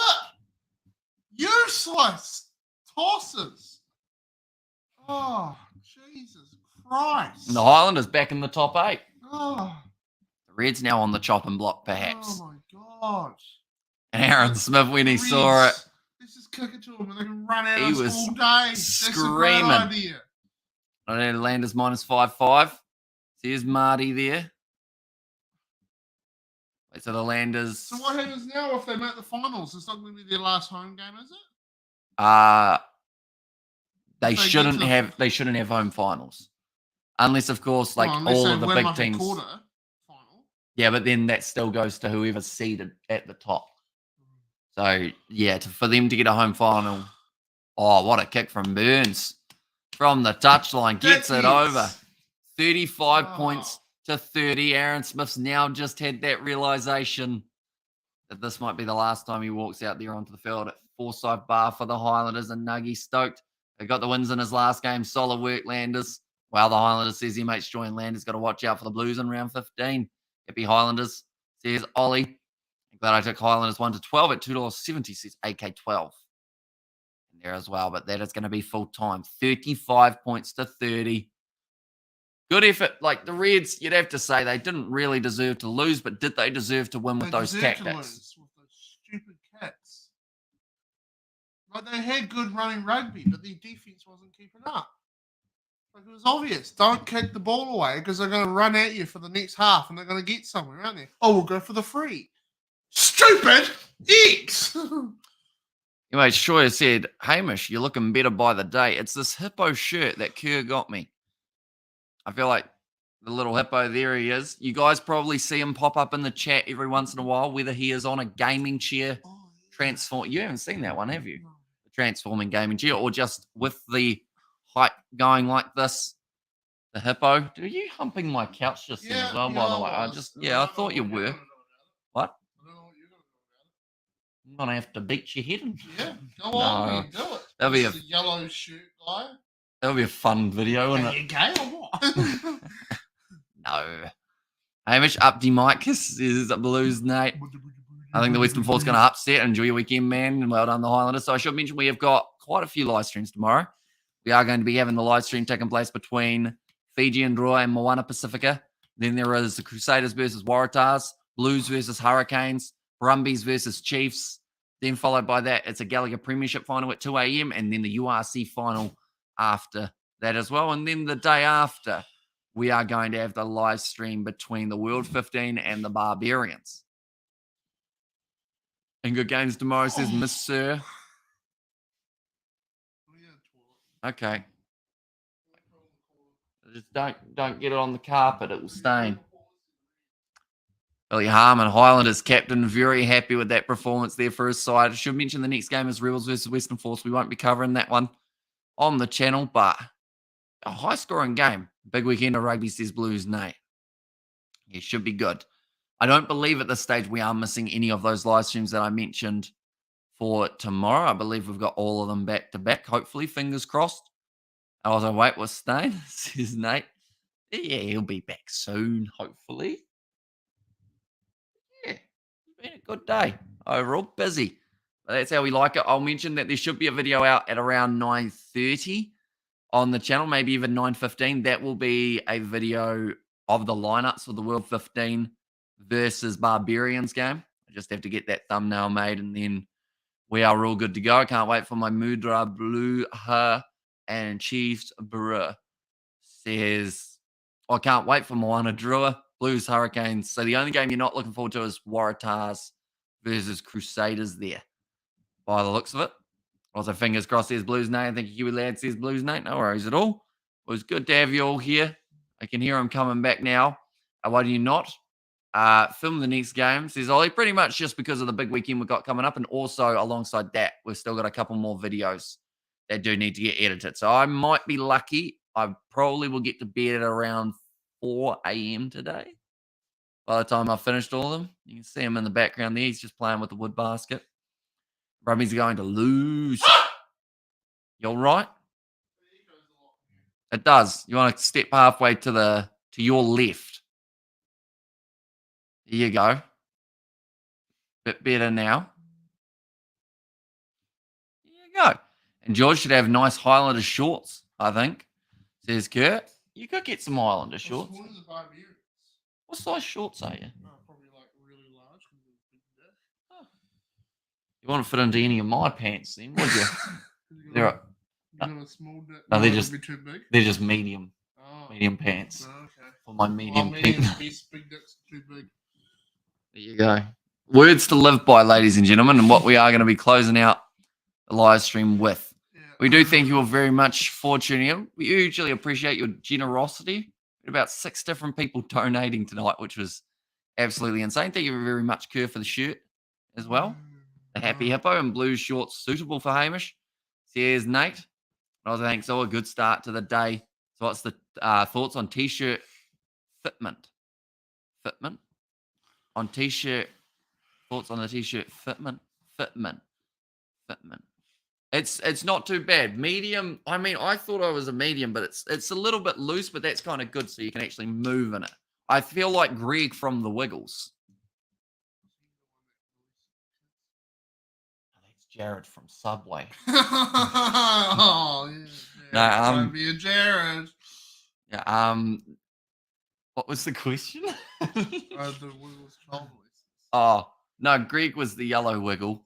Useless tosses. Oh, Jesus Christ. And the Highlanders back in the top 8. Oh. The Reds now on the chopping block, perhaps. Oh, my God. And Aaron Smith, when he saw it, let's just kick it to him and they can run at he us was all day. screaming. That's a great idea. I know Landers minus 5-5. There's Marty there. Wait, so the Landers. So what happens now if they make the finals? It's not going to be their last home game, is it? They shouldn't have home finals, unless of course like all of the big teams. Quarter final. Yeah, but then that still goes to whoever's seeded at the top. So yeah, for them to get a home final. Oh, what a kick from Burns from the touchline, gets it over. 35 points to 30. Aaron Smith's now just had that realization that this might be the last time he walks out there onto the field at Forsyth Barr for the Highlanders, and Nuggy stoked. They got the wins in his last game. Solid work, Landers. Well, the Highlanders says he mates join Landers. Got to watch out for the Blues in round 15. Happy Highlanders, says Ollie. I'm glad I took Highlanders 1 to 12 at $2.70, says AK12. In there as well, but that is going to be full time. 35 points to 30. Good effort. Like the Reds, you'd have to say they didn't really deserve to lose, but did they deserve to win with those tactics? To lose with those stupid kicks. Like they had good running rugby, but their defense wasn't keeping up. Like it was obvious. Don't kick the ball away because they're going to run at you for the next half and they're going to get somewhere, aren't they? Oh, we'll go for the free. Stupid X. Anyway, Shoya said, Hamish, you're looking better by the day. It's this Hippo shirt that Kerr got me. I feel like the little Hippo, there he is. You guys probably see him pop up in the chat every once in a while, whether he is on a gaming chair transform. You haven't seen that one, have you? transforming gaming chair, or just with the height going like this. The Hippo. Are you humping my couch just then as well, by the way? I thought you were. What? I'm going to have to beat your head in. Yeah, go on, do it. That'll be a yellow shirt guy. That'll be a fun video, wouldn't it? Are you gay or what? No. Hamish, up to Mike is Blues, Nate. I think the Western Force going to upset. Enjoy your weekend, man, and well done, the Highlanders. So I should mention we have got quite a few live streams tomorrow. We are going to be having the live stream taking place between Fiji and Roy and Moana Pacifica. Then there is the Crusaders versus Waratahs, Blues versus Hurricanes, Brumbies versus Chiefs. Then followed by that, it's a Gallagher Premiership final at 2 a.m. and then the URC final after that as well. And then the day after, we are going to have the live stream between the World 15 and the Barbarians. And good games tomorrow, says Miss Sir. Okay. Just don't get it on the carpet. It will stain. Billy Harmon, Highlanders captain, very happy with that performance there for his side. I should mention the next game is Rebels versus Western Force. We won't be covering that one on the channel, but a high-scoring game. Big weekend of rugby, says Blues Nate. It should be good. I don't believe at this stage we are missing any of those live streams that I mentioned for tomorrow. I believe we've got all of them back-to-back, hopefully. Fingers crossed. I was like, wait, what's Stain? Says Nate. Yeah, he'll be back soon, hopefully. Yeah, it's been a good day. Overall, busy. But that's how we like it. I'll mention that there should be a video out at around 9:30 on the channel, maybe even 9:15. That will be a video of the lineups for the World 15 versus Barbarians game. I just have to get that thumbnail made, and then we are all good to go. I can't wait for my Mudra Blue Ha and Chiefs Bruh says, I can't wait for Moana Drua, Blues Hurricanes. So the only game you're not looking forward to is Waratahs versus Crusaders there, by the looks of it. Also, fingers crossed, says Blues Nate. Thank you, Kiwi Lad, says Blues Nate. No worries at all. It was good to have you all here. I can hear him coming back now. Why do you not film the next game, says Ollie? Pretty much just because of the big weekend we've got coming up. And also, alongside that, we've still got a couple more videos that do need to get edited. So I might be lucky. I probably will get to bed at around 4 a.m. today. By the time I've finished all of them, you can see him in the background there. He's just playing with the wood basket. Brumbies are going to lose. You all right? It does. You want to step halfway to your left. There you go. Bit better now. There you go. And George should have nice Highlander shorts, I think. Says Kurt. You could get some Highlander shorts. What size shorts are you? Probably like really large. You want to fit into any of my pants then, would you? They're a small dick. No, they're too big. They're just medium. Oh. Medium pants. Oh, okay. For my medium pants. Big dicks too big. There you go. Words to live by, ladies and gentlemen, and what we are going to be closing out the live stream with. Yeah. We do thank you all very much for tuning in. We hugely appreciate your generosity. We had about 6 different people donating tonight, which was absolutely insane. Thank you very much, Kerr, for the shirt as well. The Happy Hippo and blue shorts suitable for Hamish. Says Nate. I think so. A good start to the day. So what's the thoughts on T-shirt fitment? Fitment? On T-shirt. Thoughts on the T-shirt fitment? Fitment. It's not too bad. Medium. I mean, I thought I was a medium, but it's a little bit loose, but that's kind of good so you can actually move in it. I feel like Greg from the Wiggles. Jared from Subway. Oh, yeah. No, be a Jared. Yeah. What was the question? The Wiggles child voices. Oh no, Greg was the yellow Wiggle.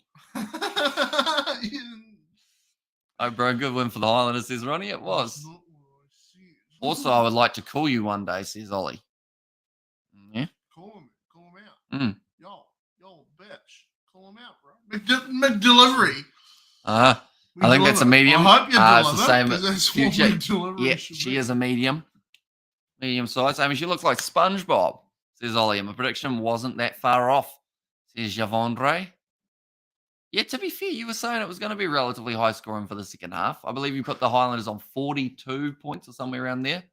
Oh, bro, good win for the Highlanders, says Ronnie. It was. Also, I would like to call you one day, says Ollie. Yeah. Call him out. Yo, bitch. Call him out, bro. McDelivery. I think that's a medium. I hope you deliver. It's the same that's future. Yeah, she is a medium. Medium size. I mean, she looks like SpongeBob, says Ollie. And my prediction wasn't that far off, says Javondre. Yeah, to be fair, you were saying it was going to be relatively high scoring for the second half. I believe you put the Highlanders on 42 points or somewhere around there.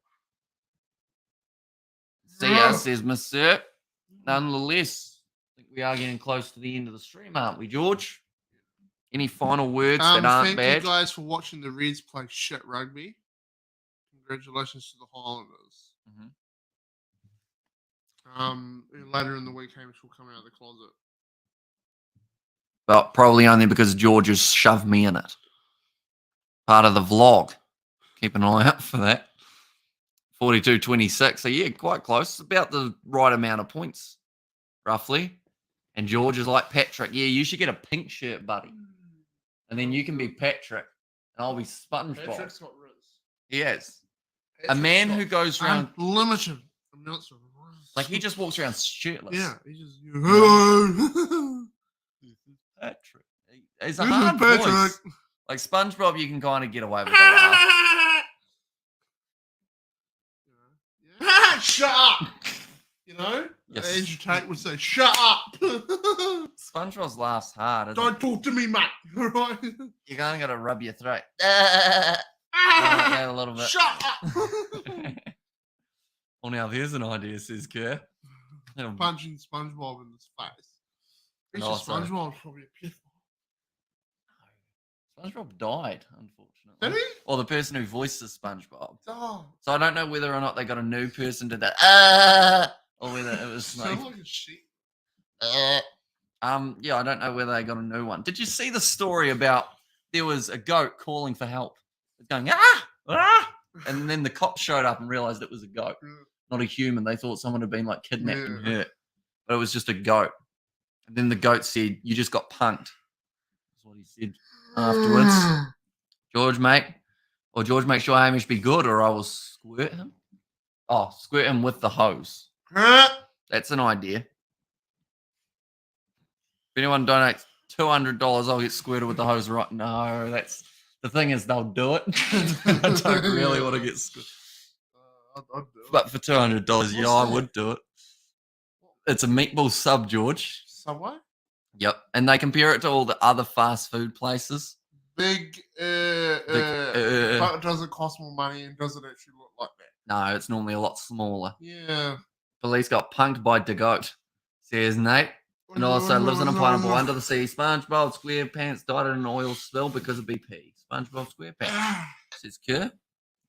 See ya, says Mr. Nonetheless, I think we are getting close to the end of the stream, aren't we, George? Any final words that aren't bad? Thank you guys for watching the Reds play shit rugby. Congratulations to the Highlanders. Later in the week, Hamish will come out of the closet. But probably only because George has shoved me in it. Part of the vlog. Keep an eye out for that. 42-26. So, yeah, quite close. It's about the right amount of points, roughly. And George is like, Patrick, yeah, you should get a pink shirt, buddy. And then you can be Patrick. And I'll be SpongeBob. Patrick's got Riz. He has. A man who goes around... Unlimited amounts of Riz. Like, he just walks around shirtless. Yeah. He just... Hello. Patrick. He's a hard voice. Like SpongeBob, you can kind of get away with the laugh. Shut up! You know? Yes. Andrew Tate would say, shut up! SpongeBob's laughs hard. Don't talk to me, mate. All right? You're going to rub your throat. A little bit. Shut up! Well, now there's an idea, says Kerr. Punching SpongeBob in his face. SpongeBob's probably a pit. SpongeBob died, unfortunately. Did he? Or the person who voices SpongeBob. Oh. So I don't know whether or not they got a new person to that. Or whether it was like a sheep. Yeah, I don't know whether they got a new one. Did you see the story about there was a goat calling for help? It's going, and then the cops showed up and realized it was a goat, not a human. They thought someone had been like kidnapped and hurt. But it was just a goat. And then the goat said, "You just got punked." That's what he said afterwards. George, make sure Hamish be good or I will squirt him. Oh, squirt him with the hose. That's an idea. If anyone donates $200, I'll get squirted with the hose right. No, that's the thing is they'll do it. I don't really want to get squirted. But for $200, yeah, I would do it. It's a meatball sub, George. Subway? Yep. And they compare it to all the other fast food places. But does it cost more money and does it actually look like that? No, it's normally a lot smaller. Yeah. Police got punked by the goat, says Nate. And also lives in a pineapple under the sea. SpongeBob SquarePants died in an oil spill because of BP. SpongeBob SquarePants, says Kerr.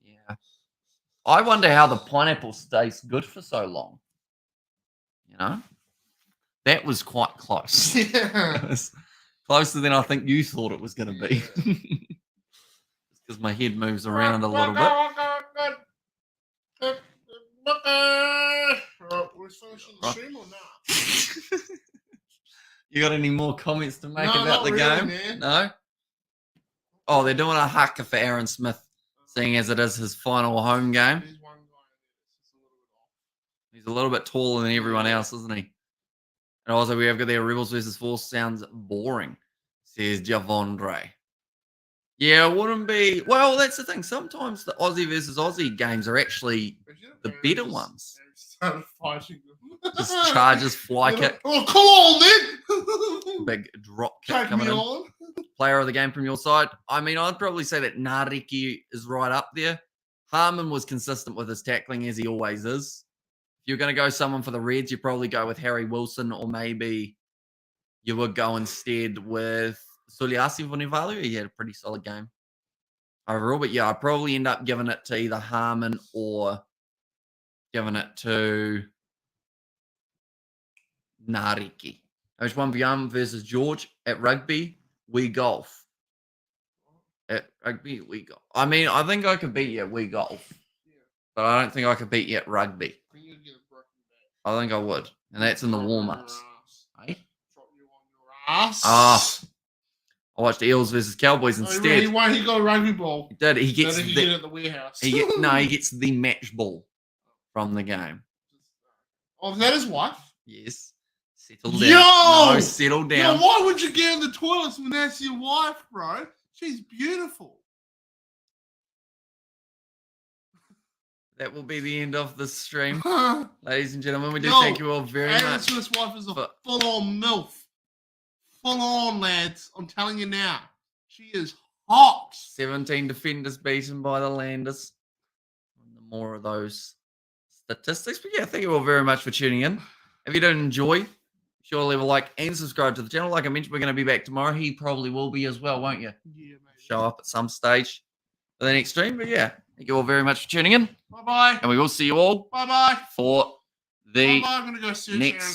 Yeah. I wonder how the pineapple stays good for so long. You know? That was quite close. Yeah. It was closer than I think you thought it was going to be. Because my head moves around a little bit. We're finishing the stream or not? You got any more comments to make No, about the not game? really, man. No? Oh, they're doing a haka for Aaron Smith, seeing as it is his final home game. There's one guy that's a little bit off. He's a little bit taller than everyone else, isn't he? And also, we have got there Rebels versus Force. Sounds boring, says Javondre. Yeah, it wouldn't be. Well, that's the thing. Sometimes the Aussie versus Aussie games are actually the better ones. Started fighting them. Just charges, fly kick. Oh, come on, then! Big drop kick Take coming me in. on. Player of the game from your side. I mean, I'd probably say that Nariki is right up there. Harmon was consistent with his tackling as he always is. If you're going to go someone for the Reds, you probably go with Harry Wilson, or maybe you would go instead with Suliasi Vunivalu. He had a pretty solid game overall. But yeah, I'd probably end up giving it to either Harmon or giving it to Nariki. H1VM versus George at rugby, we golf. At rugby, we golf. I mean, I think I could beat you at we golf. But I don't think I could beat you at rugby. I think I would. And that's in the warm-ups. Hey? I watched Eels versus Cowboys instead. Really? Why he got a rugby ball? He did. He gets he get it at the warehouse. He gets the match ball from the game. Oh, is that his wife? Yes. Settle down. Yo! No, settle down. Yo, why would you get in the toilets when that's your wife, bro? She's beautiful. That will be the end of the stream. Ladies and gentlemen, we do Yo, thank you all very Aaron much. Smith's wife is a full-on MILF. full on, lads. I'm telling you now. She is hot. 17 defenders beaten by the Landers. More of those statistics. But yeah, thank you all very much for tuning in. If you don't enjoy, sure leave a like and subscribe to the channel. Like I mentioned, we're going to be back tomorrow. He probably will be as well, won't you? Yeah, mate. Show up at some stage for the next stream. But yeah, thank you all very much for tuning in. Bye-bye. And we will see you all Bye-bye. for the Bye-bye. I'm going to go search next